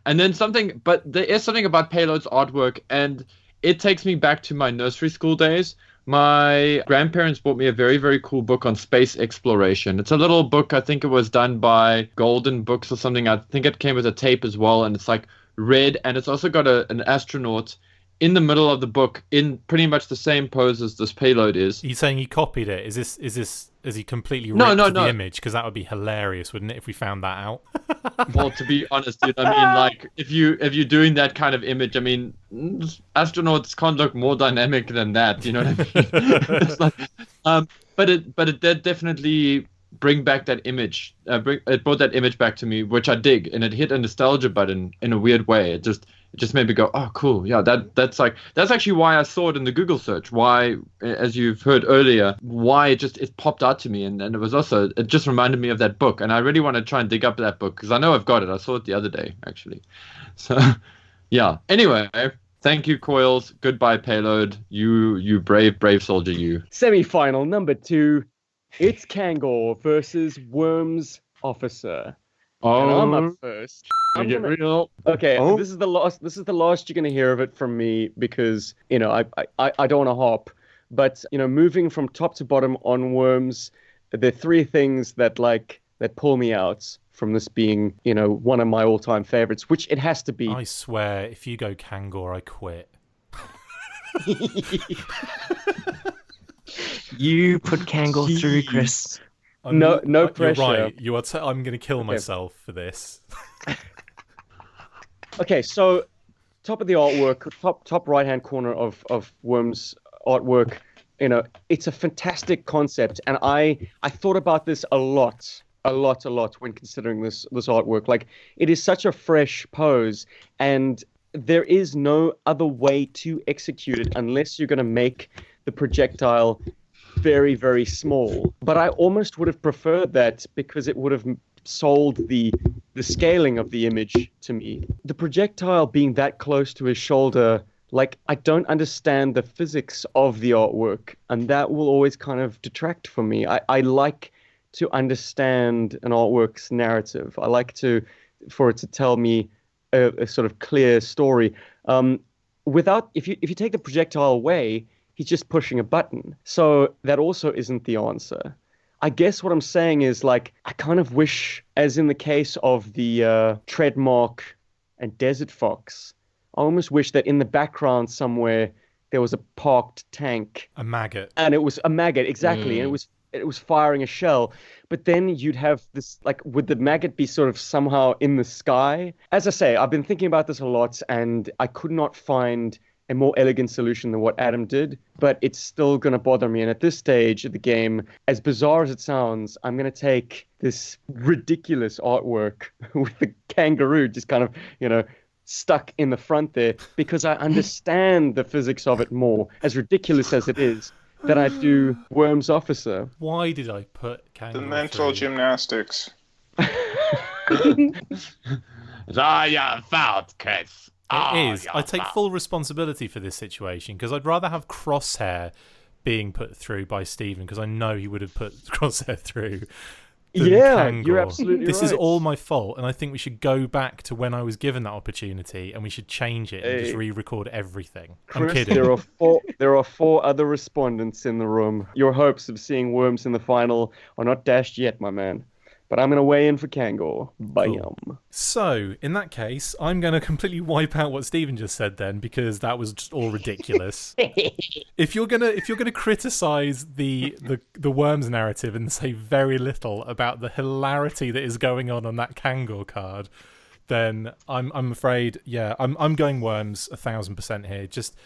And then but there is something about Payload's artwork, and it takes me back to my nursery school days. My grandparents bought me a very, very cool book on space exploration. It's a little book. I think it was done by Golden Books or something. I think it came with a tape as well, and it's like red, and it's also got an astronaut in the middle of the book in pretty much the same pose as this Payload is. Are you saying he copied it? Is he completely ripped the image? Because that would be hilarious, wouldn't it, if we found that out? Well, to be honest, dude, I mean, like, if you're doing that kind of image, I mean, astronauts can't look more dynamic than that. You know what I mean? It's like, but it did definitely bring back that image. It brought that image back to me, which I dig, and it hit a nostalgia button in a weird way. It just made me go, oh, cool. Yeah, that's actually why I saw it in the Google search. Why, as you've heard earlier, why it popped out to me. And it just reminded me of that book. And I really want to try and dig up that book, because I know I've got it. I saw it the other day, actually. So, yeah. Anyway, thank you, Coils. Goodbye, Payload. You brave soldier, you. Semi-final number 2. It's Kangor versus Worms Officer. Oh, and I'm up first. Get real. Okay, this is the last you're gonna hear of it from me, because I don't want to hop, but moving from top to bottom on Worms, there are three things that pull me out from this being, one of my all-time favorites, which it has to be. I swear, if you go Kangor, I quit. You put Kangor through, Chris. No pressure. You're right. I'm going to kill myself for this. Okay, so top of the artwork, top right-hand corner of Worm's artwork, it's a fantastic concept, and I thought about this a lot when considering this artwork. Like, it is such a fresh pose, and there is no other way to execute it unless you're going to make the projectile very, very small. But I almost would have preferred that because it would have sold the scaling of the image to me. The projectile being that close to his shoulder, like, I don't understand the physics of the artwork, and that will always kind of detract from me. I like to understand an artwork's narrative. I like for it to tell me a sort of clear story. If you take the projectile away, he's just pushing a button. So that also isn't the answer. I guess what I'm saying is, like, I kind of wish, as in the case of the Treadmark and Desert Fox, I almost wish that in the background somewhere there was a parked tank. A maggot. And it was a maggot, exactly. And it was firing a shell. But then you'd have this, like, would the maggot be sort of somehow in the sky? As I say, I've been thinking about this a lot, and I could not find a more elegant solution than what Adam did, but it's still going to bother me. And at this stage of the game, as bizarre as it sounds, I'm going to take this ridiculous artwork with the kangaroo just kind of, stuck in the front there, because I understand the physics of it more, as ridiculous as it is, than I do Worm's Officer. Why did I put Kangor The mental through? gymnastics. Your fault, Chris. It is. I take full responsibility for this situation, because I'd rather have Crosshair being put through by Stephen, because I know he would have put Crosshair through. Yeah, Kangor. you're absolutely This right. is all my fault, and I think we should go back to when I was given that opportunity, and we should change it and just re-record everything. I'm Chris, kidding. there are four other respondents in the room. Your hopes of seeing Worms in the final are not dashed yet, my man. But I'm going to weigh in for Kangor. Bam. Cool. So, in that case, I'm going to completely wipe out what Stephen just said then, because that was just all ridiculous. If you're gonna criticize the Worms narrative and say very little about the hilarity that is going on that Kangor card, then I'm afraid, I'm going Worms 1000% here. Just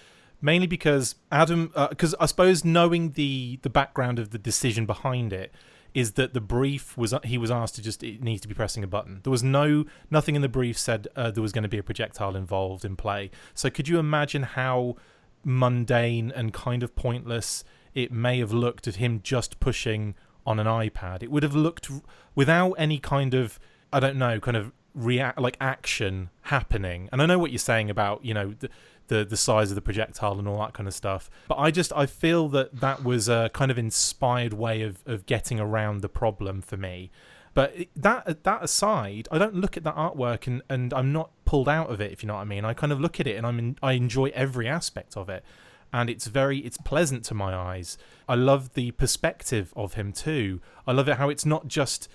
mainly because Adam, because I suppose knowing the background of the decision behind it, is that the brief was he was asked to it needs to be pressing a button. There was nothing in the brief said there was going to be a projectile involved in play. So could you imagine how mundane and kind of pointless it may have looked of him just pushing on an iPad? It would have looked without any kind of, I don't know, kind of action happening. And I know what you're saying about, the size of the projectile and all that kind of stuff. But I feel that was a kind of inspired way of getting around the problem for me. But that aside, I don't look at that artwork and I'm not pulled out of it, if you know what I mean. I kind of look at it and I enjoy every aspect of it. And it's pleasant to my eyes. I love the perspective of him too. I love it how it's not just,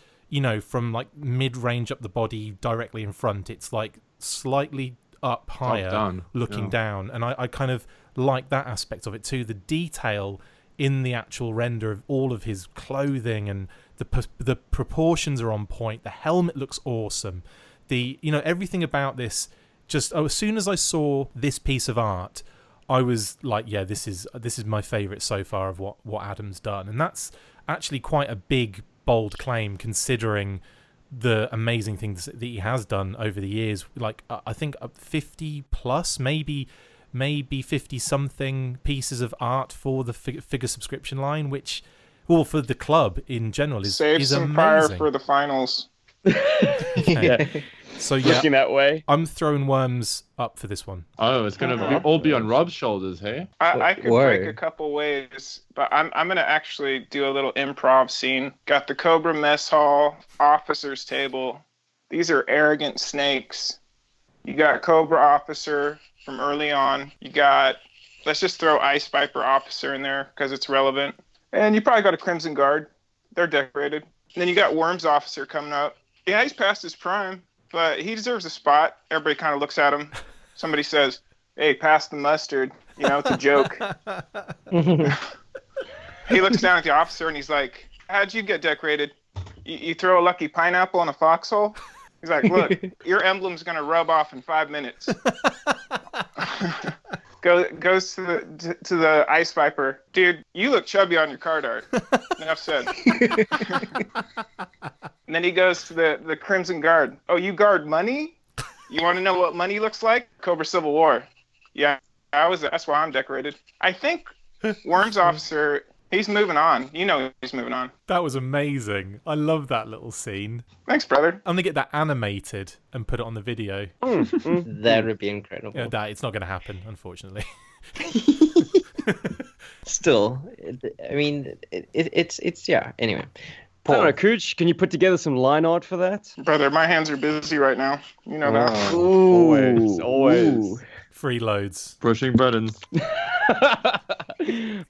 from like mid-range up the body directly in front. It's like slightly up higher, looking down, and I kind of like that aspect of it too. The detail in the actual render of all of his clothing and the proportions are on point. The helmet looks awesome. Everything about this. As soon as I saw this piece of art, I was like, yeah, this is my favorite so far of what Adam's done, and that's actually quite a big, bold claim considering the amazing things that he has done over the years. Like I think 50 plus, maybe 50 something pieces of art for the figure subscription line, which, well, for the club in general is some amazing. fire for the finals. Yeah. So yeah, looking that way. I'm throwing Worms up for this one. Oh, it's gonna all be on Rob's shoulders, hey? I could break a couple ways, but I'm gonna actually do a little improv scene. Got the Cobra mess hall, officers table. These are arrogant snakes. You got Cobra officer from early on. You got, let's just throw Ice Viper officer in there because it's relevant. And you probably got a Crimson Guard. They're decorated. And then you got Worms Officer coming up. Yeah, he's past his prime, but he deserves a spot. Everybody kind of looks at him. Somebody says, "Hey, pass the mustard." You know, it's a joke. He looks down at the officer and he's like, "How'd you get decorated? You throw a lucky pineapple in a foxhole?" He's like, "Look, your emblem's going to rub off in 5 minutes." Goes to the Ice Viper. "Dude, you look chubby on your card art." Enough said. And then he goes to the Crimson Guard. "Oh, you guard money? You want to know what money looks like? Cobra Civil War." Yeah, that's why I'm decorated. I think Worms Officer, he's moving on. You know he's moving on. That was amazing. I love that little scene. Thanks, brother. I'm going to get that animated and put it on the video. That would be incredible. Yeah, it's not going to happen, unfortunately. Still, I mean, it's yeah. Anyway, I don't know, Cooch, can you put together some line art for that? Brother, my hands are busy right now. You know that. Always, always. Freeloads. Pushing buttons.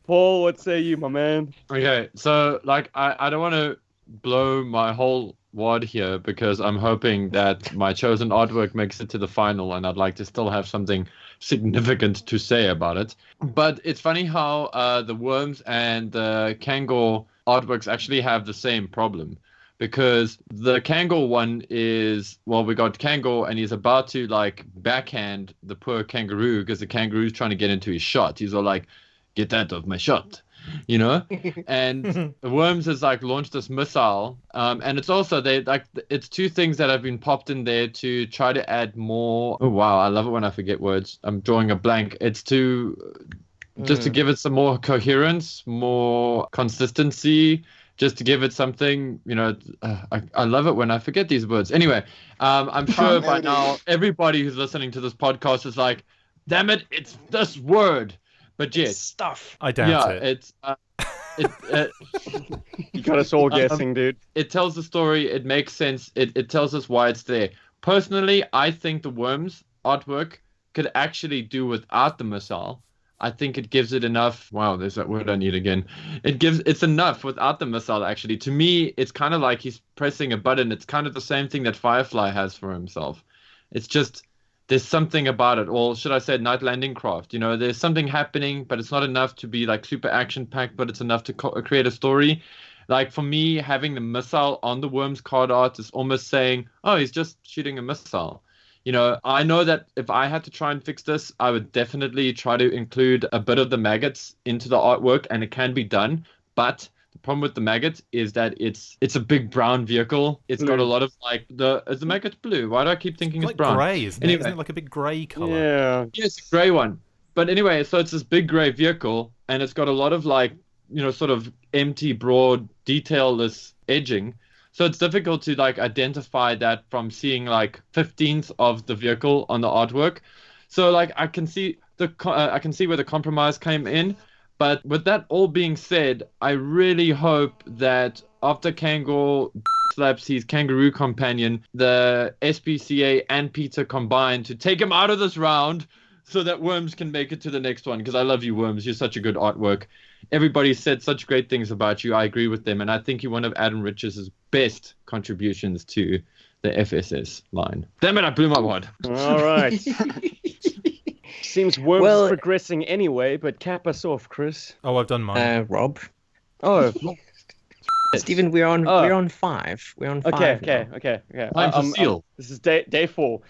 Paul, what say you, my man? Okay, so like I don't want to blow my whole wad here because I'm hoping that my chosen artwork makes it to the final and I'd like to still have something significant to say about it. But it's funny how the Worms and the Kangol artworks actually have the same problem. Because the Kangol one is, well, we got Kangol and he's about to like backhand the poor kangaroo because the kangaroo's trying to get into his shot. He's all like, "Get out of my shot," you know? And the Worms has like launched this missile. And it's also, it's two things that have been popped in there to try to add more. Oh, wow. I love it when I forget words. I'm drawing a blank. It's just to give it some more coherence, more consistency. Just to give it something, you know, I love it when I forget these words. Anyway, I'm sure by now everybody who's listening to this podcast is like, "Damn it, it's this word." But yes, stuff. I doubt it. It's You got us all guessing, dude. it tells the story. It makes sense. It tells us why it's there. Personally, I think the Worms artwork could actually do without the missile. I think it gives it enough. Wow, there's that word I need again. It's enough without the missile, actually. To me, it's kind of like he's pressing a button. It's kind of the same thing that Firefly has for himself. It's just, there's something about it. Or should I say Night Landing Craft? You know, there's something happening, but it's not enough to be like super action-packed, but it's enough to create a story. Like for me, having the missile on the Worms card art is almost saying, oh, he's just shooting a missile. You know, I know that if I had to try and fix this, I would definitely try to include a bit of the maggots into the artwork, and it can be done. But the problem with the maggots is that it's a big brown vehicle. It's got a lot of like is the maggot blue? Why do I keep thinking it's brown? Grey, isn't it? Isn't it like a big grey colour? Yeah. Yeah, it's a grey one. But anyway, so it's this big grey vehicle, and it's got a lot of like, you know, sort of empty, broad, detailless edging. So it's difficult to like identify that from seeing like 15th of the vehicle on the artwork. So like I can see where the compromise came in. But with that all being said, I really hope that after Kangol slaps his kangaroo companion, the SPCA and Peter combine to take him out of this round so that Worms can make it to the next one. Because I love you, Worms. You're such a good artwork. Everybody said such great things about you. I agree with them. And I think you're one of Adam Rich's best contributions to the FSS line. Damn it, I blew my wad. All right. Seems Worms is progressing anyway, but cap us off, Chris. Oh, I've done mine. Rob. Oh, Stephen, we're on 5. We're on 5. Okay. Time for seal. This is day 4.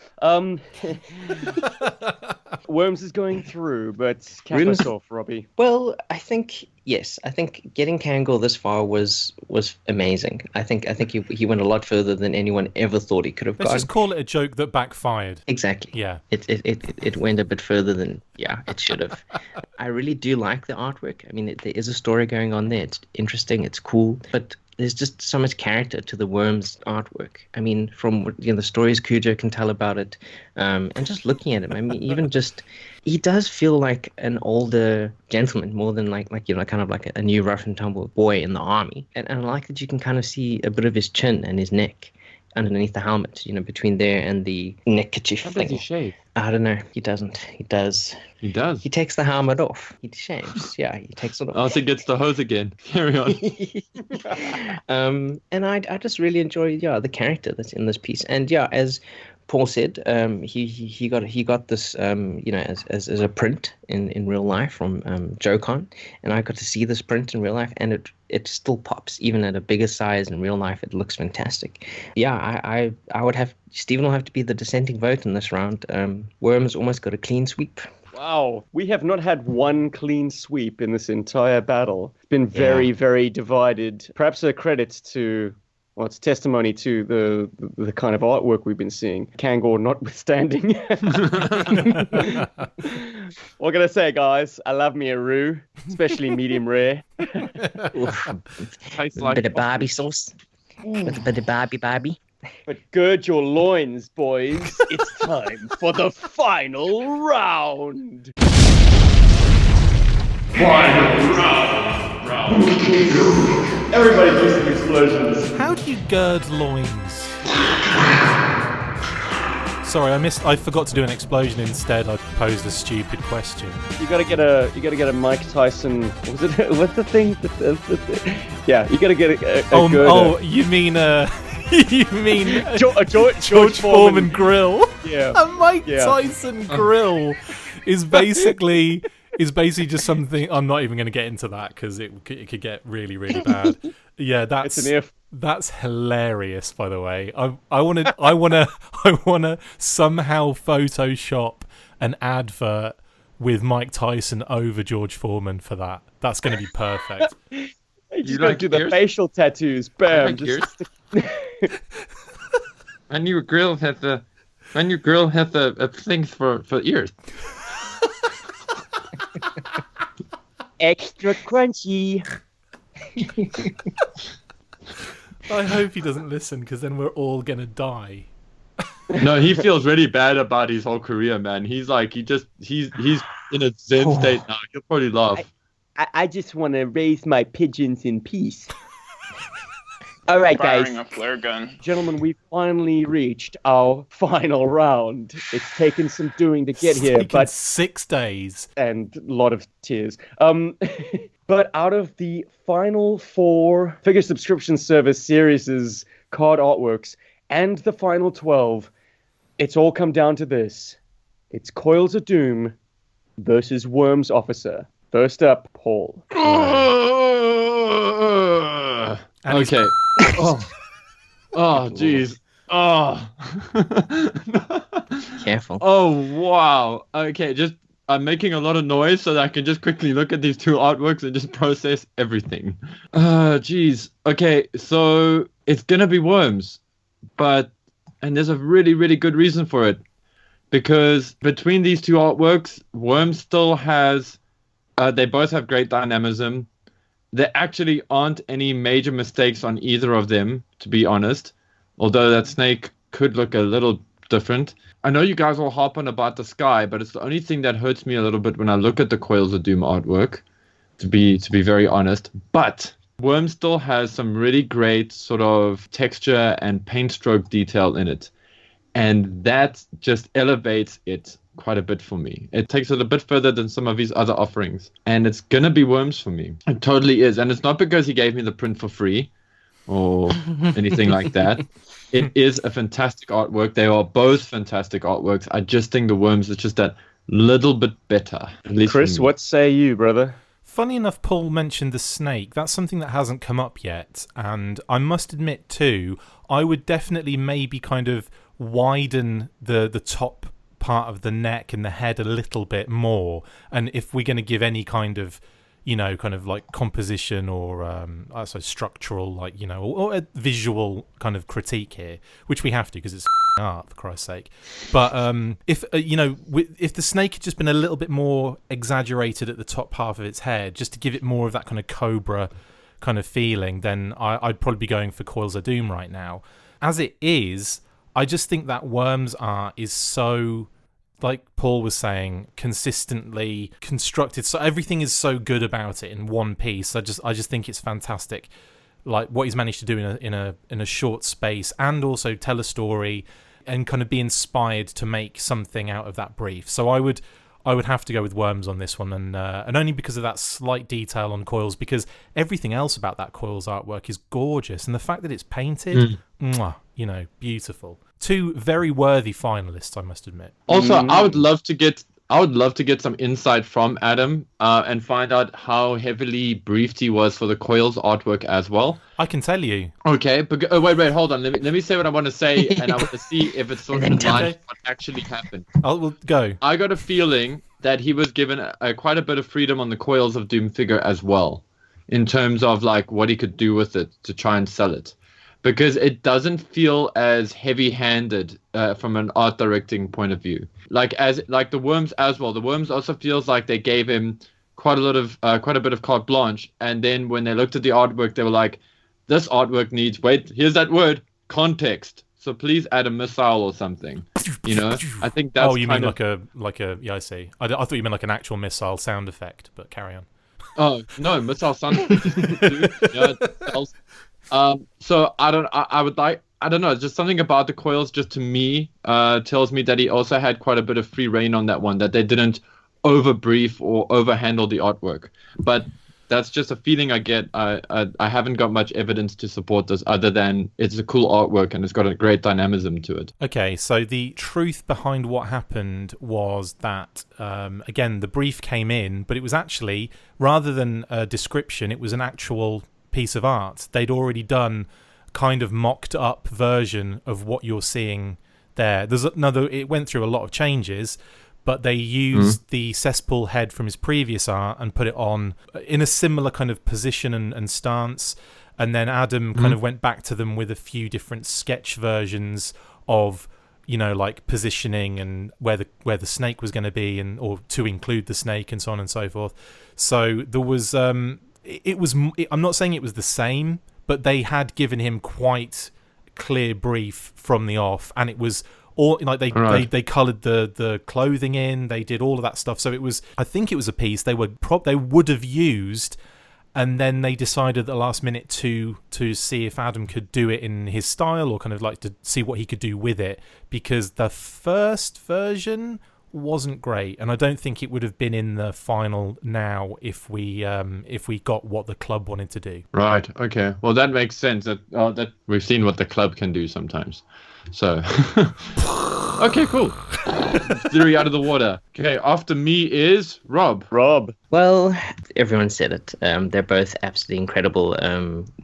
Worms is going through, but cap us off, Robbie. Well, I think getting Kangol this far was amazing. I think he went a lot further than anyone ever thought he could have gone. Let's just call it a joke that backfired. Exactly. Yeah. It went a bit further than it should have. I really do like the artwork. I mean, there is a story going on there. It's interesting. It's cool, but there's just so much character to the Worms artwork. I mean, from the stories Cujo can tell about it, and just looking at him, I mean, even just he does feel like an older gentleman more than like kind of like a new rough and tumble boy in the army. And I like that you can kind of see a bit of his chin and his neck. underneath the helmet, between there and the neckerchief How does he thing. shave? I don't know. He doesn't. He does. He does. He takes the helmet off. He shaves. Yeah, he takes it off. Also gets the hose again. Carry on. And I just really enjoy the character that's in this piece. And yeah, as Paul said, he got this as a print in real life from JoeCon, and I got to see this print in real life, and it still pops even at a bigger size in real life. It looks fantastic. Yeah, I would have Stephen will have to be the dissenting vote in this round. Worms almost got a clean sweep. Wow, we have not had one clean sweep in this entire battle. It's been very, very divided. Perhaps a credit to, well, it's testimony to the kind of artwork we've been seeing. Kangor notwithstanding. What can I say, guys? I love me a roux, especially medium rare. Tastes A like bit of Barbie sauce. With a bit of Barbie. But gird your loins, boys. It's time for the final round. Everybody do some explosions. How do you gird loins? Sorry, I forgot to do an explosion instead. I posed a stupid question. You gotta get a Mike Tyson. What was it? What's the thing? Yeah, you gotta get a girder. Oh, you mean you mean George Foreman grill? Yeah. A Mike Yeah. Tyson grill is basically just something. I'm not even going to get into that because it could get really, really bad. Yeah, It's an if. that's hilarious. By the way, I want to somehow Photoshop an advert with Mike Tyson over George Foreman for that. That's going to be perfect. You just like gotta do the ears? facial tattoos. Bam. like ears. When your grill has a thing for ears. Extra crunchy. I hope he doesn't listen because then we're all going to die. No, he feels really bad about his whole career, man. He's like, he's in a zen state now. He'll probably laugh. I just want to raise my pigeons in peace. All right, Firing guys. a flare gun. Gentlemen, we've finally reached our final round. It's taken some doing to get here, Taken but 6 days. and a lot of tears. But out of the final 4 figure subscription service series' card artworks and the final 12, it's all come down to this. It's Coils of Doom versus Worms Officer. First up, Paul. And he's- Okay. Oh, jeez. Oh. Careful. Oh, wow. Okay, I'm making a lot of noise so that I can just quickly look at these 2 artworks and just process everything. Jeez. Okay, so it's gonna be Worms, and there's a really, really good reason for it, because between these 2 artworks, Worms still has, they both have great dynamism. There actually aren't any major mistakes on either of them, to be honest, although that snake could look a little different. I know you guys all harp on about the sky, but it's the only thing that hurts me a little bit when I look at the Coils of Doom artwork, to be very honest. But Worm still has some really great sort of texture and paint stroke detail in it, and that just elevates it quite a bit for me. It takes it a bit further than some of his other offerings, and it's gonna be Worms for me. It totally is, and it's not because he gave me the print for free or anything like that. It is a fantastic artwork. They are both fantastic artworks. I just think the Worms is just that little bit better. At least Chris, for me. what say you, brother? Funny enough, Paul mentioned the snake. That's something that hasn't come up yet, and I must admit too, I would definitely maybe kind of widen the top part of the neck and the head a little bit more, and if we're going to give any kind of kind of like composition or I suppose structural, like or a visual kind of critique here, which we have to because it's art, for Christ's sake. But if if the snake had just been a little bit more exaggerated at the top half of its head, just to give it more of that kind of cobra kind of feeling, then I'd probably be going for Coils of Doom right now. As it is, I just think that Worms art is so, like Paul was saying, consistently constructed. So everything is so good about it in one piece. I just think it's fantastic like what he's managed to do in a short space, and also tell a story and kind of be inspired to make something out of that brief. So I would have to go with Worms on this one, and only because of that slight detail on Coils, because everything else about that Coils artwork is gorgeous, and the fact that it's painted, mwah, beautiful. Two very worthy finalists, I must admit. Also, I would love to get some insight from Adam and find out how heavily briefed he was for the Coils artwork as well. I can tell you. Okay, but wait, hold on. Let me say what I want to say, and I want to see if it's sort of in line with what actually happened. We'll go. I got a feeling that he was given quite a bit of freedom on the Coils of Doom figure as well, in terms of like what he could do with it to try and sell it. Because it doesn't feel as heavy-handed from an art directing point of view. Like the Worms as well. The Worms also feels like they gave him quite a bit of carte blanche, and then when they looked at the artwork, they were like, "This artwork needs here's that word, context. So please add a missile or something." I think that's. Oh, you mean like a yeah, I see. I thought you meant like an actual missile sound effect, but carry on. Oh no, missile sound effect. Yeah, so I don't know, just something about the Coils just to me tells me that he also had quite a bit of free reign on that one, that they didn't overbrief or overhandle the artwork. But that's just a feeling I get. I haven't got much evidence to support this other than it's a cool artwork and it's got a great dynamism to it. Okay, so the truth behind what happened was that, again, the brief came in, but it was actually, rather than a description, it was an actual piece of art. They'd already done kind of mocked up version of what you're seeing there. It went through a lot of changes, but they used the cesspool head from his previous art and put it on in a similar kind of position and stance, and then Adam kind of went back to them with a few different sketch versions of like positioning and where the snake was going to be, and or to include the snake and so on and so forth. So there was I'm not saying it was the same, but they had given him quite clear brief from the off, and it was all like they coloured the clothing in, they did all of that stuff. So I think it was a piece they would have used, and then they decided at the last minute to see if Adam could do it in his style, or kind of like to see what he could do with it, because the first version wasn't great, and I don't think it would have been in the final now if we got what the club wanted to do. Right. Okay. Well, that makes sense. That we've seen what the club can do sometimes. So, okay, cool. Theory out of the water. Okay. After me is Rob. Well, everyone said it. They're both absolutely incredible.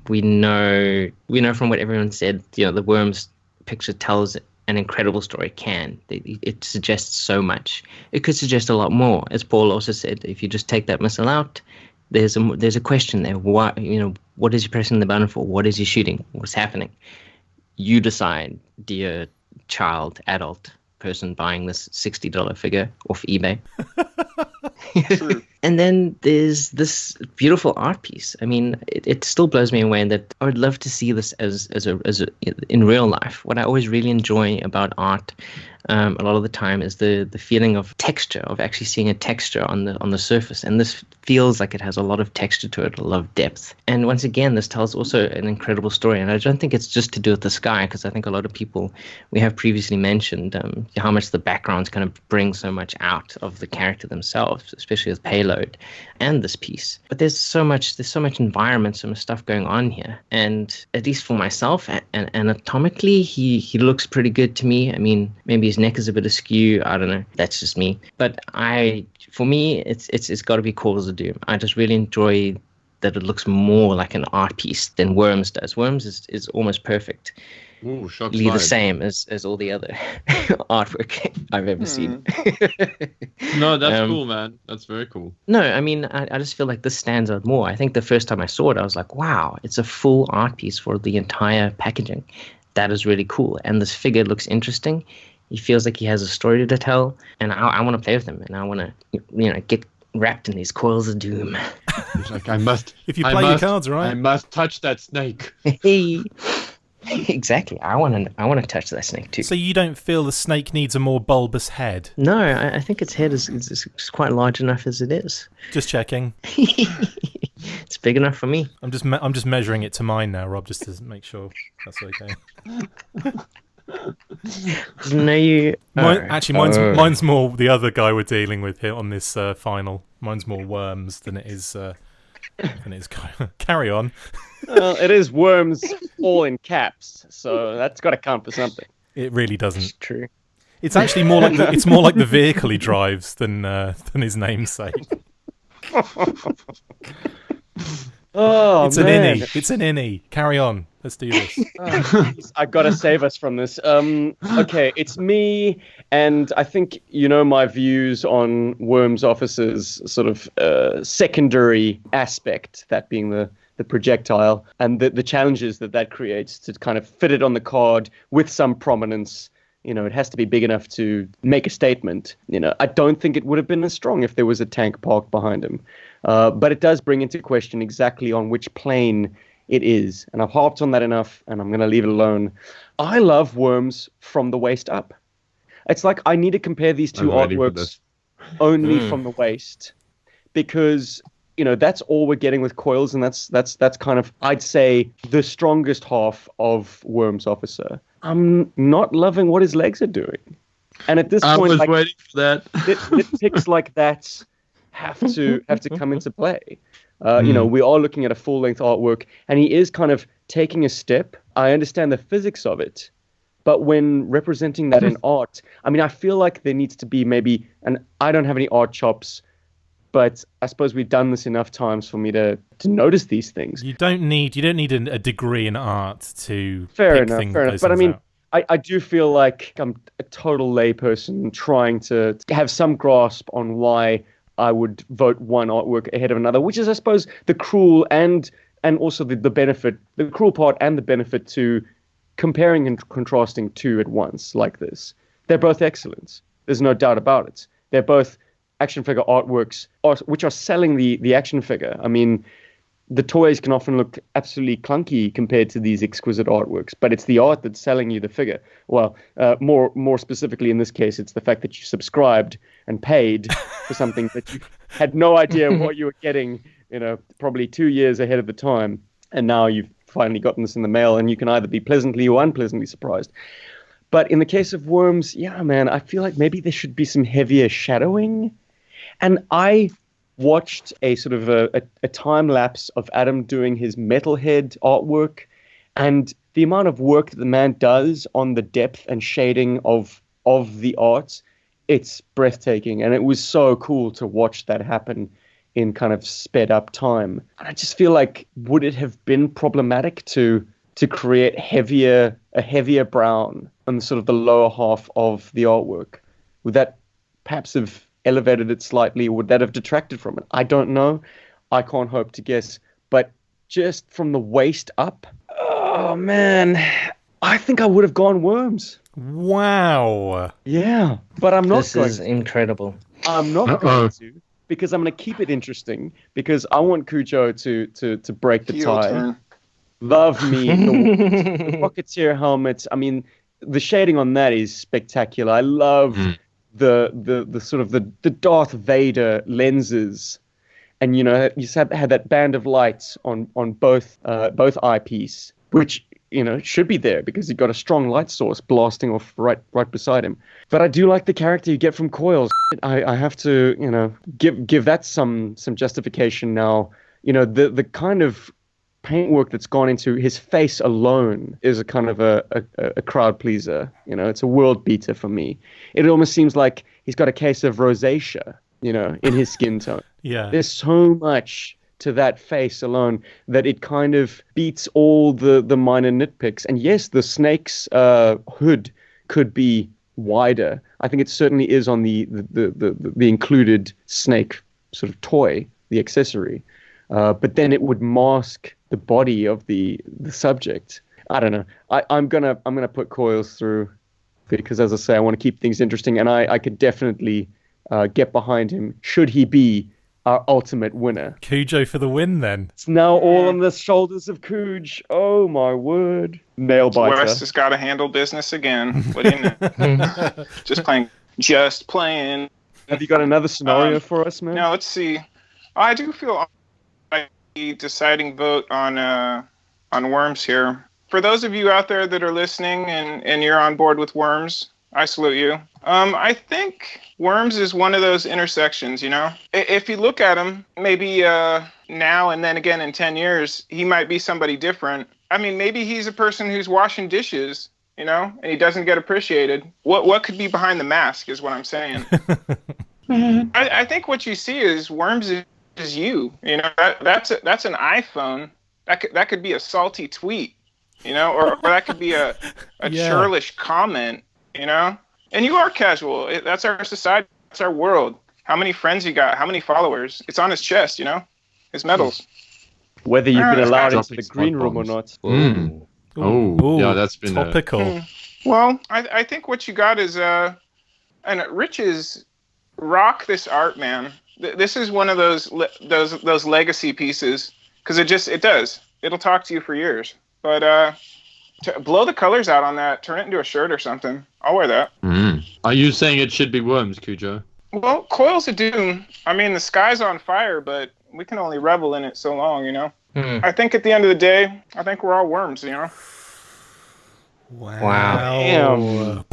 We know from what everyone said. The Worms picture tells an incredible story. It suggests so much. It could suggest a lot more. As Paul also said, if you just take that missile out, there's a question there. Why, what is he pressing the button for? What is he shooting? What's happening? You decide, dear child, adult person buying this $60 figure off eBay. And then there's this beautiful art piece. I mean, it still blows me away that I would love to see this as in real life. What I always really enjoy about art, a lot of the time, is the feeling of texture, of actually seeing a texture on the surface. And this feels like it has a lot of texture to it, a lot of depth. And once again, this tells also an incredible story. And I don't think it's just to do with the sky, because I think a lot of people, we have previously mentioned how much the backgrounds kind of bring so much out of the character themselves, especially with Payload and this piece. But there's so much environment, so much stuff going on here. And at least for myself, and anatomically, he looks pretty good to me. I mean, maybe his neck is a bit askew. I don't know. That's just me. But for me, it's got to be Calls of Doom. I just really enjoy that it looks more like an art piece than Worms does. Worms is almost perfect. Ooh, shots the fired. Same as all the other artwork I've ever seen. No, that's cool, man. That's very cool. No, I mean, I just feel like this stands out more. I think the first time I saw it, I was like, wow, it's a full art piece for the entire packaging. That is really cool. And this figure looks interesting. He feels like he has a story to tell, and I want to play with him, and I want to, get wrapped in these coils of doom. He's like, I must. If you play your cards right, I must touch that snake. Hey. Exactly. I want to touch that snake too. So you don't feel the snake needs a more bulbous head? No, I think its head is quite large enough as it is. Just checking. It's big enough for me. I'm just measuring it to mine now, Rob, just to make sure that's okay. No, you. Mine's more the other guy we're dealing with here on this final. Mine's more worms than it is. Carry on. Well, it is worms all in caps, so that's got to count for something. It really doesn't. It's true. It's actually more like the vehicle he drives than his namesake. Oh, it's man. an innie. It's an innie. Carry on. Let's do this. I gotta save us from this. Okay, it's me, and I think you know my views on Worms Officer's sort of secondary aspect, that being the projectile, and the challenges that creates to kind of fit it on the card with some prominence. You know, it has to be big enough to make a statement. You know, I don't think it would have been as strong if there was a tank parked behind him. But it does bring into question exactly on which plane it is. And I've harped on that enough, and I'm going to leave it alone. I love Worms from the waist up. It's like I need to compare these two artworks only from the waist, because, you know, that's all we're getting with Coils, and that's kind of, I'd say, the strongest half of Worms Officer. I'm not loving what his legs are doing. And at this point, I was like, waiting for that. nitpicks like that have to come into play. You know, we are looking at a full-length artwork, and he is kind of taking a step. I understand the physics of it, but when representing that in art, I mean, I feel like there needs to be maybe, and I don't have any art chops, but I suppose we've done this enough times for me to notice these things. You don't need a degree in art to Fair pick enough. But I mean, I do feel like I'm a total layperson trying to have some grasp on why I would vote one artwork ahead of another, which is, I suppose, the cruel and also the benefit, the cruel part and the benefit to comparing and contrasting two at once like this. They're both excellent. There's no doubt about it. They're both action figure artworks which are selling the action figure. I mean, the toys can often look absolutely clunky compared to these exquisite artworks, but it's the art that's selling you the figure. Well, more specifically in this case, it's the fact that you subscribed and paid for something that you had no idea what you were getting, you know, probably 2 years ahead of the time, and now you've finally gotten this in the mail, and you can either be pleasantly or unpleasantly surprised. But in the case of Worms, yeah, man, I feel like maybe there should be some heavier shadowing. And I watched a sort of a time lapse of Adam doing his Metalhead artwork, and the amount of work that the man does on the depth and shading of the art, it's breathtaking. And it was so cool to watch that happen in kind of sped up time. And I just feel like, would it have been problematic to create a heavier brown on sort of the lower half of the artwork? Would that perhaps have elevated it slightly, or would that have detracted from it? I don't know. I can't hope to guess. But just from the waist up, oh man, I think I would have gone Worms. Wow. Yeah, but I'm not going. This is incredible. I'm not going to, because I'm going to keep it interesting, because I want Cujo to break the tie. Turn. Love me. The Rocketeer helmet. I mean, the shading on that is spectacular. I love the sort of the Darth Vader lenses, and you know, you had that band of lights on both eyepiece, which, you know, should be there because you've got a strong light source blasting off right beside him. But I do like the character you get from Coils. I have to, you know, give that some justification now. You know, the kind of paintwork that's gone into his face alone is a kind of a crowd pleaser. You know, it's a world beater for me. It almost seems like he's got a case of rosacea, you know, in his skin tone. Yeah. There's so much to that face alone that it kind of beats all the minor nitpicks. And yes, the snake's hood could be wider. I think it certainly is on the included snake sort of toy, the accessory. But then it would mask the body of the subject. I don't know. I'm gonna put Coils through, because, as I say, I want to keep things interesting, and I could definitely get behind him should he be our ultimate winner. Cujo for the win, then. It's now all on the shoulders of Cooge. Oh my word! Nail biter. West has got to handle business again. What do you know? Just playing. Have you got another scenario for us, man? Now let's see. I do feel deciding vote on worms here. For those of you out there that are listening and you're on board with worms, I salute you. I think worms is one of those intersections, you know? If you look at him, maybe now and then again in 10 years, he might be somebody different. I mean, maybe he's a person who's washing dishes, you know, and he doesn't get appreciated. What could be behind the mask is what I'm saying. I think what you see is worms is you. You know, that's an iPhone. That could be a salty tweet, you know, or that could be a churlish comment, you know. And you are casual. That's our society. That's our world. How many friends you got? How many followers? It's on his chest, you know, his medals. Whether you've been allowed into the green room or not. Oh, yeah, that's been topical. Well, I think what you got is and Rich's rock this art, man. This is one of those legacy pieces because it does. It'll talk to you for years. But to blow the colors out on that, turn it into a shirt or something. I'll wear that. Are you saying it should be worms, Cujo? Well, Coils of Doom. I mean, the sky's on fire, but we can only revel in it so long, you know. I think at the end of the day, I think we're all worms, you know. Wow.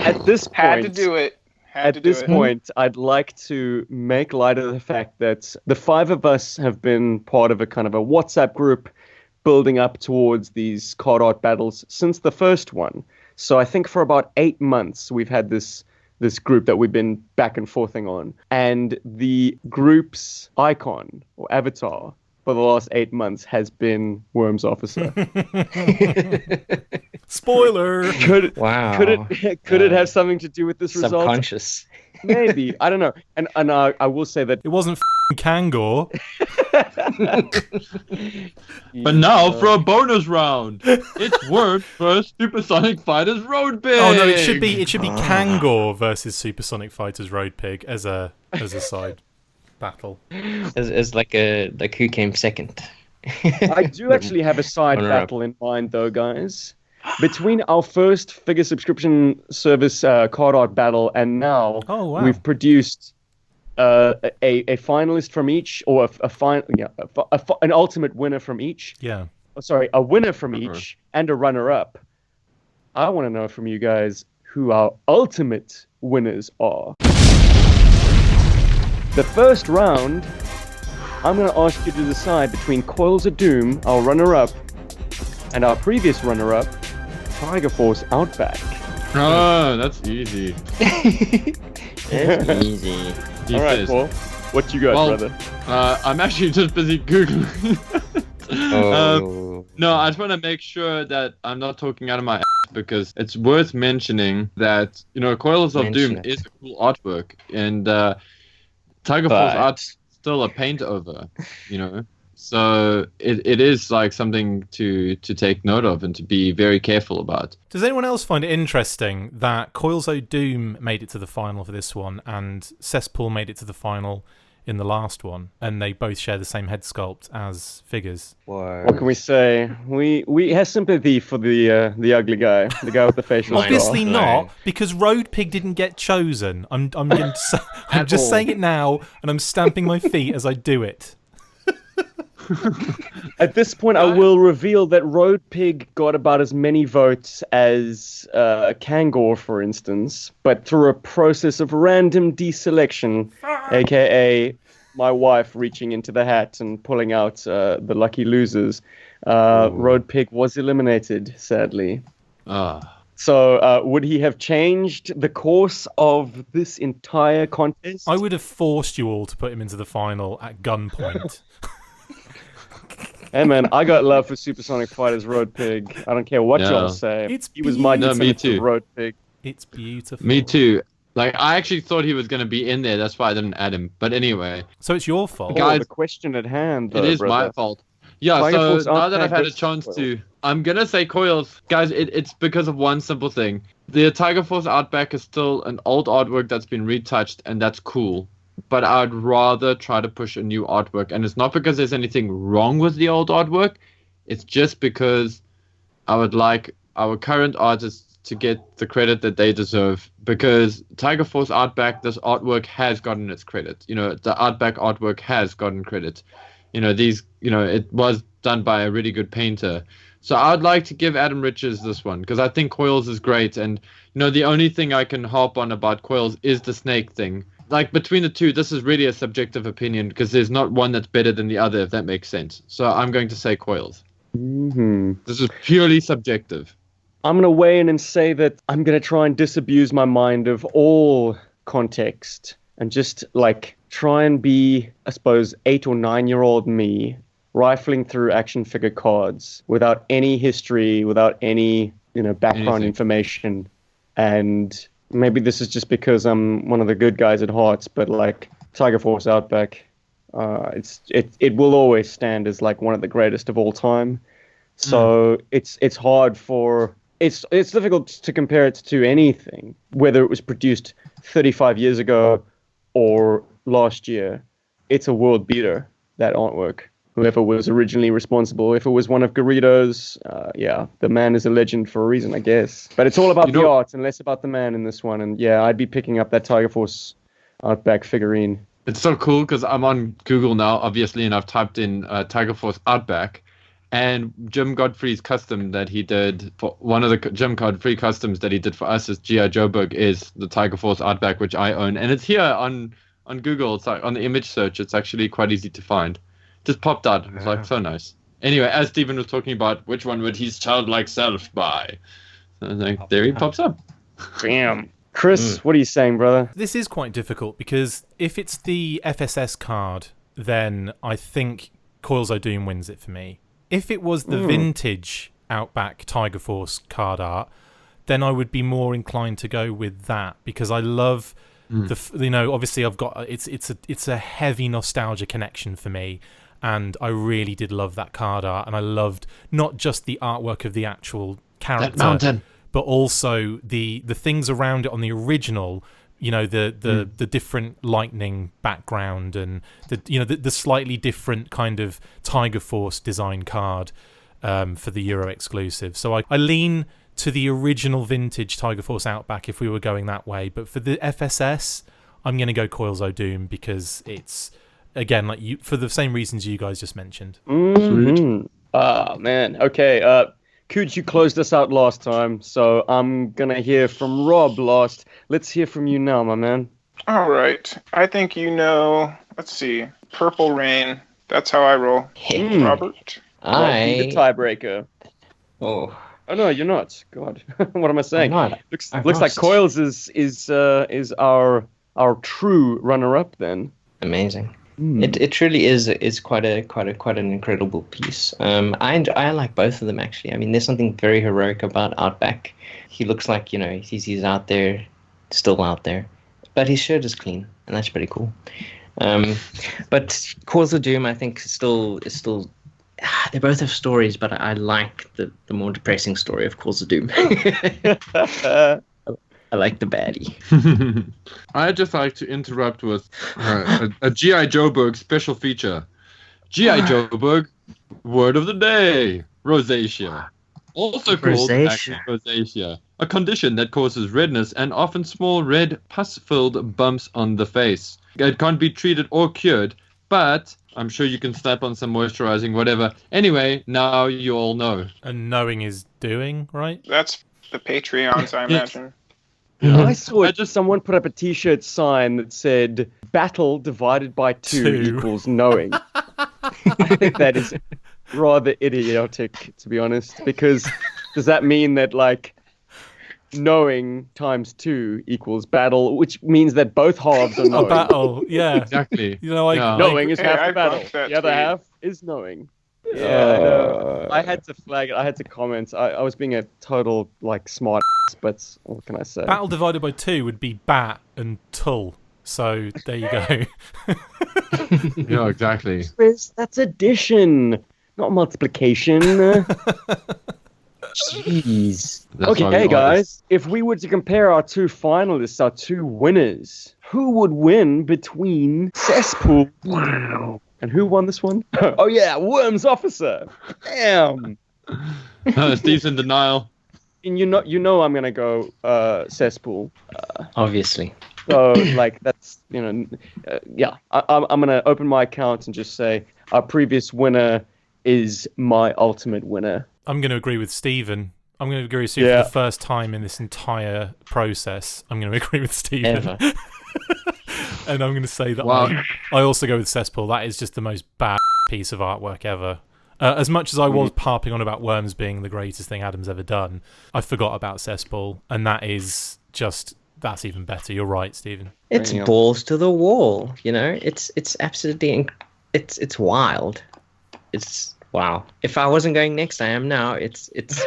At this point, had to do it. At this point, I'd like to make light of the fact that the five of us have been part of a kind of a WhatsApp group building up towards these card art battles since the first one. So I think for about 8 months, we've had this group that we've been back and forthing on. And the group's icon or avatar for the last 8 months has been Worms Officer. Spoiler! Could it have something to do with this result? Subconscious. Maybe. I don't know. And I will say that it wasn't Kangor. But now for a bonus round, it's Worms versus Supersonic Fighters Road Pig. Oh no, it should be Kangor versus Supersonic Fighters Road Pig as a side battle. As like who came second. I do actually have a side battle in mind though, guys. Between our first figure subscription service card art battle and now, we've produced a finalist from each, or an ultimate winner from each. Yeah. Oh, sorry, a winner from each and a runner-up. I want to know from you guys who our ultimate winners are. The first round, I'm going to ask you to decide between Coils of Doom, our runner-up, and our previous runner-up, Tiger Force Outback. Oh, that's easy. That's easy. All right, Paul. What you got, brother? I'm actually just busy Googling. No, I just want to make sure that I'm not talking out of my ass because it's worth mentioning that, you know, Coils of Doom is a cool artwork. And Tiger Force art's still a paint over, you know? So it is like something to take note of and to be very careful about. Does anyone else find it interesting that Coils o' Doom made it to the final for this one and Cesspool made it to the final in the last one, and they both share the same head sculpt as figures? What can we say? We have sympathy for the ugly guy, the guy with the facial Obviously scar. not, because Road Pig didn't get chosen. I'm just saying it now, and I'm stamping my feet as I do it. At this point, I will reveal that Road Pig got about as many votes as Kangor, for instance, but through a process of random deselection, aka my wife reaching into the hat and pulling out the lucky losers, Road Pig was eliminated, sadly. So would he have changed the course of this entire contest? I would have forced you all to put him into the final at gunpoint. Hey man, I got love for Supersonic Fighters Road Pig. I don't care what y'all say. He was my definitive Road Pig. It's beautiful. Me too. Like, I actually thought he was going to be in there. That's why I didn't add him. But anyway. So it's your fault. Guys, the question at hand, though, it is brother. my fault. Yeah, so now that I've had a chance to... I'm going to say Coils. Guys, it's because of one simple thing. The Tiger Force Outback is still an old artwork that's been retouched, and that's cool. But I'd rather try to push a new artwork. And it's not because there's anything wrong with the old artwork. It's just because I would like our current artists to get the credit that they deserve, because Tiger Force Outback, this artwork has gotten its credit. You know, the Outback artwork has gotten credit. You know, it was done by a really good painter. So I'd like to give Adam Riches this one, because I think Coils is great. And, you know, the only thing I can harp on about Coils is the snake thing. Like, between the two, this is really a subjective opinion, because there's not one that's better than the other, if that makes sense. So I'm going to say Coils. Mm-hmm. This is purely subjective. I'm going to weigh in and say that I'm going to try and disabuse my mind of all context and just, like, try and be, I suppose, 8 or 9-year-old me rifling through action figure cards without any history, without any, you know, background information. And maybe this is just because I'm one of the good guys at heart, but, like, Tiger Force Outback, it will always stand as, like, one of the greatest of all time. So it's hard for... It's difficult to compare it to anything, whether it was produced 35 years ago or last year. It's a world beater, that artwork. Whoever was originally responsible, if it was one of Garrido's, the man is a legend for a reason, I guess. But it's all about the art and less about the man in this one. And yeah, I'd be picking up that Tiger Force Outback figurine. It's so cool because I'm on Google now, obviously, and I've typed in Tiger Force Outback. And Jim Godfrey's custom that he did for one of the Jim Godfrey customs that he did for us as GI Joburg is the Tiger Force Outback, which I own, and it's here on Google. It's like on the image search. It's actually quite easy to find. Just popped out. It's like so nice. Anyway, as Stephen was talking about, which one would his childlike self buy? So I was like, there he pops up. Damn. Chris, what are you saying, brother? This is quite difficult because if it's the FSS card, then I think Coils O'Doom wins it for me. If it was the vintage Outback Tiger Force card art, then I would be more inclined to go with that because I love obviously I've got it's a heavy nostalgia connection for me, and I really did love that card art, and I loved not just the artwork of the actual character, that mountain, but also the things around it on the original. You know, the different lightning background and the slightly different kind of Tiger Force design card for the Euro exclusive. So I lean to the original vintage Tiger Force Outback if we were going that way. But for the FSS, I'm going to go Coils O'Doom because it's, again, like for the same reasons you guys just mentioned. Mm-hmm. Ah, man. Okay. Cooch, you closed us out last time, so I'm going to hear from Rob last. Let's hear from you now, my man. All right. I think let's see, Purple Rain. That's how I roll. Robert? The tiebreaker. Oh no, you're not. God, what am I saying? I'm not. Looks like Coils is our true runner-up then. Amazing. It truly is quite an incredible piece. I like both of them actually. I mean, there's something very heroic about Outback. He looks like he's out there, still out there, but his shirt is clean, and that's pretty cool. But Coils of Doom, I think, is still. They both have stories, but I like the more depressing story of Coils of Doom. I like the baddie. I'd just like to interrupt with a GI Joburg special feature. GI Joburg word of the day: rosacea, also called active rosacea, a condition that causes redness and often small red pus-filled bumps on the face. It can't be treated or cured, but I'm sure you can slap on some moisturizing, whatever. Anyway, now you all know. And knowing is doing, right? That's the Patreons, I imagine. Yeah. I saw it. Someone put up a T-shirt sign that said "Battle divided by 2 equals knowing." I think that is rather idiotic, to be honest. Because does that mean that like knowing times 2 equals battle, which means that both halves are knowing? A battle, yeah, exactly. Knowing is half the battle. The other tweet. half is knowing. Yeah, I had to flag it. I had to comment. I was being a total smart ass, but what can I say? Battle divided by 2 would be bat and tull. So there you go. Yeah, exactly. Chris, that's addition, not multiplication. Jeez. Okay, guys. If we were to compare our 2 finalists, our 2 winners, who would win between Cesspool? Wow. And who won this one? Oh, yeah, Worms Officer. Damn. Steve's in denial. you know, I'm gonna go cesspool. Obviously. So like that's yeah. I'm gonna open my account and just say our previous winner is my ultimate winner. I'm going to agree with Stephen. I'm going to agree with Stephen for the first time in this entire process. I'm going to agree with Stephen. Ever. And I'm going to say that Wow. I also go with cesspool. That is just the most bad piece of artwork ever. As much as I was harping on about Worms being the greatest thing Adam's ever done, I forgot about cesspool, and that's even better. You're right, Stephen. It's balls to the wall. It's absolutely it's wild. It's wow. If I wasn't going next, I am now. It's it's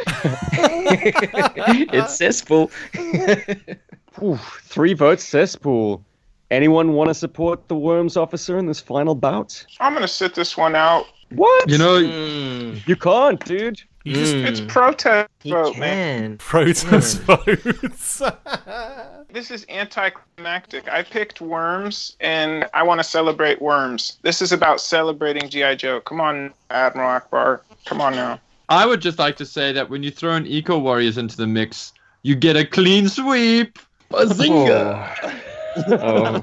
cesspool. Ooh, 3 votes cesspool. Anyone want to support the Worms officer in this final bout? I'm gonna sit this one out. What? You can't, dude. It's protest He vote, man. can. Protest votes. This is anticlimactic. I picked Worms, and I want to celebrate Worms. This is about celebrating GI Joe. Come on, Admiral Akbar. Come on now. I would just like to say that when you throw an Eco Warriors into the mix, you get a clean sweep. Bazinga!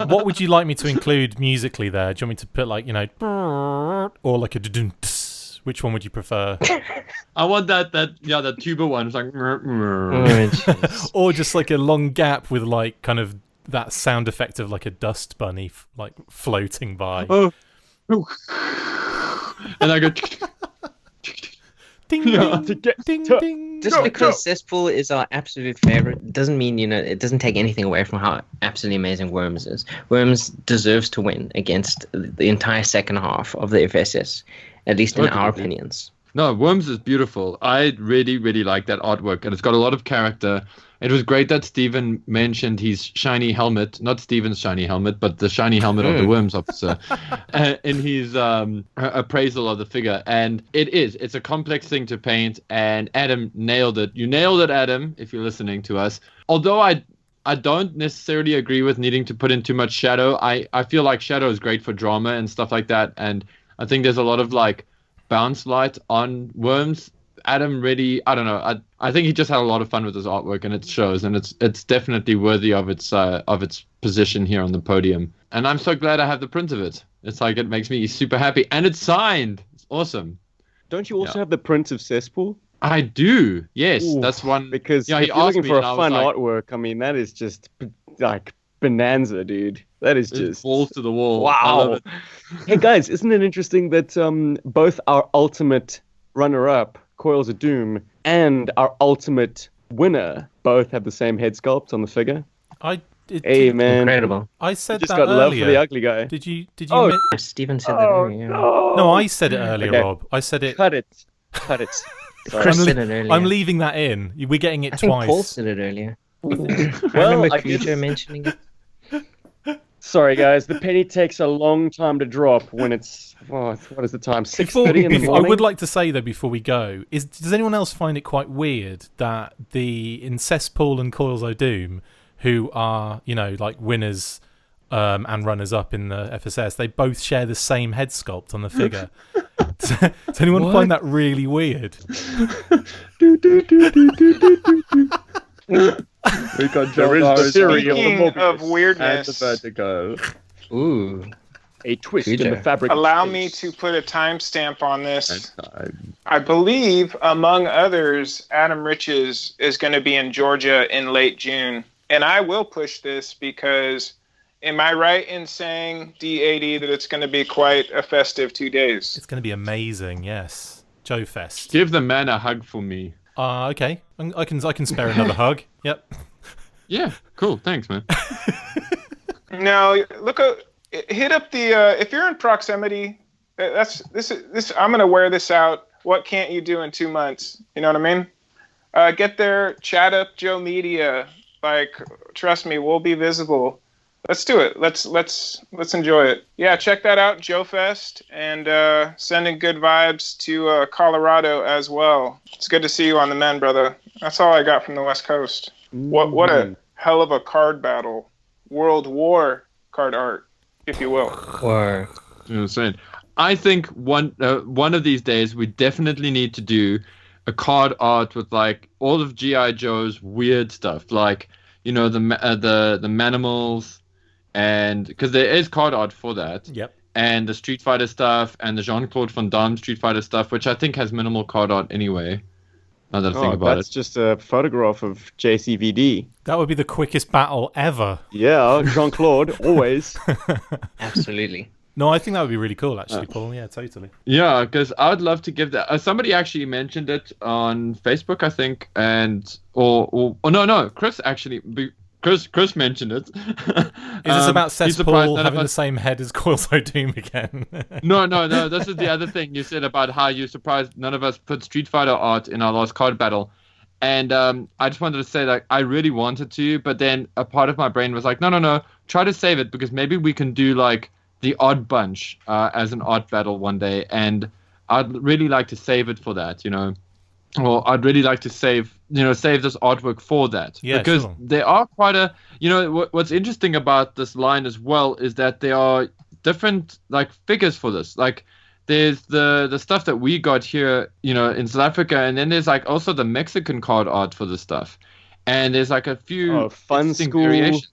What would you like me to include musically there? Do you want me to put like, or like a dun-dun-ts? Which one would you prefer? I want that tuba one. It's like, Or just like a long gap with like kind of that sound effect of like a dust bunny like floating by. oh, and I go. Ding, Yeah, ding, to ding, get- ding. Just because cesspool is our absolute favorite doesn't mean it doesn't take anything away from how absolutely amazing Worms is. Worms deserves to win against the entire second half of the FSS, at least in our opinions. No, Worms is beautiful. I really, really like that artwork, and it's got a lot of character. It was great that Stephen mentioned his shiny helmet, not Stephen's shiny helmet, but the shiny helmet of the Worms officer, in his appraisal of the figure. And it's a complex thing to paint, and Adam nailed it. You nailed it, Adam, if you're listening to us. Although I don't necessarily agree with needing to put in too much shadow. I feel like shadow is great for drama and stuff like that, and I think there's a lot of like bounce light on Worms. Adam really, I don't know. I think he just had a lot of fun with his artwork, and it shows, and it's definitely worthy of its position here on the podium. And I'm so glad I have the print of it. It's like it makes me super happy, and it's signed. It's awesome. Don't you also have the print of cesspool? I do. Yes, Ooh, that's one. Because Yeah, if he you're asked looking me for a and I was fun like- artwork, I mean, that is just like bonanza, dude. That is It's just balls to the wall. I love wow. it. Hey guys, isn't it interesting that both our ultimate runner-up, Coils of Doom, and our ultimate winner both have the same head sculpt on the figure? Hey man, Incredible. I said just that got love earlier. for the ugly guy. Did you? Oh, Stephen said that earlier. Yeah. No, I said it earlier, Okay. Rob. I said it. Cut it. Sorry. Chris said it earlier. I'm leaving that in. We're getting it I think twice. Paul said it earlier. I Well, remember I guess- Cujo mentioning it. Sorry guys, the penny takes a long time to drop when it's what is the time? 6:30 in the I morning. would like to say though before we go, does anyone else find it quite weird that in Cesspool and Coils o' Doom, who are like winners and runners up in the FSS, they both share the same head sculpt on the figure? Does anyone find that really weird? We got there is the theory of the Speaking of Mobius weirdness, and the vertigo. Ooh. A twist in Cujo. the fabric. of allow space. me to put a timestamp on this. I believe, among others, Adam Riches is going to be in Georgia in late June. And I will push this because, am I right in saying, D80, that it's going to be quite a festive 2 days? It's going to be amazing. Yes, Joe Fest. Give the man a hug for me. Okay. I can spare another hug. Yep. Yeah, cool. Thanks, man. Now, hit up the if you're in proximity. This. I'm gonna wear this out. What can't you do in 2 months? You know what I mean? Get there, chat up Joe Media. Like, trust me, we'll be visible. Let's do it. Let's enjoy it. Yeah, check that out, Joe Fest, and sending good vibes to Colorado as well. It's good to see you on the men, brother. That's all I got from the West Coast. What a hell of a card battle, World War card art, if you will. Or You know what I'm saying? I think one of these days we definitely need to do a card art with like all of GI Joe's weird stuff, like the Manimals, and because there is card art for that. Yep. And the Street Fighter stuff and the Jean-Claude Van Damme Street Fighter stuff, which I think has minimal card art anyway. Now that I think about that's it. just a photograph of JCVD. That would be the quickest battle ever. Yeah, Jean-Claude, always. Absolutely. No, I think that would be really cool, actually, Paul. Yeah, totally. Yeah, because I would love to give that. Somebody actually mentioned it on Facebook, I think, no, Chris actually. Chris mentioned it. Is this about Cesspool having the same head as Coil So Doom again? No. This is the other thing you said about how you're surprised none of us put Street Fighter art in our last card battle. And I just wanted to say, like, I really wanted to, but then a part of my brain was like, no, try to save it, because maybe we can do, like, the Odd Bunch as an art battle one day. And I'd really like to save it for that, Or I'd really like to save this artwork for that. Yeah, because sure. there are quite a, what's interesting about this line as well is that there are different like figures for this. Like there's the stuff that we got here, in South Africa, and then there's like also the Mexican card art for this stuff. And there's like a few Fun School. variations.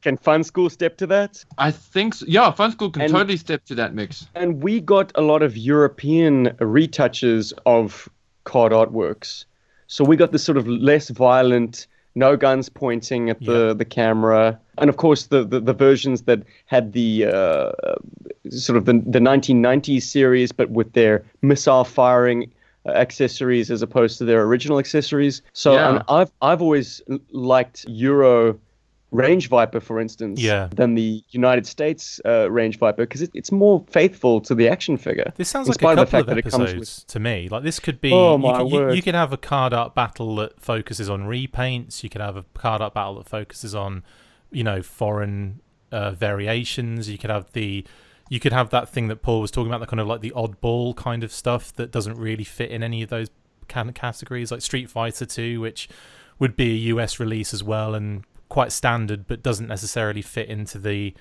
Can Fun School step to that? I think so. Yeah, Fun School can totally step to that mix. And we got a lot of European retouches of card artworks. So we got this sort of less violent, no guns pointing at the camera. And of course, the versions that had the sort of the 1990s series, but with their missile firing accessories as opposed to their original accessories. So and I've always liked Euro Range Viper, for instance, than the United States Range Viper, because it's more faithful to the action figure. This sounds like a couple of episodes to me. Like this could be, you could have a card art battle that focuses on repaints. You could have a card art battle that focuses on, foreign variations. You could have that thing that Paul was talking about, the kind of like the oddball kind of stuff that doesn't really fit in any of those kind of categories, like Street Fighter 2, which would be a US release as well and quite standard, but doesn't necessarily fit into the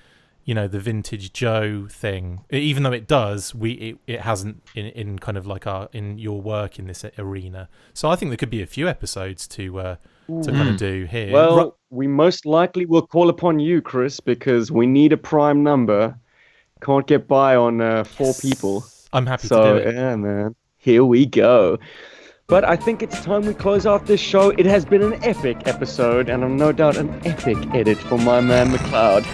the vintage Joe thing, even though it does. It hasn't in kind of like in your work in this arena. So I think there could be a few episodes to kind of do here. Well, we most likely will call upon you, Chris, because we need a prime number. Can't get by on 4 people. I'm happy to do it. Yeah, man, here we go. But I think it's time we close off this show. It has been an epic episode, and no doubt an epic edit for my man McLeod.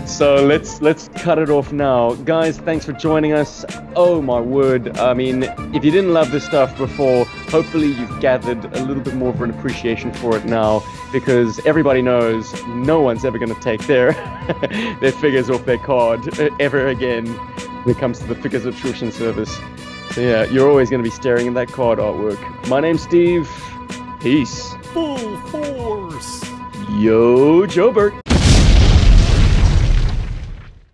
So let's cut it off now. Guys, thanks for joining us. Oh my word. I mean, if you didn't love this stuff before, hopefully you've gathered a little bit more of an appreciation for it now, because everybody knows no one's ever going to take their figures off their card ever again when it comes to the figure subscription service. So yeah, you're always going to be staring at that card artwork. My name's Steve. Peace. Full force. Yo, Joburg.